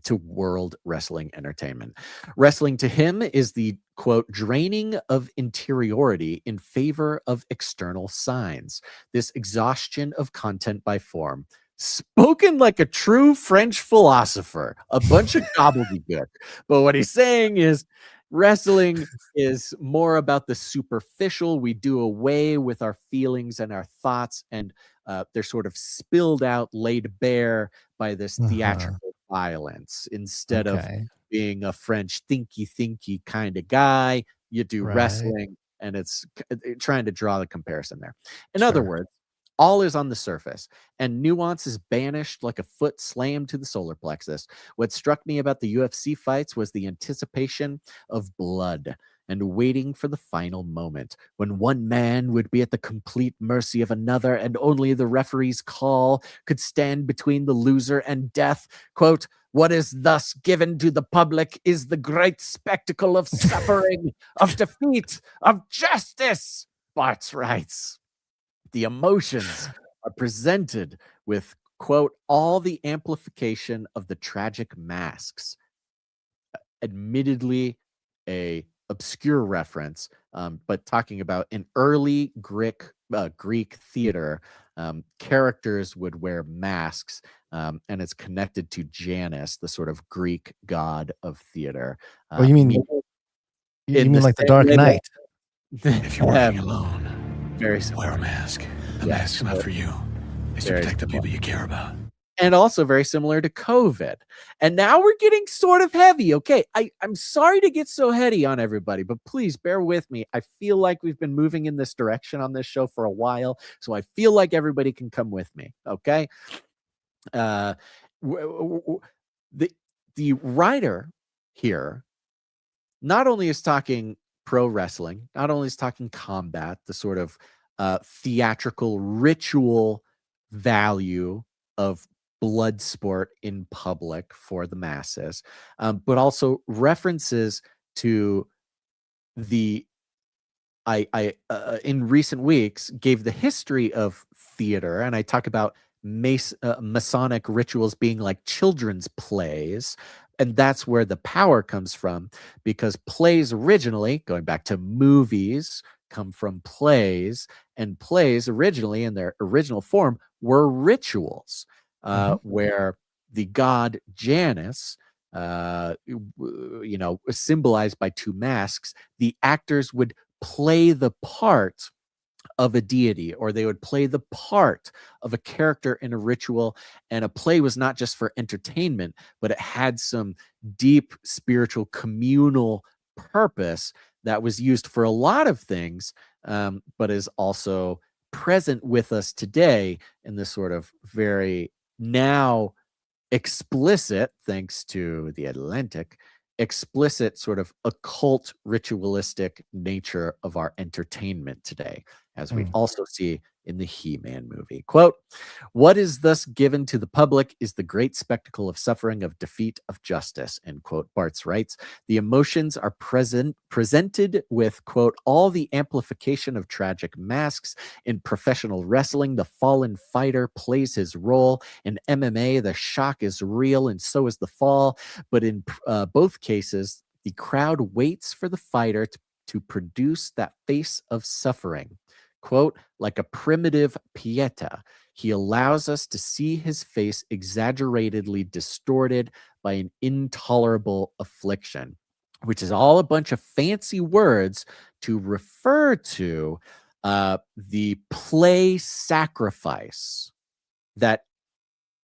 Speaker 5: to world wrestling entertainment. Wrestling to him is the, quote, draining of interiority in favor of external signs, this exhaustion of content by form. Spoken like a true French philosopher, a bunch of gobbledygook. But what he's saying is wrestling is more about the superficial. We do away with our feelings and our thoughts, and they're sort of spilled out, laid bare by this theatrical violence. Instead of being a French thinky kind of guy, you do wrestling and it's trying to draw the comparison there. In other words, all is on the surface, and nuance is banished like a foot slammed to the solar plexus. What struck me about the UFC fights was the anticipation of blood and waiting for the final moment when one man would be at the complete mercy of another, and only the referee's call could stand between the loser and death. Quote, "What is thus given to the public is the great spectacle of suffering, of defeat, of justice," Bartz writes. The emotions are presented with, quote, "all the amplification of the tragic masks." Admittedly, a obscure reference, but talking about in early Greek theater, characters would wear masks, and it's connected to Janus, the sort of Greek god of theater.
Speaker 6: Oh, you mean like the Dark Knight?
Speaker 1: If you're working alone,
Speaker 5: very
Speaker 1: wear a mask. The mask's not for you. It's to protect the people you care about.
Speaker 5: And also very similar to COVID. And now we're getting sort of heavy. Okay, I'm sorry to get so heady on everybody, but please bear with me. I feel like we've been moving in this direction on this show for a while, so I feel like everybody can come with me, okay? The writer here not only is talking pro wrestling, not only is talking combat, the sort of theatrical ritual value of blood sport in public for the masses, but also references to the in recent weeks gave the history of theater, and I talk about Masonic rituals being like children's plays, and that's where the power comes from, because plays originally, going back to movies, come from plays, and plays originally in their original form were rituals. Where the god Janus, symbolized by two masks, the actors would play the part of a deity, or they would play the part of a character in a ritual. And a play was not just for entertainment, but it had some deep spiritual communal purpose that was used for a lot of things, but is also present with us today in this sort of very now explicit, thanks to The Atlantic, explicit sort of occult ritualistic nature of our entertainment today, as we also see in the He-Man movie. Quote, "What is thus given to the public is the great spectacle of suffering, of defeat, of justice," end quote. Bartz writes, "The emotions are presented with, quote, all the amplification of tragic masks. In professional wrestling, the fallen fighter plays his role. In MMA, the shock is real and so is the fall. But in both cases, the crowd waits for the fighter to produce that face of suffering. Quote, like a primitive Pieta, he allows us to see his face exaggeratedly distorted by an intolerable affliction," which is all a bunch of fancy words to refer to the play sacrifice that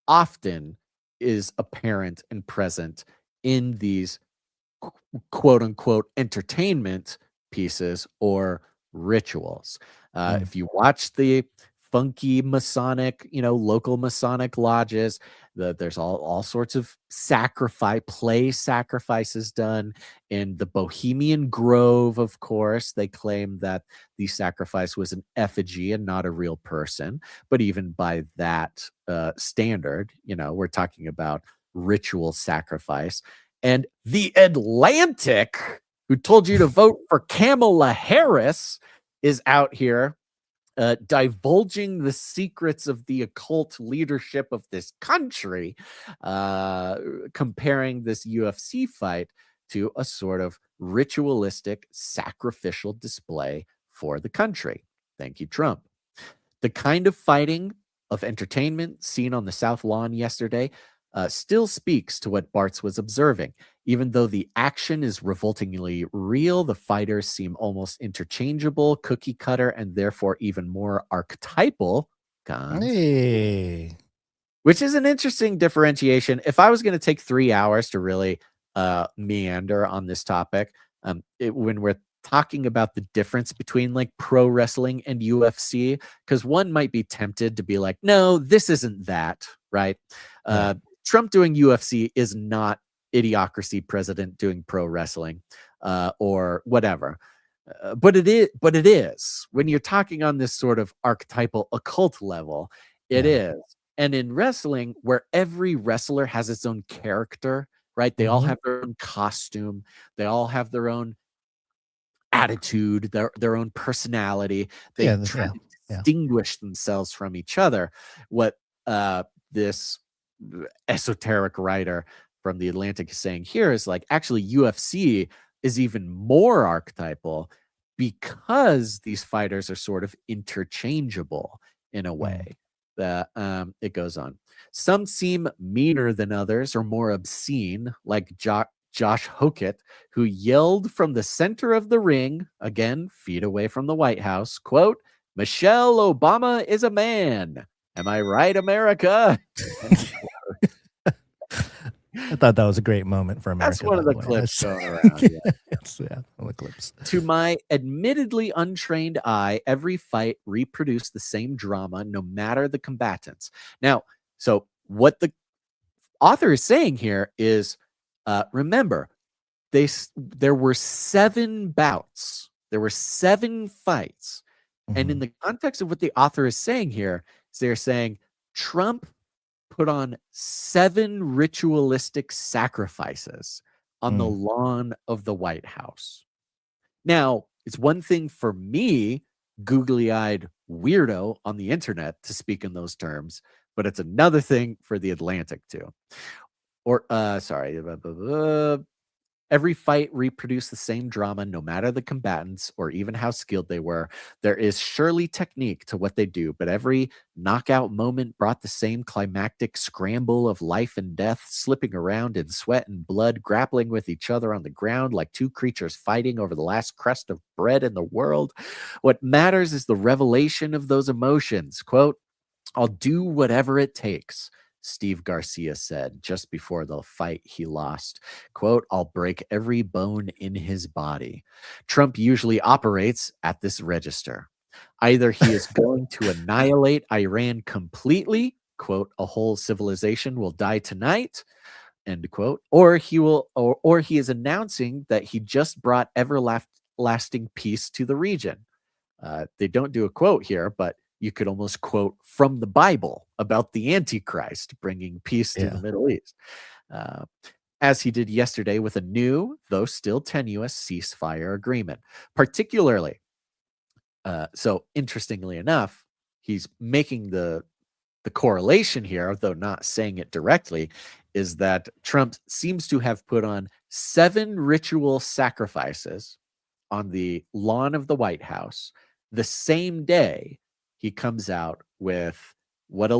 Speaker 5: often is apparent and present in these quote unquote entertainment pieces or rituals. If you watch the funky Masonic, local Masonic lodges, there's all sorts of play sacrifices done. In the Bohemian Grove, of course, they claim that the sacrifice was an effigy and not a real person. But even by that standard, we're talking about ritual sacrifice. And The Atlantic, who told you to vote for Kamala Harris, is out here divulging the secrets of the occult leadership of this country, comparing this UFC fight to a sort of ritualistic sacrificial display for the country. Thank you, Trump. The kind of fighting of entertainment seen on the South Lawn yesterday still speaks to what Bartz was observing. Even though the action is revoltingly real, the fighters seem almost interchangeable, cookie cutter, and therefore even more archetypal.
Speaker 6: Hey.
Speaker 5: Which is an interesting differentiation. If I was going to take 3 hours to really meander on this topic, when we're talking about the difference between like pro wrestling and UFC, because one might be tempted to be like, no, this isn't that, right? Trump doing UFC is not Idiocracy president doing pro wrestling or whatever. But it is when you're talking on this sort of archetypal occult level, it is. And in wrestling, where every wrestler has its own character, right? They all have their own costume, they all have their own attitude, their own personality. They try to distinguish themselves from each other. What this esoteric writer from the Atlantic is saying here is like, actually UFC is even more archetypal because these fighters are sort of interchangeable in a way. That it goes on. Some seem meaner than others or more obscene, like Josh Hokett, who yelled from the center of the ring, again, feet away from the White House, quote, "Michelle Obama is a man. Am I right, America?"
Speaker 6: I thought that was a great moment for America.
Speaker 5: That's one of the clips going around.
Speaker 6: One of the clips.
Speaker 5: To my admittedly untrained eye, every fight reproduced the same drama, no matter the combatants. Now, so what the author is saying here is, remember, there were 7 bouts. There were 7 fights. And in the context of what the author is saying here, is they're saying Trump put on 7 ritualistic sacrifices on the lawn of the White House. Now, it's one thing for me, googly-eyed weirdo on the internet, to speak in those terms, but it's another thing for the Atlantic too. Or, every fight reproduced the same drama, no matter the combatants or even how skilled they were. There is surely technique to what they do, but every knockout moment brought the same climactic scramble of life and death, slipping around in sweat and blood, grappling with each other on the ground like 2 creatures fighting over the last crust of bread in the world. What matters is the revelation of those emotions. Quote, "I'll do whatever it takes," Steve Garcia said just before the fight he lost. Quote, "I'll break every bone in his body." Trump usually operates at this register. Either he is going to annihilate Iran completely, quote, "A whole civilization will die tonight," end quote, or he is announcing that he just brought everlasting peace to the region. They don't do a quote here, but you could almost quote from the Bible about the Antichrist bringing peace to the Middle East, as he did yesterday with a new, though still tenuous, ceasefire agreement. Particularly, so interestingly enough, he's making the correlation here, though not saying it directly, is that Trump seems to have put on 7 ritual sacrifices on the lawn of the White House the same day he comes out with what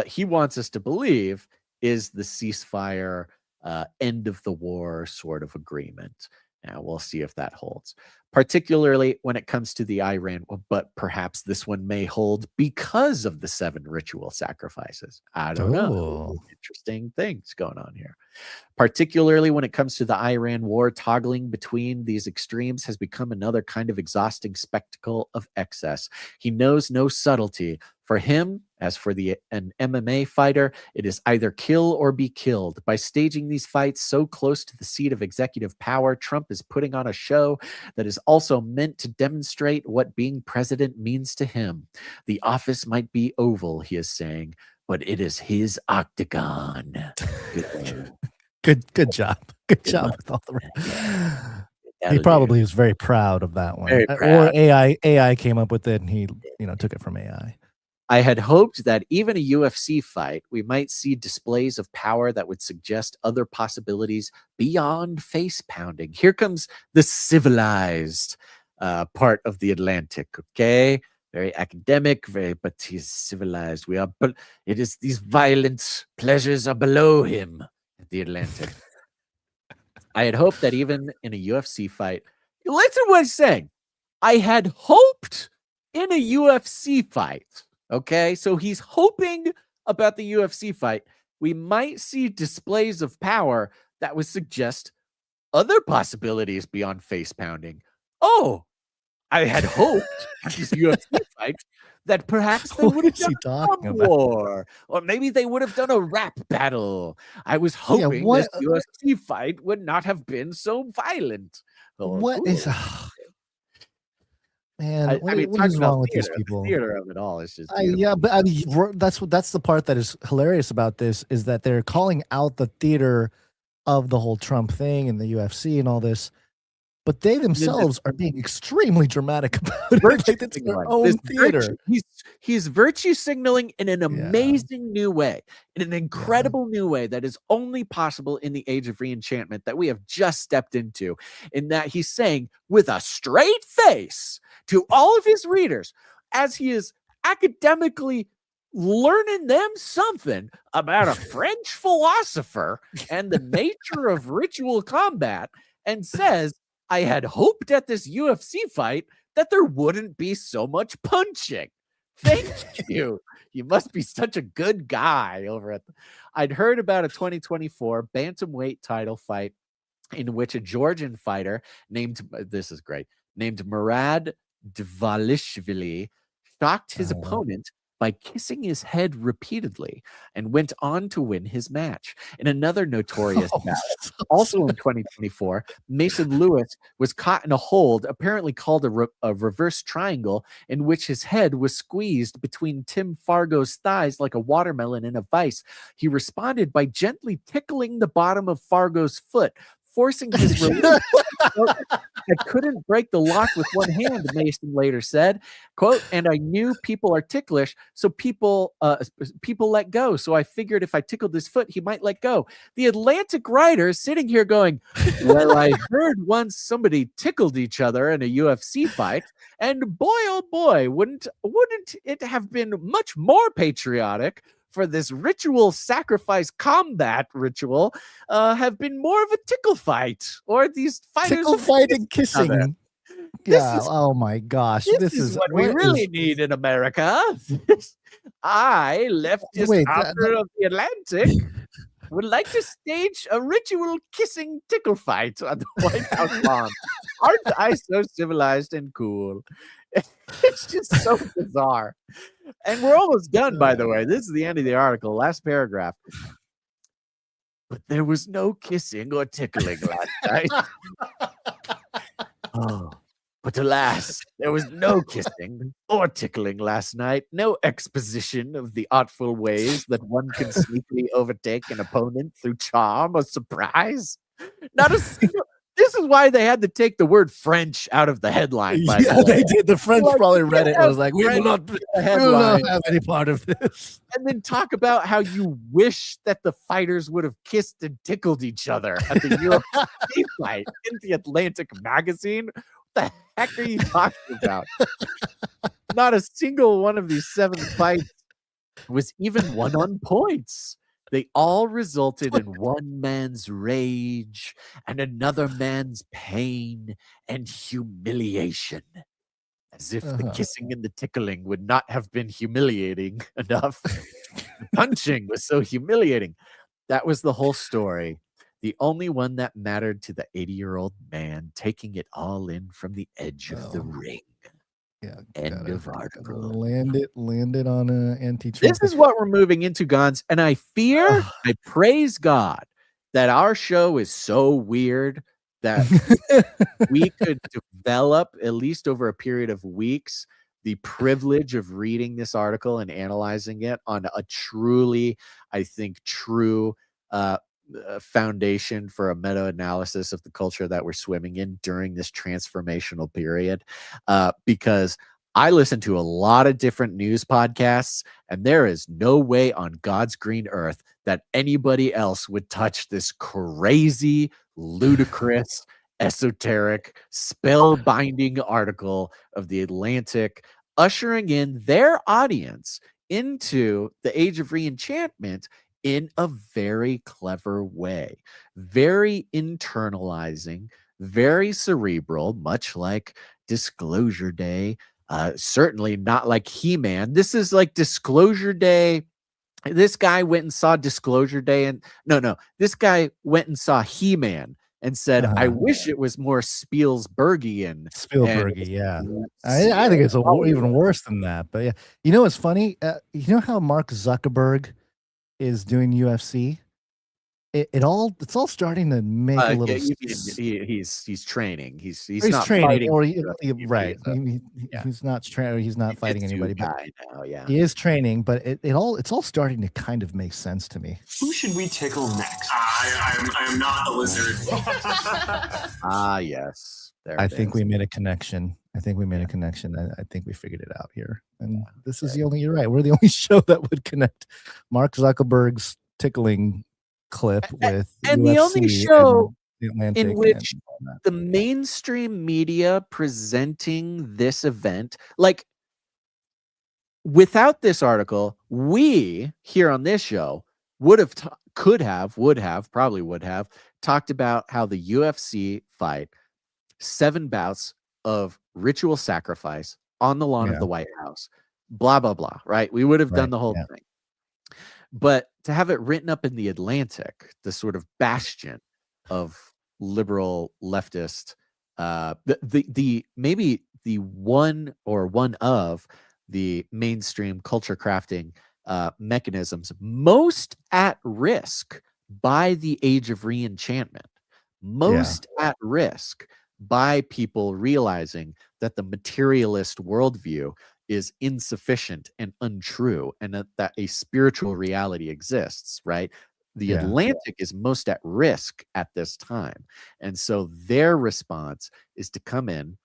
Speaker 5: he wants us to believe is the ceasefire, end of the war sort of agreement. Now we'll see if that holds, particularly when it comes to the Iran, but perhaps this one may hold because of the 7 ritual sacrifices. I don't know. Interesting things going on here. Particularly when it comes to the Iran war, toggling between these extremes has become another kind of exhausting spectacle of excess. He knows no subtlety. For him, as for an MMA fighter, it is either kill or be killed. By staging these fights so close to the seat of executive power, Trump is putting on a show that is also meant to demonstrate what being president means to him. The office might be oval, he is saying, but it is his octagon.
Speaker 6: Good job. Good job with all the. He probably was very proud of that one. Or AI came up with it, and he took it from AI.
Speaker 5: I had hoped that even a UFC fight, we might see displays of power that would suggest other possibilities beyond face pounding. Here comes the civilized part of the Atlantic. Okay, very academic, but he's civilized. But it is these violent pleasures are below him. The Atlantic. I had hoped that even in a UFC fight, listen to what he's saying. I had hoped in a UFC fight. Okay, so he's hoping about the UFC fight. We might see displays of power that would suggest other possibilities beyond face pounding. oh, I had hoped at this UFC fight that perhaps they
Speaker 6: What
Speaker 5: would have
Speaker 6: is he
Speaker 5: done a
Speaker 6: talking
Speaker 5: thumb
Speaker 6: about?
Speaker 5: war, or maybe they would have done a rap battle. I was hoping
Speaker 6: what-
Speaker 5: this UFC fight would not have been so violent. Oh,
Speaker 6: What is
Speaker 5: cool.
Speaker 6: man?
Speaker 5: I mean,
Speaker 6: What
Speaker 5: talk
Speaker 6: is
Speaker 5: about
Speaker 6: wrong with these
Speaker 5: theater.
Speaker 6: people?
Speaker 5: The theater of it all is just beautiful.
Speaker 6: Yeah, but I mean, that's the part that is hilarious about this is that they're calling out the theater of the whole Trump thing and the UFC and all this, but they themselves are being extremely dramatic about it. Like it's their own theater.
Speaker 5: He's virtue signaling in an amazing new way, in an incredible new way that is only possible in the age of reenchantment that we have just stepped into, in that he's saying with a straight face to all of his readers, as he is academically learning them something about a French philosopher and the nature of ritual combat, and says, I had hoped at this UFC fight that there wouldn't be so much punching. Thank you. You must be such a good guy over at I'd heard about a 2024 bantamweight title fight in which a Georgian fighter named Murad Dvalishvili shocked his opponent by kissing his head repeatedly and went on to win his match. In another notorious battle, also in 2024, Mason Lewis was caught in a hold, apparently called a reverse triangle, in which his head was squeezed between Tim Fargo's thighs like a watermelon in a vice. He responded by gently tickling the bottom of Fargo's foot, forcing his release. I couldn't break the lock with one hand, Mason later said, quote, and I knew people are ticklish, so people let go. So I figured if I tickled his foot, he might let go. The Atlantic writer is sitting here going, well, I heard once somebody tickled each other in a UFC fight, and boy, oh boy, wouldn't it have been much more patriotic for this ritual sacrifice combat ritual have been more of a tickle fight, or these fighters
Speaker 6: tickle fight and kissing. Yeah. Oh my gosh.
Speaker 5: This is what we really need in America. I, leftist author of the Atlantic, would like to stage a ritual kissing tickle fight on the White House lawn. Aren't I so civilized and cool? It's just so bizarre. And we're almost done, by the way. This is the end of the article. Last paragraph. But there was no kissing or tickling last night. Oh, but alas, there was no kissing or tickling last night. No exposition of the artful ways that one can sneakily overtake an opponent through charm or surprise. Not a single. This is why they had to take the word French out of the headline.
Speaker 6: Yeah, they did. The French probably read it and was like, we will not have any part of this.
Speaker 5: And then talk about how you wish that the fighters would have kissed and tickled each other at the UFC fight in the Atlantic magazine. What the heck are you talking about? Not a single one of these 7 fights was even won on points. They all resulted in one man's rage and another man's pain and humiliation. As if the kissing and the tickling would not have been humiliating enough. The punching was so humiliating. That was the whole story. The only one that mattered to the 80-year-old man taking it all in from the edge of the ring.
Speaker 6: Yeah,
Speaker 5: end of article.
Speaker 6: Land it on an anti-Trump.
Speaker 5: This is what we're moving into, Gons, and I fear, I praise God that our show is so weird that we could develop, at least over a period of weeks, the privilege of reading this article and analyzing it on a truly, I think, true foundation for a meta-analysis of the culture that we're swimming in during this transformational period. Because I listen to a lot of different news podcasts, and there is no way on God's green earth that anybody else would touch this crazy, ludicrous, esoteric, spellbinding article of the Atlantic, ushering in their audience into the age of reenchantment in a very clever way, very internalizing, very cerebral, much like Disclosure Day. Certainly not like He-Man. This is like Disclosure Day. This guy went and saw Disclosure Day, and no, this guy went and saw He-Man and said, I
Speaker 6: Uh-huh.
Speaker 5: wish it was more Spielbergian.
Speaker 6: Spielbergy, yeah. I think it's even worse than that. But yeah, you know what's funny? You know how Mark Zuckerberg is doing UFC? It's all starting to make a little.
Speaker 5: He's training. He's not
Speaker 6: training,
Speaker 5: fighting.
Speaker 6: or
Speaker 5: Right.
Speaker 6: he's not training. He's not fighting anybody. But
Speaker 5: guy now, yeah.
Speaker 6: he is training. But it's all starting to kind of make sense to me.
Speaker 10: Who should we tickle next? I am not a lizard.
Speaker 5: Yes.
Speaker 6: I think we made a connection. I think we figured it out here. And this is you're right. We're the only show that would connect Mark Zuckerberg's tickling clip with
Speaker 5: and
Speaker 6: UFC
Speaker 5: the only show
Speaker 6: in
Speaker 5: which the mainstream media presenting this event, like, without this article, we here on this show would have talked about how the UFC fight 7 bouts of ritual sacrifice on the lawn of the White House, blah blah blah, right? We would have done the whole thing. But to have it written up in the Atlantic, the sort of bastion of liberal leftist, maybe the one of the mainstream culture crafting mechanisms most at risk by the age of reenchantment, most at risk by people realizing that the materialist worldview is insufficient and untrue, and that a spiritual reality exists, right? The Atlantic is most at risk at this time. And so their response is to come in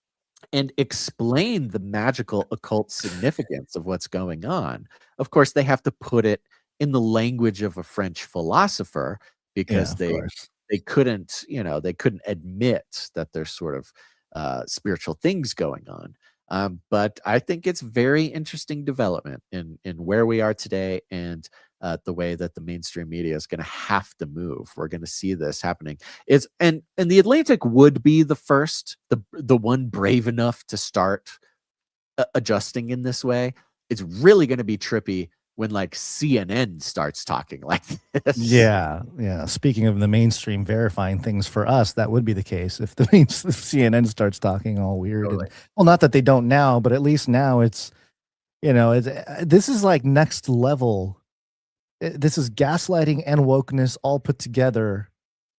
Speaker 5: and explain the magical occult significance of what's going on. Of course, they have to put it in the language of a French philosopher, because they couldn't, they couldn't admit that there's sort of spiritual things going on. But I think it's very interesting development in where we are today, and the way that the mainstream media is going to have to move. We're going to see this happening. And the Atlantic would be the first, the one brave enough to start adjusting in this way. It's really going to be trippy when like CNN starts talking like this.
Speaker 6: Yeah. Speaking of the mainstream verifying things for us, that would be the case if if CNN starts talking all weird.
Speaker 5: Totally.
Speaker 6: Well, not that they don't now, but at least now it's, this is like next level. This is gaslighting and wokeness all put together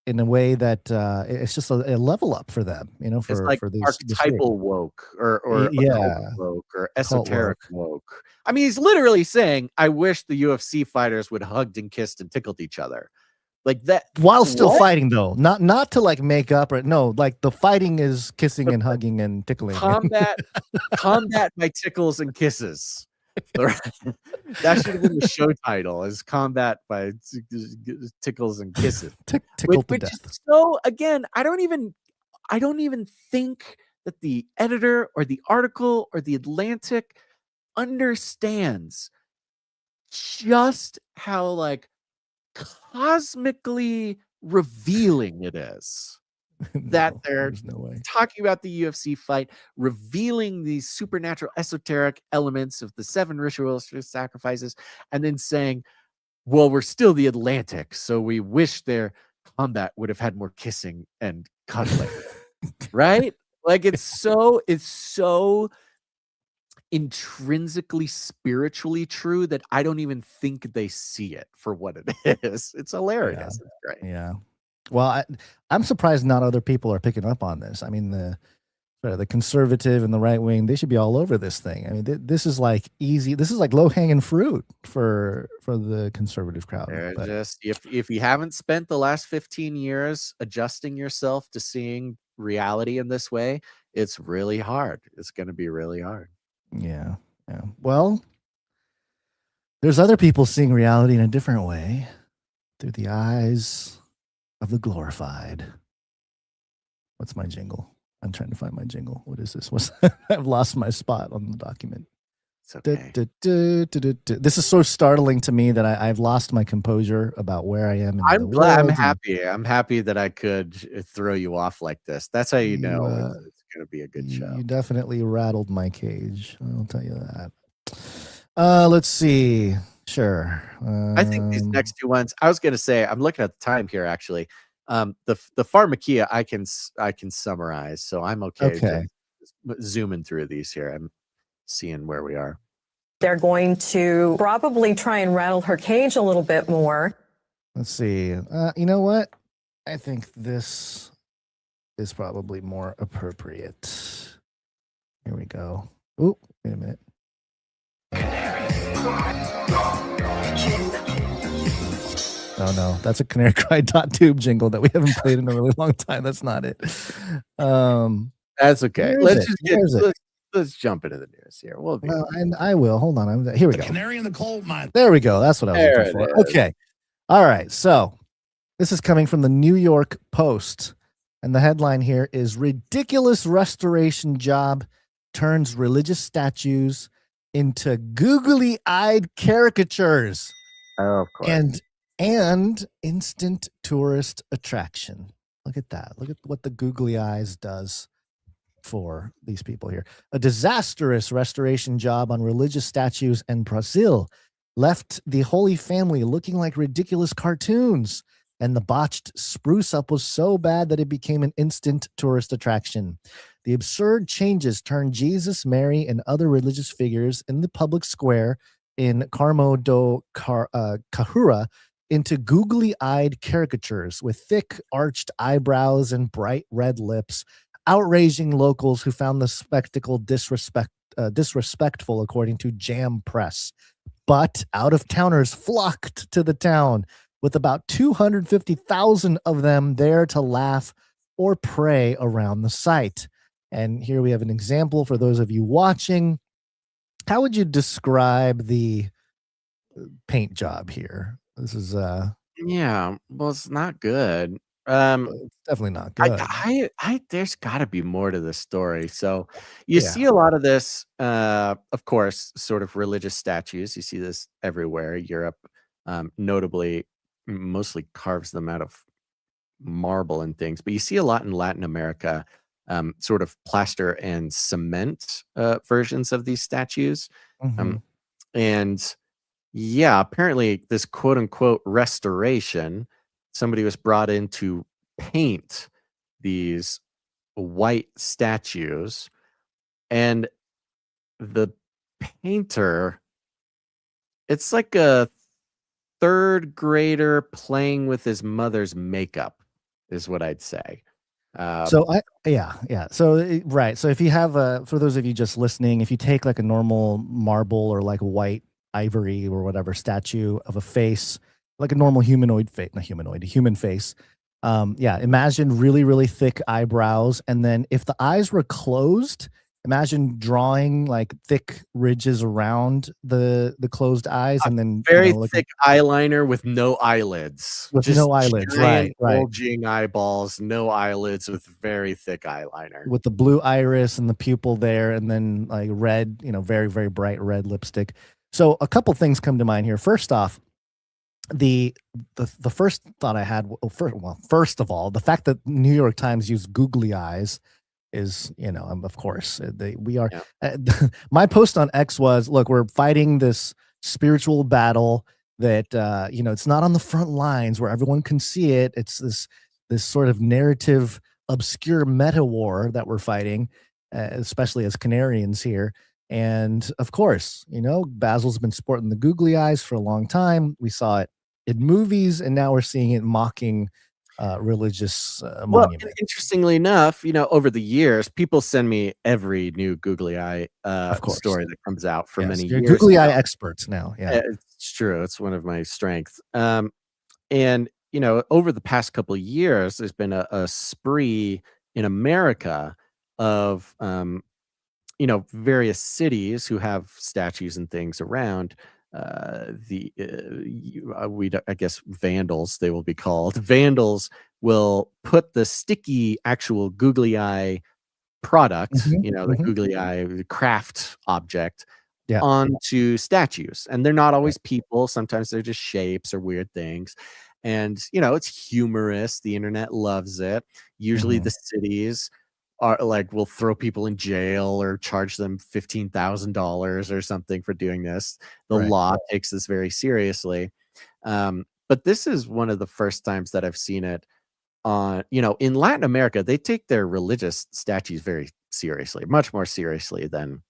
Speaker 6: in a way that it's just a level up for them,
Speaker 5: It's like
Speaker 6: for these
Speaker 5: archetypal woke or occult woke or esoteric
Speaker 6: woke.
Speaker 5: woke. I mean, he's literally saying, I wish the UFC fighters would hugged and kissed and tickled each other. Like that,
Speaker 6: while still fighting, though, not to like make up, or no, like the fighting is kissing and hugging and tickling.
Speaker 5: Combat by tickles and kisses. That should have been the show title, is Combat by Tickles and Kisses.
Speaker 6: Tickled to
Speaker 5: which
Speaker 6: death.
Speaker 5: is so, again, I don't even think that the editor or the article or the Atlantic understands just how like cosmically revealing it is. That they're talking about the UFC fight, revealing these supernatural esoteric elements of the 7 rituals for sacrifices, and then saying, well, we're still the Atlantic, so we wish their combat would have had more kissing and cuddling. Right? Like it's so intrinsically spiritually true that I don't even think they see it for what it is. It's hilarious. It's great.
Speaker 6: Yeah. Well, I'm surprised not other people are picking up on this. I mean, the conservative and the right wing, they should be all over this thing. I mean, this is like easy. This is like low hanging fruit for the conservative crowd.
Speaker 5: But just if you haven't spent the last 15 years adjusting yourself to seeing reality in this way, it's really hard. It's going to be really hard.
Speaker 6: Yeah. Well, there's other people seeing reality in a different way, through the eyes of the glorified. What's my jingle? I'm trying to find my jingle. What is this? I've lost my spot on the document.
Speaker 5: It's okay.
Speaker 6: This is so startling to me that I've lost my composure about where I am.
Speaker 5: I'm glad. I'm happy. I'm happy that I could throw you off like this. That's how you know it's going to be a good show.
Speaker 6: You definitely rattled my cage. I'll tell you that. Let's see. Sure.
Speaker 5: I think these next 2 ones, I was going to say, I'm looking at the time here, actually. The Pharmakeia I can summarize, so I'm okay
Speaker 6: Okay.
Speaker 5: just zooming through these here. I'm seeing where we are.
Speaker 9: They're going to probably try and rattle her cage a little bit more.
Speaker 6: Let's see. You know what? I think this is probably more appropriate. Here we go. Oh, wait a minute. Oh no, that's a Canary Cry .tube jingle that we haven't played in a really long time. That's not it.
Speaker 5: That's okay. Let's jump into the news here.
Speaker 6: Well, and I will. Hold on. Here we go.
Speaker 8: Canary in the coal mine.
Speaker 6: There we go. That's what I was looking for. Okay. All right. So this is coming from the New York Post. And the headline here is Ridiculous Restoration Job Turns Religious Statues into Googly-eyed Caricatures.
Speaker 5: Oh, of course.
Speaker 6: And instant tourist attraction. Look at that. Look at what the googly eyes does for these people here. A disastrous restoration job on religious statues in Brazil left the Holy Family looking like ridiculous cartoons. And the botched spruce up was so bad that it became an instant tourist attraction. The absurd changes turned Jesus, Mary, and other religious figures in the public square in Carmo do Cahura into googly-eyed caricatures with thick arched eyebrows and bright red lips, outraging locals who found the spectacle disrespectful, according to Jam Press. But out-of-towners flocked to the town, with about 250,000 of them there to laugh or pray around the site. And here we have an example for those of you watching. How would you describe the paint job here? This is
Speaker 5: yeah, well, it's not good.
Speaker 6: It's definitely not good.
Speaker 5: I there's got to be more to this story. So you see a lot of this, of course, sort of religious statues. You see this everywhere. Europe, notably, mostly carves them out of marble and things, but you see a lot in Latin America, sort of plaster and cement versions of these statues. And yeah, apparently this quote unquote restoration, somebody was brought in to paint these white statues, and the painter, it's like a third grader playing with his mother's makeup, is what I'd say.
Speaker 6: So right. So if you have for those of you just listening, if you take like a normal marble or like white ivory or whatever statue of a face, like a normal humanoid face, not humanoid, a human face. Imagine really, really thick eyebrows. And then if the eyes were closed, imagine drawing like thick ridges around the closed eyes, and then
Speaker 5: very thick eyeliner with no eyelids.
Speaker 6: With no eyelids, right.
Speaker 5: Bulging eyeballs, no eyelids, with very thick eyeliner.
Speaker 6: With the blue iris and the pupil there, and then like red, very, very bright red lipstick. So a couple things come to mind here. First off, the first thought I had, first of all, the fact that New York Times used googly eyes is, of course, we are. My post on X was, look, we're fighting this spiritual battle that, it's not on the front lines where everyone can see it. It's this sort of narrative, obscure meta war that we're fighting, especially as Canarians here. And of course, Basil's been sporting the googly eyes for a long time. We saw it in movies, and now we're seeing it mocking religious monument.
Speaker 5: Interestingly enough, over the years, people send me every new googly eye story that comes out for many years.
Speaker 6: Googly eye experts now. Yeah,
Speaker 5: it's true. It's one of my strengths. And over the past couple of years, there's been a spree in America of various cities who have statues and things around. I guess vandals, they will be called. Vandals will put the sticky actual googly eye product, the googly eye craft object, onto statues. And they're not always people. Sometimes they're just shapes or weird things. And, it's humorous. The internet loves it. Usually the cities are like, will throw people in jail or charge them $15,000 or something for doing this. The law takes this very seriously. But this is one of the first times that I've seen it on, in Latin America, they take their religious statues very seriously, much more seriously than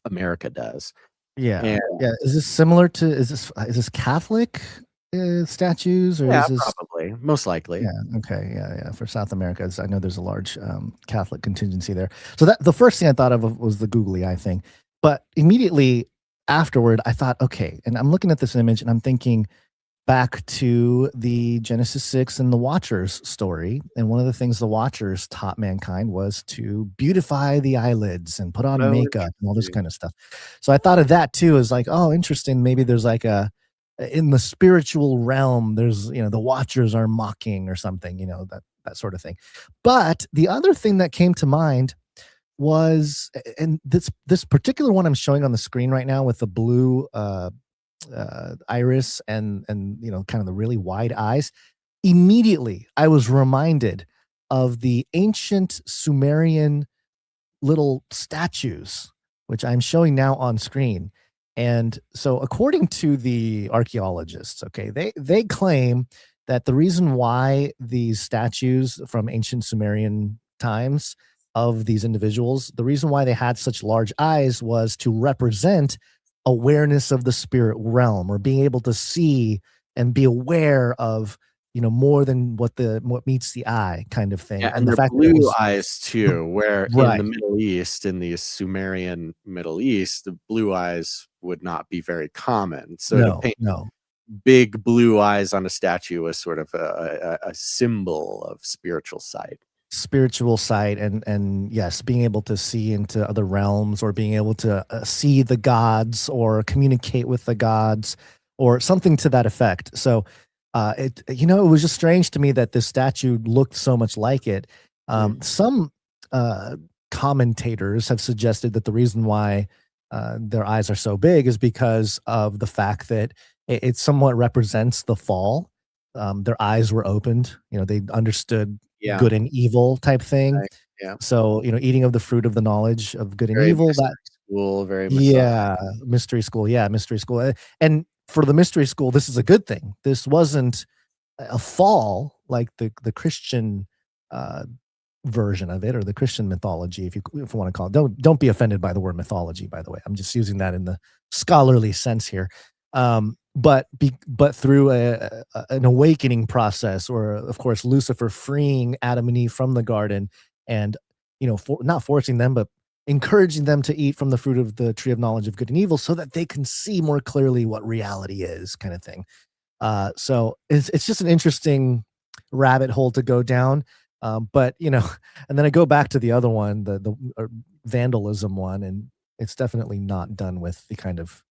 Speaker 5: America does.
Speaker 6: Yeah.
Speaker 5: And
Speaker 6: Yeah. Is this similar to, is this Catholic statues, or
Speaker 5: yeah,
Speaker 6: is this?
Speaker 5: probably, most likely.
Speaker 6: Yeah. Okay. Yeah. Yeah. For South America, I know there's a large Catholic contingency there. So that the first thing I thought of was the googly eye thing, but immediately afterward, I thought, okay, and I'm looking at this image and I'm thinking back to the Genesis 6 and the Watchers story. And one of the things the Watchers taught mankind was to beautify the eyelids and put on
Speaker 5: Oh,
Speaker 6: makeup and all this kind of stuff. So I thought of that too, as like, oh, interesting. Maybe there's like in the spiritual realm, there's, the Watchers are mocking or something, that sort of thing. But the other thing that came to mind was, and this particular one I'm showing on the screen right now with the blue iris and kind of the really wide eyes, immediately I was reminded of the ancient Sumerian little statues, which I'm showing now on screen. And so according to the archaeologists, okay, they claim that the reason why these statues from ancient Sumerian times of these individuals, the reason why they had such large eyes was to represent awareness of the spirit realm, or being able to see and be aware of, more than what meets the eye kind of thing.
Speaker 5: Yeah,
Speaker 6: And the
Speaker 5: they're
Speaker 6: fact that
Speaker 5: blue eyes too, where in
Speaker 6: right.
Speaker 5: the Middle East, in the Sumerian Middle East, the blue eyes would not be very common. So to paint
Speaker 6: No.
Speaker 5: big blue eyes on a statue was sort of a symbol of spiritual sight.
Speaker 6: Spiritual sight, and yes, being able to see into other realms, or being able to see the gods or communicate with the gods or something to that effect. So it was just strange to me that this statue looked so much like it. Some commentators have suggested that the reason why their eyes are so big is because of the fact that it somewhat represents the fall. Their eyes were opened, they understood good and evil type thing.
Speaker 5: Right. Yeah.
Speaker 6: So, eating of the fruit of the knowledge of good and evil. That
Speaker 5: school, very
Speaker 6: mystery school. Yeah, mystery school. And for the mystery school, this is a good thing. This wasn't a fall like the Christian version of it, or the Christian mythology, if you want to call it. Don't be offended by the word mythology, by the way. I'm just using that in the scholarly sense here. But through an awakening process, or of course Lucifer freeing Adam and Eve from the garden, and not forcing them, but encouraging them to eat from the fruit of the tree of knowledge of good and evil, so that they can see more clearly what reality is, kind of thing. So it's just an interesting rabbit hole to go down. But and then I go back to the other one, the vandalism one, and it's definitely not done with the kind of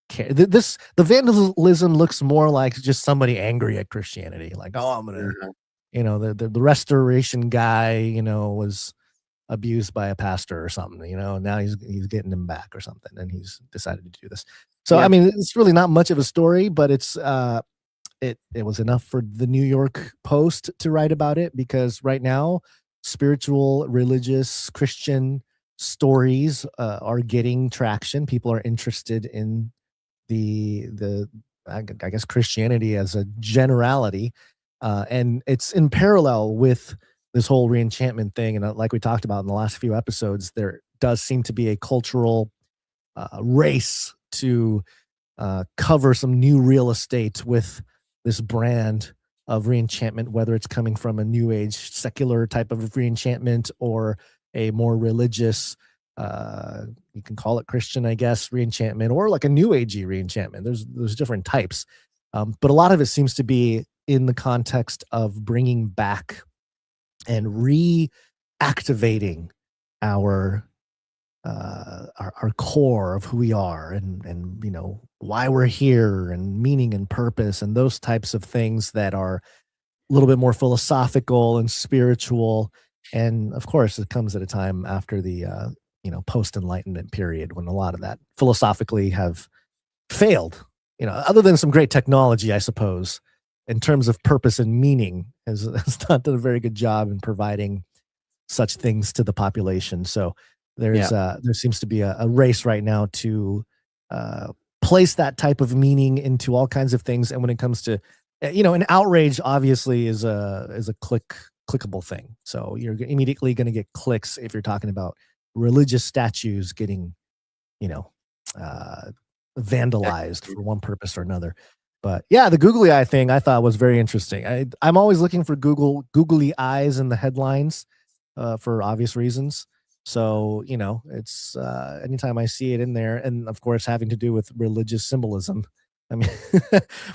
Speaker 6: care. The vandalism looks more like just somebody angry at Christianity, like, oh, I'm gonna, the restoration guy, was abused by a pastor or something, now he's getting him back or something, and he's decided to do this. So I mean, it's really not much of a story, but it's it was enough for the New York Post to write about it, because right now spiritual, religious, Christian stories are getting traction. People are interested in I guess Christianity as a generality, and it's in parallel with this whole reenchantment thing. And like we talked about in the last few episodes, there does seem to be a cultural race to cover some new real estate with this brand of reenchantment, whether it's coming from a new age secular type of reenchantment, or a more religious, you can call it Christian, I guess, reenchantment, or like a new agey reenchantment. There's different types. But a lot of it seems to be in the context of bringing back and reactivating our core of who we are, and why we're here, and meaning and purpose, and those types of things that are a little bit more philosophical and spiritual. And of course, it comes at a time after the post-enlightenment period, when a lot of that philosophically have failed, other than some great technology, I suppose, in terms of purpose and meaning, has not done a very good job in providing such things to the population. So there seems to be a race right now to place that type of meaning into all kinds of things. And when it comes to, an outrage obviously is a click clickable thing. So you're immediately going to get clicks if you're talking about religious statues getting, you know, vandalized for one purpose or another. But yeah, the googly eye thing I thought was very interesting. I'm always looking for googly eyes in the headlines for obvious reasons. So, you know, it's anytime I see it in there, and of course having to do with religious symbolism. I mean,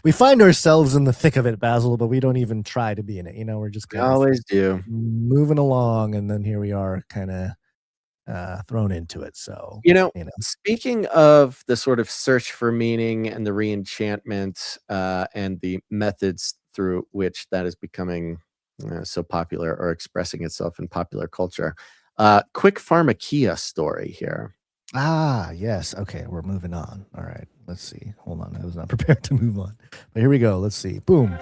Speaker 6: we find ourselves in the thick of it, Basil, but we don't even try to be in it. You know, we're just kind of
Speaker 5: always do
Speaker 6: moving along, and then here we are kind of thrown into it. So,
Speaker 5: speaking of the sort of search for meaning and the reenchantment and the methods through which that is becoming so popular or expressing itself in popular culture, quick Pharmakeia story here.
Speaker 6: Ah, yes. Okay, we're moving on. All right, let's see. Hold on, I was not prepared to move on, but here we go. Let's see. Boom.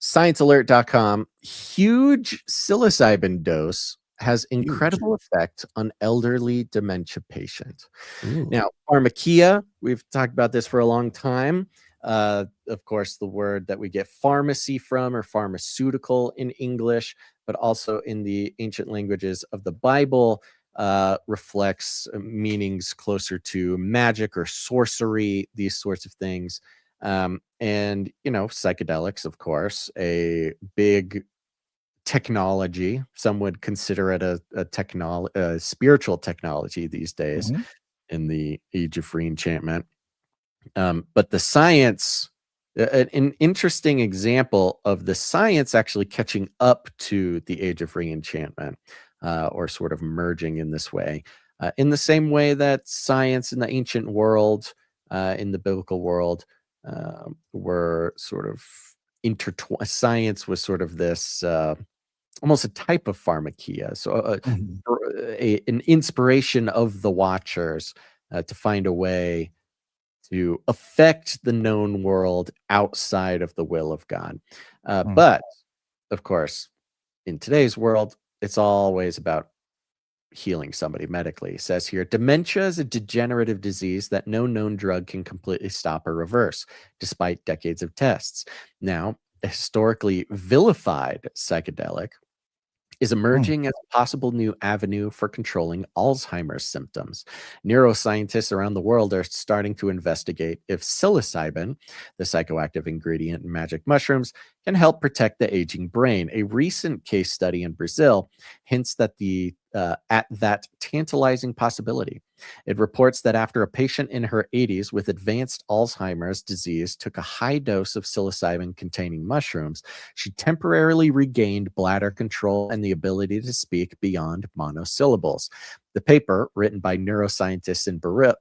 Speaker 5: ScienceAlert.com. Huge psilocybin dose has incredible effect on elderly dementia patients. Now, Pharmakeia, we've talked about this for a long time. Of course, the word that we get pharmacy from, or pharmaceutical in English, but also in the ancient languages of the Bible, reflects meanings closer to magic or sorcery, these sorts of things. And, you know, psychedelics, of course, a big technology. Some would consider it a spiritual technology these days in the age of reenchantment. But the science, an interesting example of the science actually catching up to the age of reenchantment, or sort of merging in this way, in the same way that science in the ancient world, in the biblical world, were sort of intertwined. Science was sort of this almost a type of pharmakeia, so an inspiration of the Watchers to find a way to affect the known world outside of the will of God. But, of course, in today's world, it's always about healing somebody medically. It says here, dementia is a degenerative disease that no known drug can completely stop or reverse, despite decades of tests. Now, a historically vilified psychedelic is emerging as a possible new avenue for controlling Alzheimer's symptoms. Neuroscientists around the world are starting to investigate if psilocybin, the psychoactive ingredient in magic mushrooms, can help protect the aging brain. A recent case study in Brazil hints that at that tantalizing possibility. It reports that after a patient in her 80s with advanced Alzheimer's disease took a high dose of psilocybin-containing mushrooms, she temporarily regained bladder control and the ability to speak beyond monosyllables. The paper, written by neuroscientists in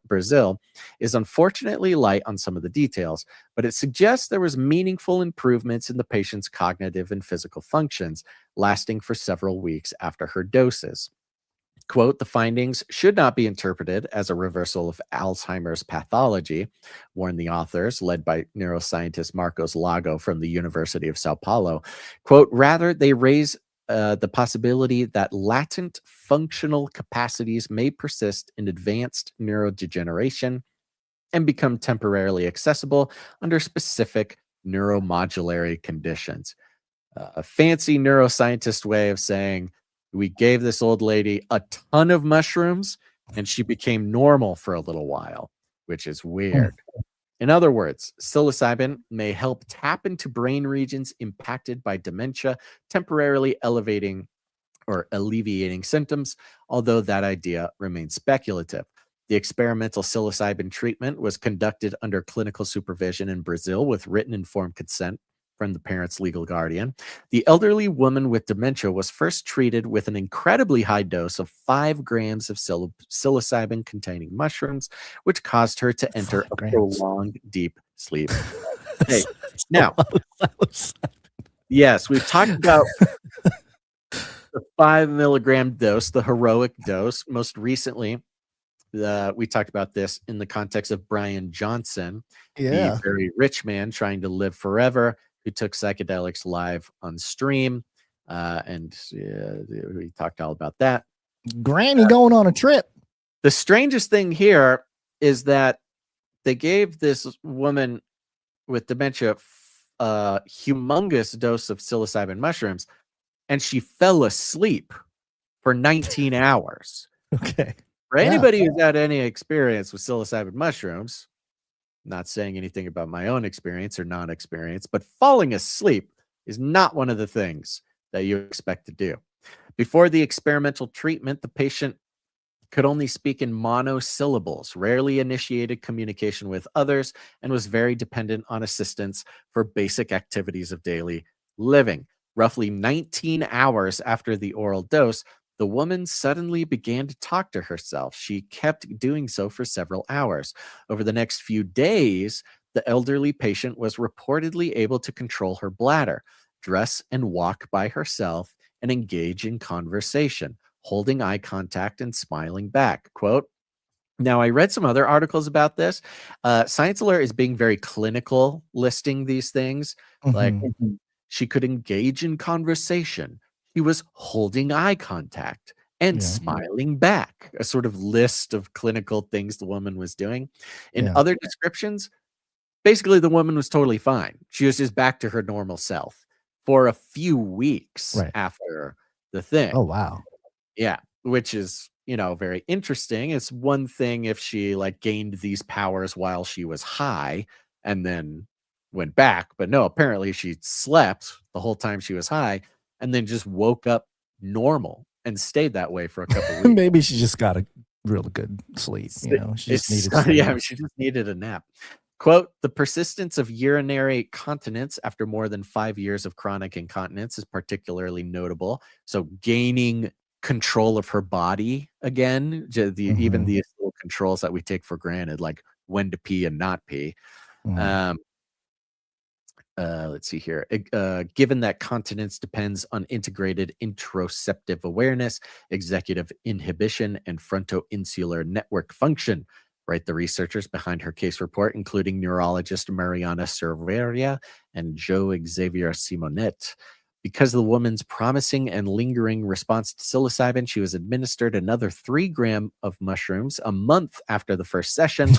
Speaker 5: Brazil, is unfortunately light on some of the details, but it suggests there was meaningful improvements in the patient's cognitive and physical functions, lasting for several weeks after her doses. Quote, the findings should not be interpreted as a reversal of Alzheimer's pathology, warn the authors, led by neuroscientist Marcos Lago from the University of Sao Paulo. Quote, rather, they raise the possibility that latent functional capacities may persist in advanced neurodegeneration and become temporarily accessible under specific neuromodulatory conditions. A fancy neuroscientist way of saying, we gave this old lady a ton of mushrooms and she became normal for a little while, which is weird. In other words, psilocybin may help tap into brain regions impacted by dementia, temporarily elevating or alleviating symptoms, although that idea remains speculative. The experimental psilocybin treatment was conducted under clinical supervision in Brazil with written informed consent from the parent's legal guardian. The elderly woman with dementia was first treated with an incredibly high dose of 5 grams of psilocybin-containing mushrooms, which caused her to enter a prolonged deep sleep. Hey, now, yes, we've talked about the 5 milligram dose, the heroic dose. Most recently, we talked about this in the context of Brian Johnson, the very rich man trying to live forever, who took psychedelics live on stream. And we talked all about that.
Speaker 6: Granny going on a trip.
Speaker 5: The strangest thing here is that they gave this woman with dementia a humongous dose of psilocybin mushrooms, and she fell asleep for 19 hours.
Speaker 6: Okay.
Speaker 5: For
Speaker 6: Yeah.
Speaker 5: anybody who's had any experience with psilocybin mushrooms, not saying anything about my own experience or non-experience, but falling asleep is not one of the things that you expect to do. Before the experimental treatment, the patient could only speak in monosyllables, rarely initiated communication with others, and was very dependent on assistance for basic activities of daily living. Roughly 19 hours after the oral dose, the woman suddenly began to talk to herself. She kept doing so for several hours. Over the next few days, the elderly patient was reportedly able to control her bladder, dress and walk by herself, and engage in conversation, holding eye contact and smiling back. Quote, now, I read some other articles about this. Science Alert is being very clinical, listing these things. Like, she could engage in conversation. She was holding eye contact and smiling back. A sort of list of clinical things the woman was doing. In other descriptions, basically the woman was totally fine. She was just back to her normal self for a few weeks after the thing.
Speaker 6: Oh, wow.
Speaker 5: Yeah, which is, you know, very interesting. It's one thing if she like gained these powers while she was high and then went back, but no, apparently she slept the whole time she was high and then just woke up normal and stayed that way for a couple weeks.
Speaker 6: Maybe she just got a real good sleep, you know. She just needed sleep.
Speaker 5: Yeah, she just needed a nap. Quote, the persistence of urinary continence after more than 5 years of chronic incontinence is particularly notable. So gaining control of her body again, even these little controls that we take for granted, like when to pee and not pee. Let's see here. Given that continence depends on integrated interoceptive awareness, executive inhibition, and frontoinsular network function, write the researchers behind her case report, including neurologist Mariana Cerveria and Joe Xavier Simonet. Because of the woman's promising and lingering response to psilocybin, she was administered another 3 grams of mushrooms a month after the first session.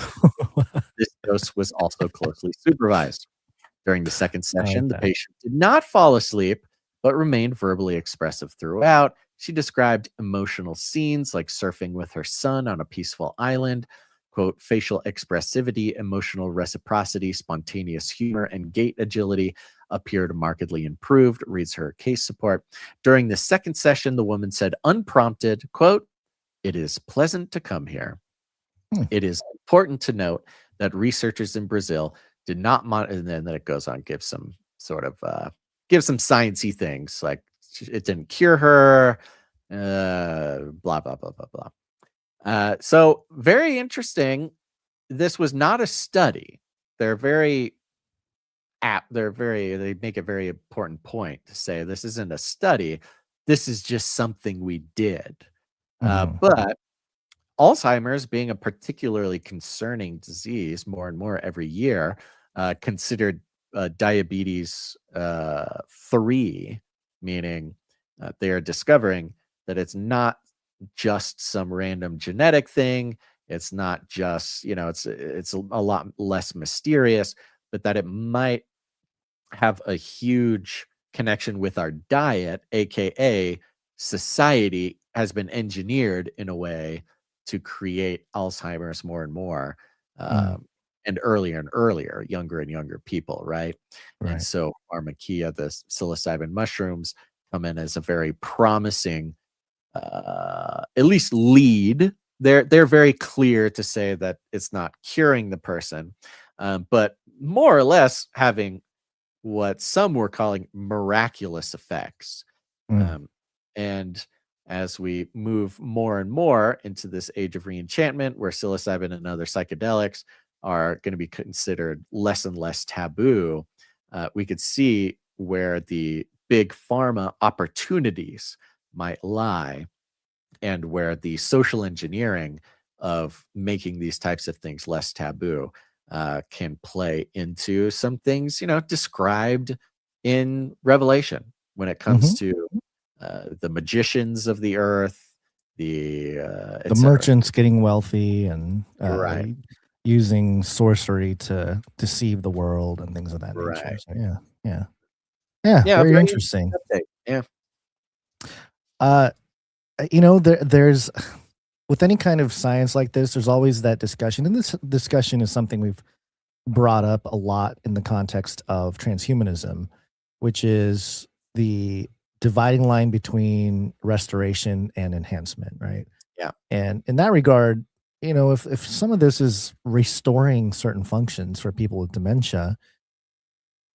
Speaker 5: This dose was also closely supervised. During the second session, the patient did not fall asleep, but remained verbally expressive throughout. She described emotional scenes like surfing with her son on a peaceful island. Quote, facial expressivity, emotional reciprocity, spontaneous humor, and gait agility appeared markedly improved, reads her case support. During the second session, the woman said, unprompted, quote, it is pleasant to come here. It is important to note that researchers in Brazil did not and then it goes on, give some sort of give some sciencey things like it didn't cure her, blah blah blah blah blah. So very interesting. This was not a study. They're very apt. They make a very important point to say this isn't a study. This is just something we did. But Alzheimer's being a particularly concerning disease more and more every year, considered diabetes 3, meaning they are discovering that it's not just some random genetic thing. It's not just, you know, it's a lot less mysterious, but that it might have a huge connection with our diet, aka society has been engineered in a way to create Alzheimer's more and more, and earlier and earlier, younger and younger people, right? And so Pharmakeia, the psilocybin mushrooms, come in as a very promising, at least lead. They're very clear to say that it's not curing the person, but more or less having what some were calling miraculous effects. And as we move more and more into this age of reenchantment, where psilocybin and other psychedelics are going to be considered less and less taboo, we could see where the big pharma opportunities might lie and where the social engineering of making these types of things less taboo can play into some things, you know, described in Revelation when it comes to the magicians of the earth, the
Speaker 6: merchants getting wealthy and using sorcery to deceive the world and things of that nature.
Speaker 5: Right.
Speaker 6: So yeah,
Speaker 5: Yeah,
Speaker 6: very
Speaker 5: very
Speaker 6: interesting.
Speaker 5: update. Yeah.
Speaker 6: There's with any kind of science like this, there's always that discussion, and this discussion is something we've brought up a lot in the context of transhumanism, which is the dividing line between restoration and enhancement, right?
Speaker 5: Yeah.
Speaker 6: And in that regard, if some of this is restoring certain functions for people with dementia,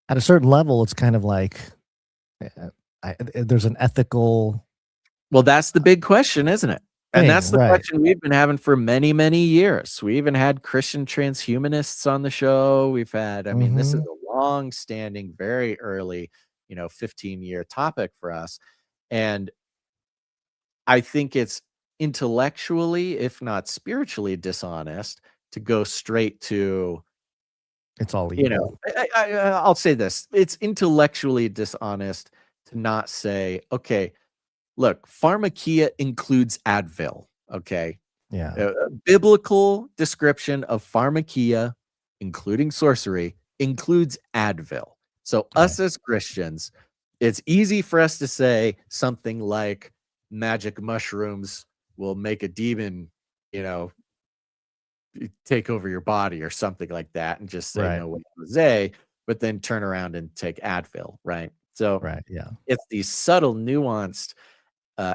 Speaker 6: at a certain level, it's kind of like there's an ethical.
Speaker 5: Well, that's the big question, isn't it? And that's the
Speaker 6: right.
Speaker 5: question we've been having for many, many years. We even had Christian transhumanists on the show. We've had, I mean, this is a long-standing, very early, 15-year topic for us. And I think it's intellectually, if not spiritually, dishonest to go straight to,
Speaker 6: It's all evil.
Speaker 5: I'll say this. It's intellectually dishonest to not say, okay, look, Pharmakeia includes Advil, okay?
Speaker 6: Yeah.
Speaker 5: A biblical description of Pharmakeia, including sorcery, includes Advil. So us as Christians, it's easy for us to say something like magic mushrooms will make a demon, take over your body or something like that, and just say,
Speaker 6: Right.
Speaker 5: no way, Jose, but then turn around and take Advil, right? So
Speaker 6: Right. Yeah.
Speaker 5: it's these subtle, nuanced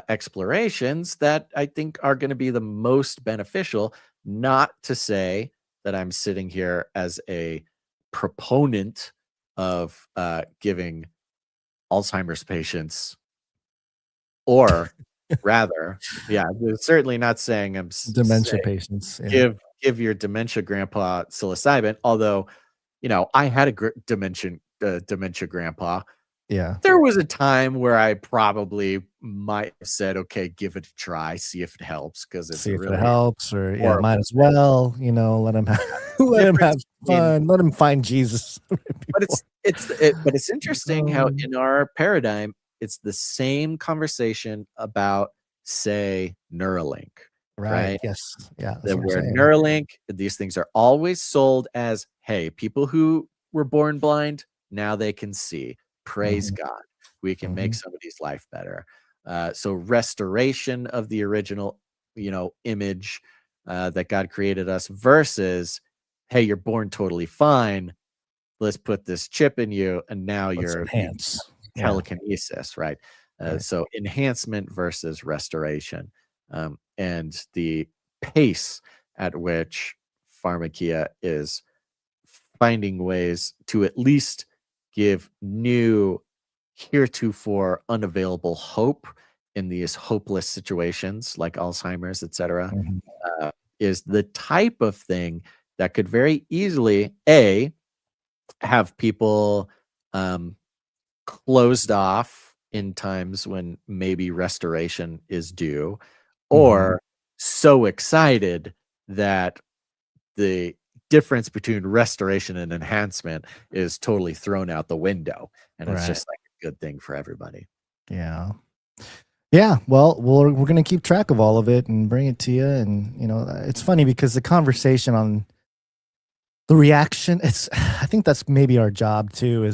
Speaker 5: explorations that I think are going to be the most beneficial, not to say that I'm sitting here as a proponent of giving Alzheimer's patients, or rather, certainly not saying I'm
Speaker 6: Dementia patients. Yeah.
Speaker 5: give your dementia grandpa psilocybin, although, I had a dementia grandpa.
Speaker 6: Yeah.
Speaker 5: There was a time where I probably might have said, okay, give it a try, see if it helps, because it's
Speaker 6: See if
Speaker 5: really
Speaker 6: it helps, or
Speaker 5: horrible
Speaker 6: might as well, let him have, let him have fun, let him find Jesus.
Speaker 5: But it's interesting how in our paradigm, it's the same conversation about, say, Neuralink, right?
Speaker 6: Yes. Yeah. That's
Speaker 5: That
Speaker 6: what I'm
Speaker 5: where
Speaker 6: saying.
Speaker 5: Neuralink, these things are always sold as, hey, people who were born blind, now they can see. Praise God. We can make somebody's life better. So restoration of the original, image that God created us versus, hey, you're born totally fine. Let's put this chip in you, and now you're
Speaker 6: enhance.
Speaker 5: telekinesis, right? So enhancement versus restoration, and the pace at which Pharmakeia is finding ways to at least give new, heretofore unavailable hope in these hopeless situations like Alzheimer's, etc., is the type of thing that could very easily have people closed off in times when maybe restoration is due, or so excited that the difference between restoration and enhancement is totally thrown out the window, and it's just like a good thing for everybody.
Speaker 6: Yeah. Yeah. Well, we're going to keep track of all of it and bring it to you. And, it's funny because the conversation on the reaction, I think that's maybe our job too,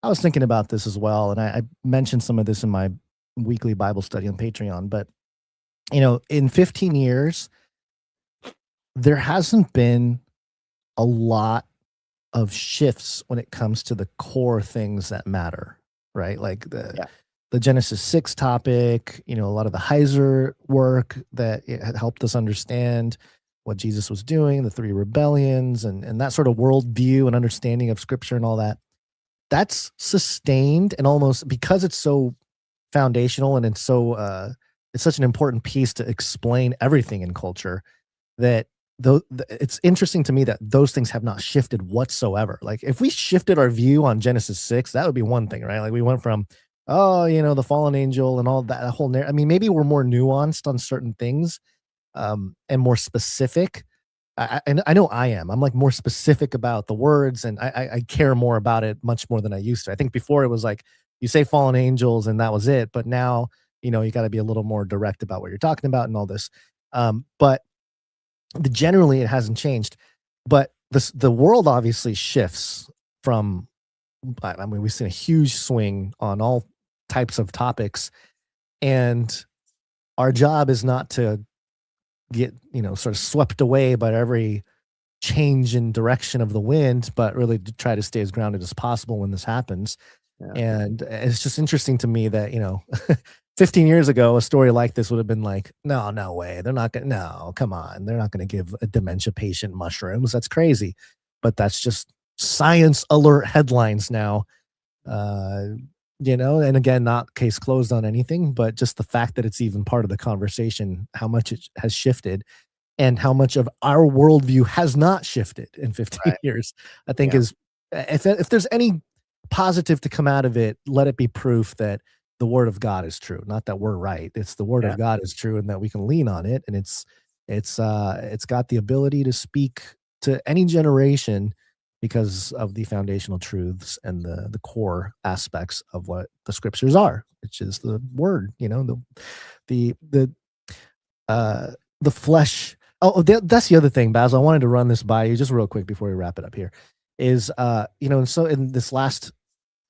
Speaker 6: I was thinking about this as well. And I mentioned some of this in my weekly Bible study on Patreon, but in 15 years, there hasn't been a lot of shifts when it comes to the core things that matter, right? Like the Genesis 6 topic, a lot of the Heiser work that it had helped us understand what Jesus was doing, the three rebellions, and that sort of worldview and understanding of scripture and all that. That's sustained, and almost because it's so foundational and it's such an important piece to explain everything in culture, that it's interesting to me that those things have not shifted whatsoever. Like if we shifted our view on Genesis 6, that would be one thing, right? Like we went from, the fallen angel and all that whole I mean, maybe we're more nuanced on certain things, and more specific. And I know I am. I'm like more specific about the words, and I care more about it much more than I used to. I think before it was like you say fallen angels and that was it, but now you got to be a little more direct about what you're talking about and all this. But generally it hasn't changed, but the world obviously shifts from. I mean, we've seen a huge swing on all types of topics, and our job is not to get sort of swept away by every change in direction of the wind, but really to try to stay as grounded as possible when this happens.
Speaker 5: Yeah.
Speaker 6: And it's just interesting to me that 15 years ago, a story like this would have been like, no way. They're not going to, no, come on. They're not going to give a dementia patient mushrooms. That's crazy. But that's just science alert headlines now. And again, not case closed on anything, but just the fact that it's even part of the conversation, how much it has shifted and how much of our worldview has not shifted in 15 years, I think is, if there's any positive to come out of it, let it be proof that the word of God is true. Not that we're right. It's the word of God is true and that we can lean on it. And it's got the ability to speak to any generation because of the foundational truths and the core aspects of what the scriptures are, which is the word, the flesh. Oh, that's the other thing, Basil. I wanted to run this by you just real quick before we wrap it up here is, and so in this last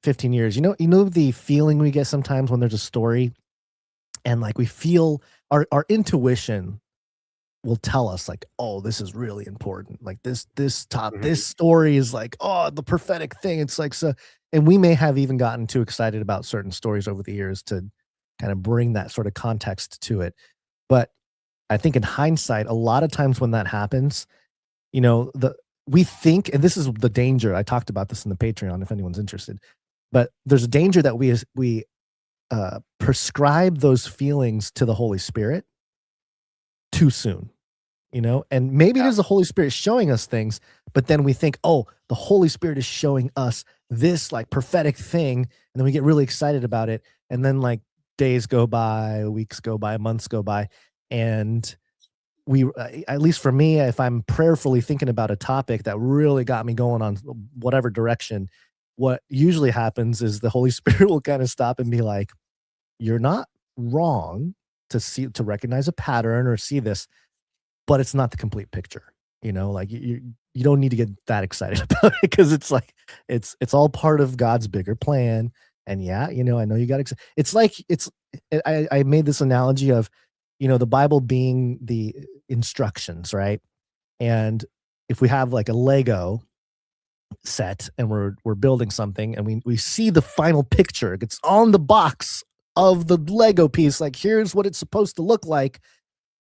Speaker 6: 15 years, the feeling we get sometimes when there's a story and like we feel our intuition will tell us like, oh, this is really important. Like this story is like, oh, the prophetic thing. It's like, so, and we may have even gotten too excited about certain stories over the years to kind of bring that sort of context to it. But I think in hindsight, a lot of times when that happens, we think, and this is the danger. I talked about this in the Patreon if anyone's interested, but there's a danger that we prescribe those feelings to the Holy Spirit too soon, and maybe it is the Holy Spirit showing us things, but then we think, oh, the Holy Spirit is showing us this like prophetic thing. And then we get really excited about it. And then like days go by, weeks go by, months go by. And we, at least for me, if I'm prayerfully thinking about a topic that really got me going on whatever direction, what usually happens is the Holy Spirit will kind of stop and be like, you're not wrong to recognize a pattern or see this, but it's not the complete picture. Like you don't need to get that excited about it because it's like, it's all part of God's bigger plan. And I know you got excited. It's like, I made this analogy of, the Bible being the instructions, right? And if we have like a Lego set and we're building something and we see the final picture, it's on the box of the Lego piece, like here's what it's supposed to look like.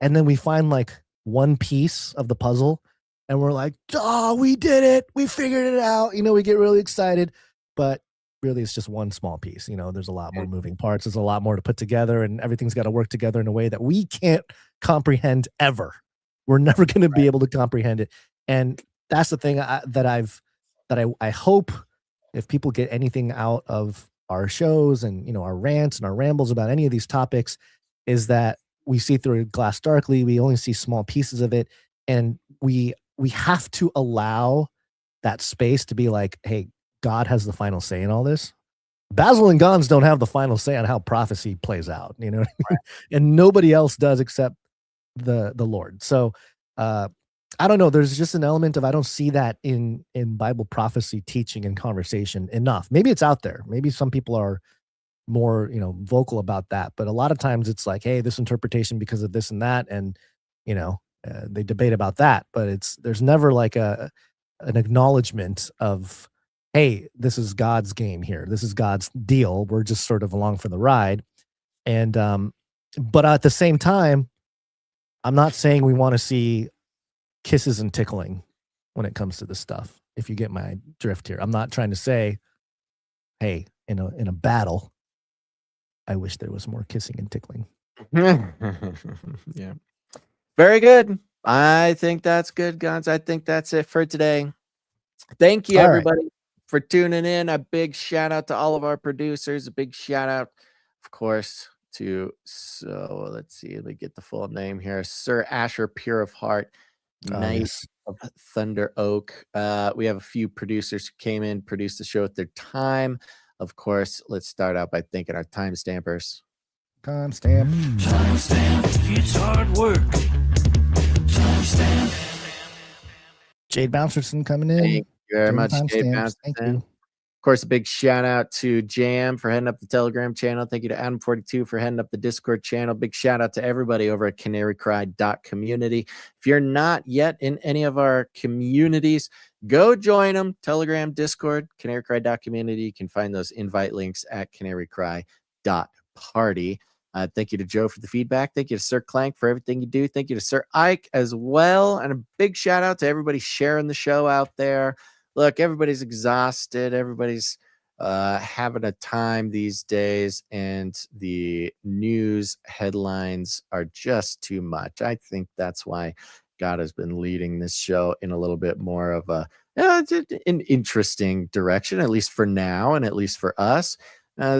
Speaker 6: And then we find like one piece of the puzzle and we're like, oh, we did it. We figured it out. We get really excited, but really it's just one small piece. There's a lot more moving parts. There's a lot more to put together and everything's got to work together in a way that we can't comprehend ever. We're never going to be able to comprehend it. And that's the thing that I hope if people get anything out of our shows and, our rants and our rambles about any of these topics is that we see through a glass darkly. We only see small pieces of it. And we have to allow that space to be like, hey, God has the final say in all this. Basil and Gons don't have the final say on how prophecy plays out, and nobody else does except the Lord. So I don't know. There's just an element of I don't see that in Bible prophecy teaching and conversation enough. Maybe it's out there. Maybe some people are more vocal about that, but a lot of times it's like, hey, this interpretation because of this and that, and they debate about that. But there's never like an acknowledgement of, hey, this is God's game here. This is God's deal. We're just sort of along for the ride. And, but at the same time, I'm not saying we want to see kisses and tickling when it comes to this stuff. If you get my drift here, I'm not trying to say, hey, in a battle, I wish there was more kissing and tickling.
Speaker 5: Yeah. Very good. I think that's good, Guns. I think that's it for today. Thank you, everybody, for tuning in. A big shout out to all of our producers. A big shout out, of course, to, so let's see, let me get the full name here. Sir Asher Pure of Heart, Knight of Thunder Oak. We have a few producers who came in, produced the show at their time. Of course, let's start out by thanking our time stampers.
Speaker 6: Timestamp.
Speaker 12: Timestamp. It's hard work. Timestamp.
Speaker 6: Jade Bouncerson coming in.
Speaker 5: Thank you very
Speaker 6: Doing
Speaker 5: much, Jade
Speaker 6: timestamps. Thank
Speaker 5: Bouncerson.
Speaker 6: you.
Speaker 5: Of course, a big shout out to Jam for heading up the Telegram channel. Thank you to Adam42 for heading up the Discord channel. Big shout out to everybody over at canarycry.community. If you're not yet in any of our communities, go join them. Telegram, Discord, canarycry.community. You can find those invite links at canarycry.party. Thank you to Joe for the feedback. Thank you to Sir Clank for everything you do. Thank you to Sir Ike as well. And a big shout out to everybody sharing the show out there. Look, everybody's exhausted. Everybody's having a time these days, and the news headlines are just too much. I think that's why God has been leading this show in a little bit more of an interesting direction, at least for now and at least for us.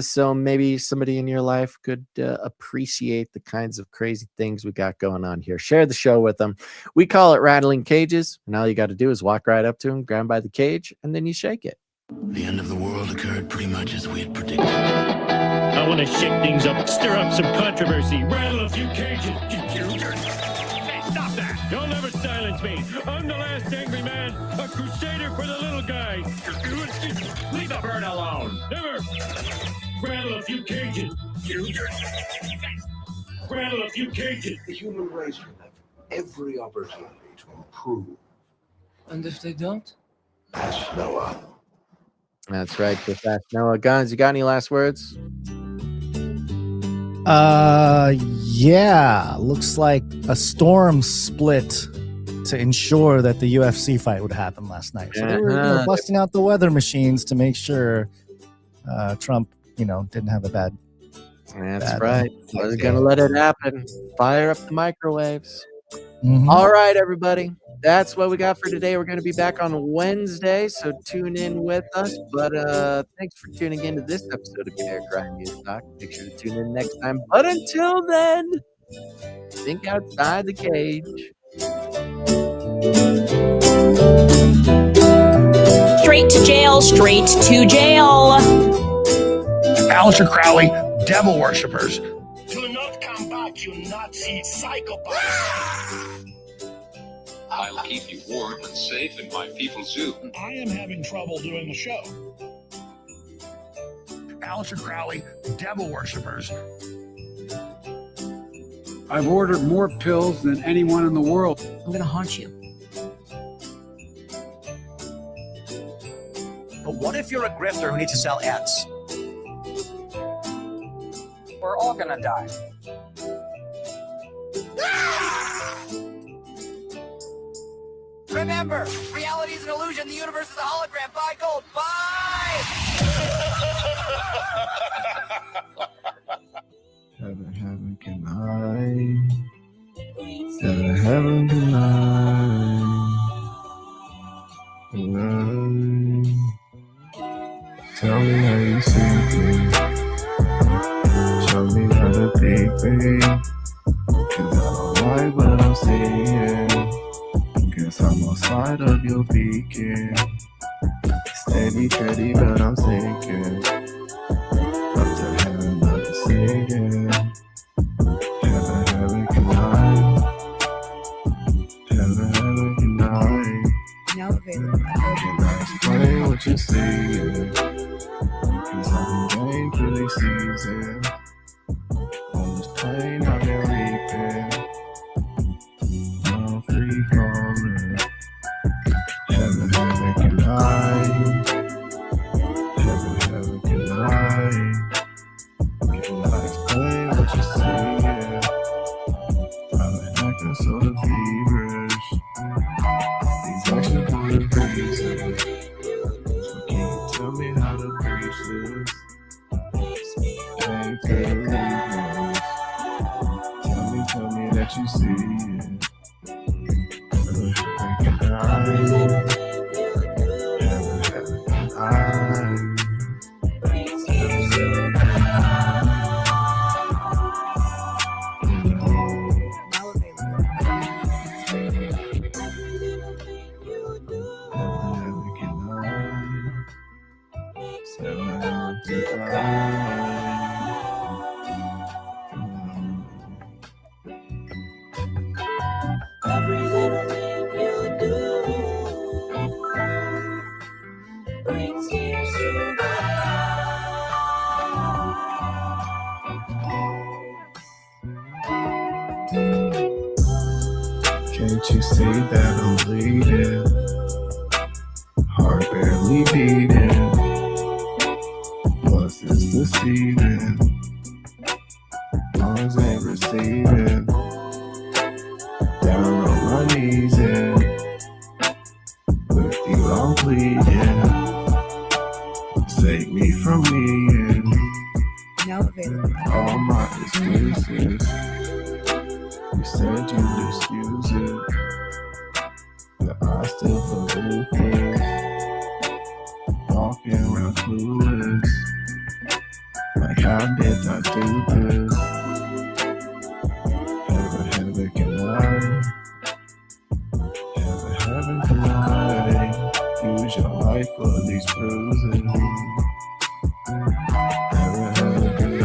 Speaker 5: So maybe somebody in your life could appreciate the kinds of crazy things we got going on here. Share the show with them. We call it Rattling Cages, and all you got to do is walk right up to him, grab him by the cage, and then you shake it.
Speaker 12: The end of the world occurred pretty much as we had predicted.
Speaker 13: I want to shake things up, stir up some controversy, rattle a few cages. Hey, stop that! You'll never silence me. I'm the last angry man, a crusader for the little guy. Leave the bird alone. Never. Rattle a few cages. Rattle a few cages.
Speaker 14: The human race will have every opportunity to improve.
Speaker 15: And if they don't?
Speaker 14: Ask Noah.
Speaker 5: That's right. Just ask Noah. Guns, you got any last words?
Speaker 6: Yeah. Looks like a storm split to ensure that the UFC fight would happen last night. So they were busting out the weather machines to make sure Trump, didn't have a bad.
Speaker 5: That's right. I was going to let it happen. Fire up the microwaves.
Speaker 6: Mm-hmm.
Speaker 5: All right, everybody. That's what we got for today. We're going to be back on Wednesday, so tune in with us. But thanks for tuning in to this episode of Canary Cry News Talk. Make sure to tune in next time. But until then, think outside the cage.
Speaker 16: Straight to jail, straight to jail.
Speaker 17: Alistair Crowley, devil worshippers.
Speaker 12: Do not come back, you Nazi psychopath.
Speaker 18: I'll keep you warm and safe in my people's zoo.
Speaker 17: I am having trouble doing the show. Alistair Crowley, devil worshippers.
Speaker 19: I've ordered more pills than anyone in the world.
Speaker 16: I'm gonna haunt you.
Speaker 20: But what if you're a grifter who needs to sell ads?
Speaker 15: We're all gonna die.
Speaker 20: Remember, reality is an illusion. The universe is a hologram. Buy gold. Bye!
Speaker 11: Heaven, can I? Heaven, can I? Tell me how you see things. Show me how to think things. 'Cause I don't like what I'm seeing. Guess I'm outside of your beacon. Steady, steady, but I'm sinking. Up to heaven, I'm singing. Heaven, heaven, can I? Heaven, heaven, can I?
Speaker 21: Now available.
Speaker 11: Can I explain what you're seeing? 'Cause I'm going through these seasons. On this plane I've been reaping. I'm free falling. Heaven, heaven, can I? Heaven, heaven, can I? Can I explain what you're seeing? I've been acting sort of feverish. These actions are the reasons. So can you tell me how to preach this? Ain't fair to leave. Tell me that you see it. Heaven, heaven, can I? Heaven, heaven, can I? Heaven, heaven, can I? Can't you see that I'm bleeding? Heart barely beating. Plus it's deceiving. Lungs ain't receiving. Down on my knees and with you I'm pleading. Save me from me and
Speaker 21: Now available.
Speaker 11: all my excuses. You said you'd excuse it, but I still feel ruthless. Walking around clueless. Like how did I do this? Heaven can I? Heaven can I? Use your life for these bruises. Heaven can I?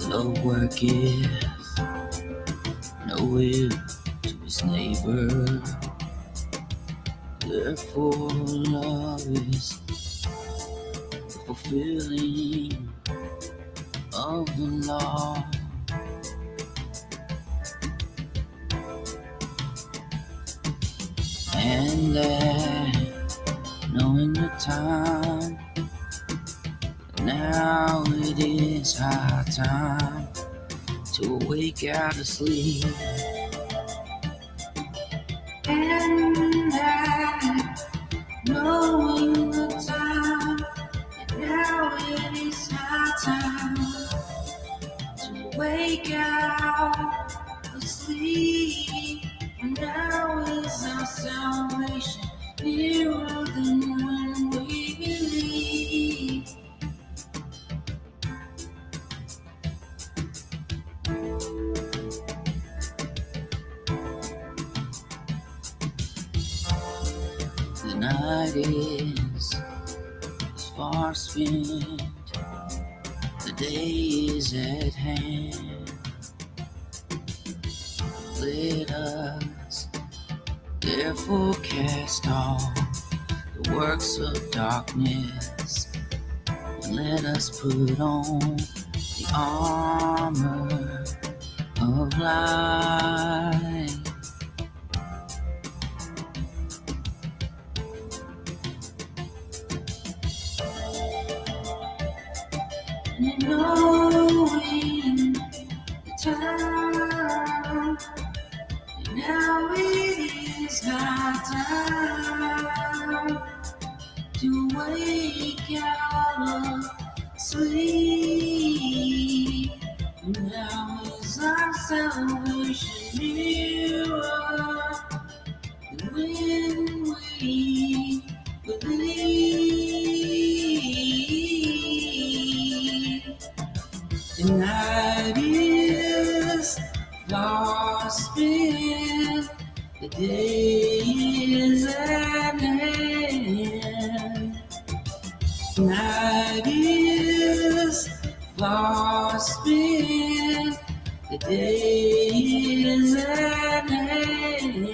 Speaker 2: No work is no will to his neighbor. Therefore, love is the fulfilling of the law. And that knowing the time, now it is high time to wake out of sleep. And that knowing the time, now it is high time to wake out of sleep. And now is our salvation nearer than when we believe. The night is far spent, the day is at hand. Let us therefore cast off the works of darkness, and let us put on the armor of light. And knowing the time, and now it is high time to wake out of sleep. And now is our salvation nearer than when we believe. The night is far spent, the day is at hand. The night is far spent, the day is at hand.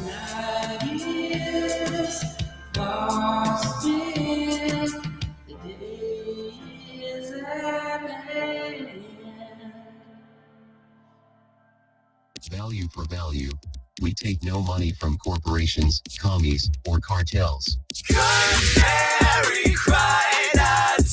Speaker 2: Night is far spent,
Speaker 3: Value for value. We take no money from corporations, commies, or cartels.
Speaker 22: Canary cried and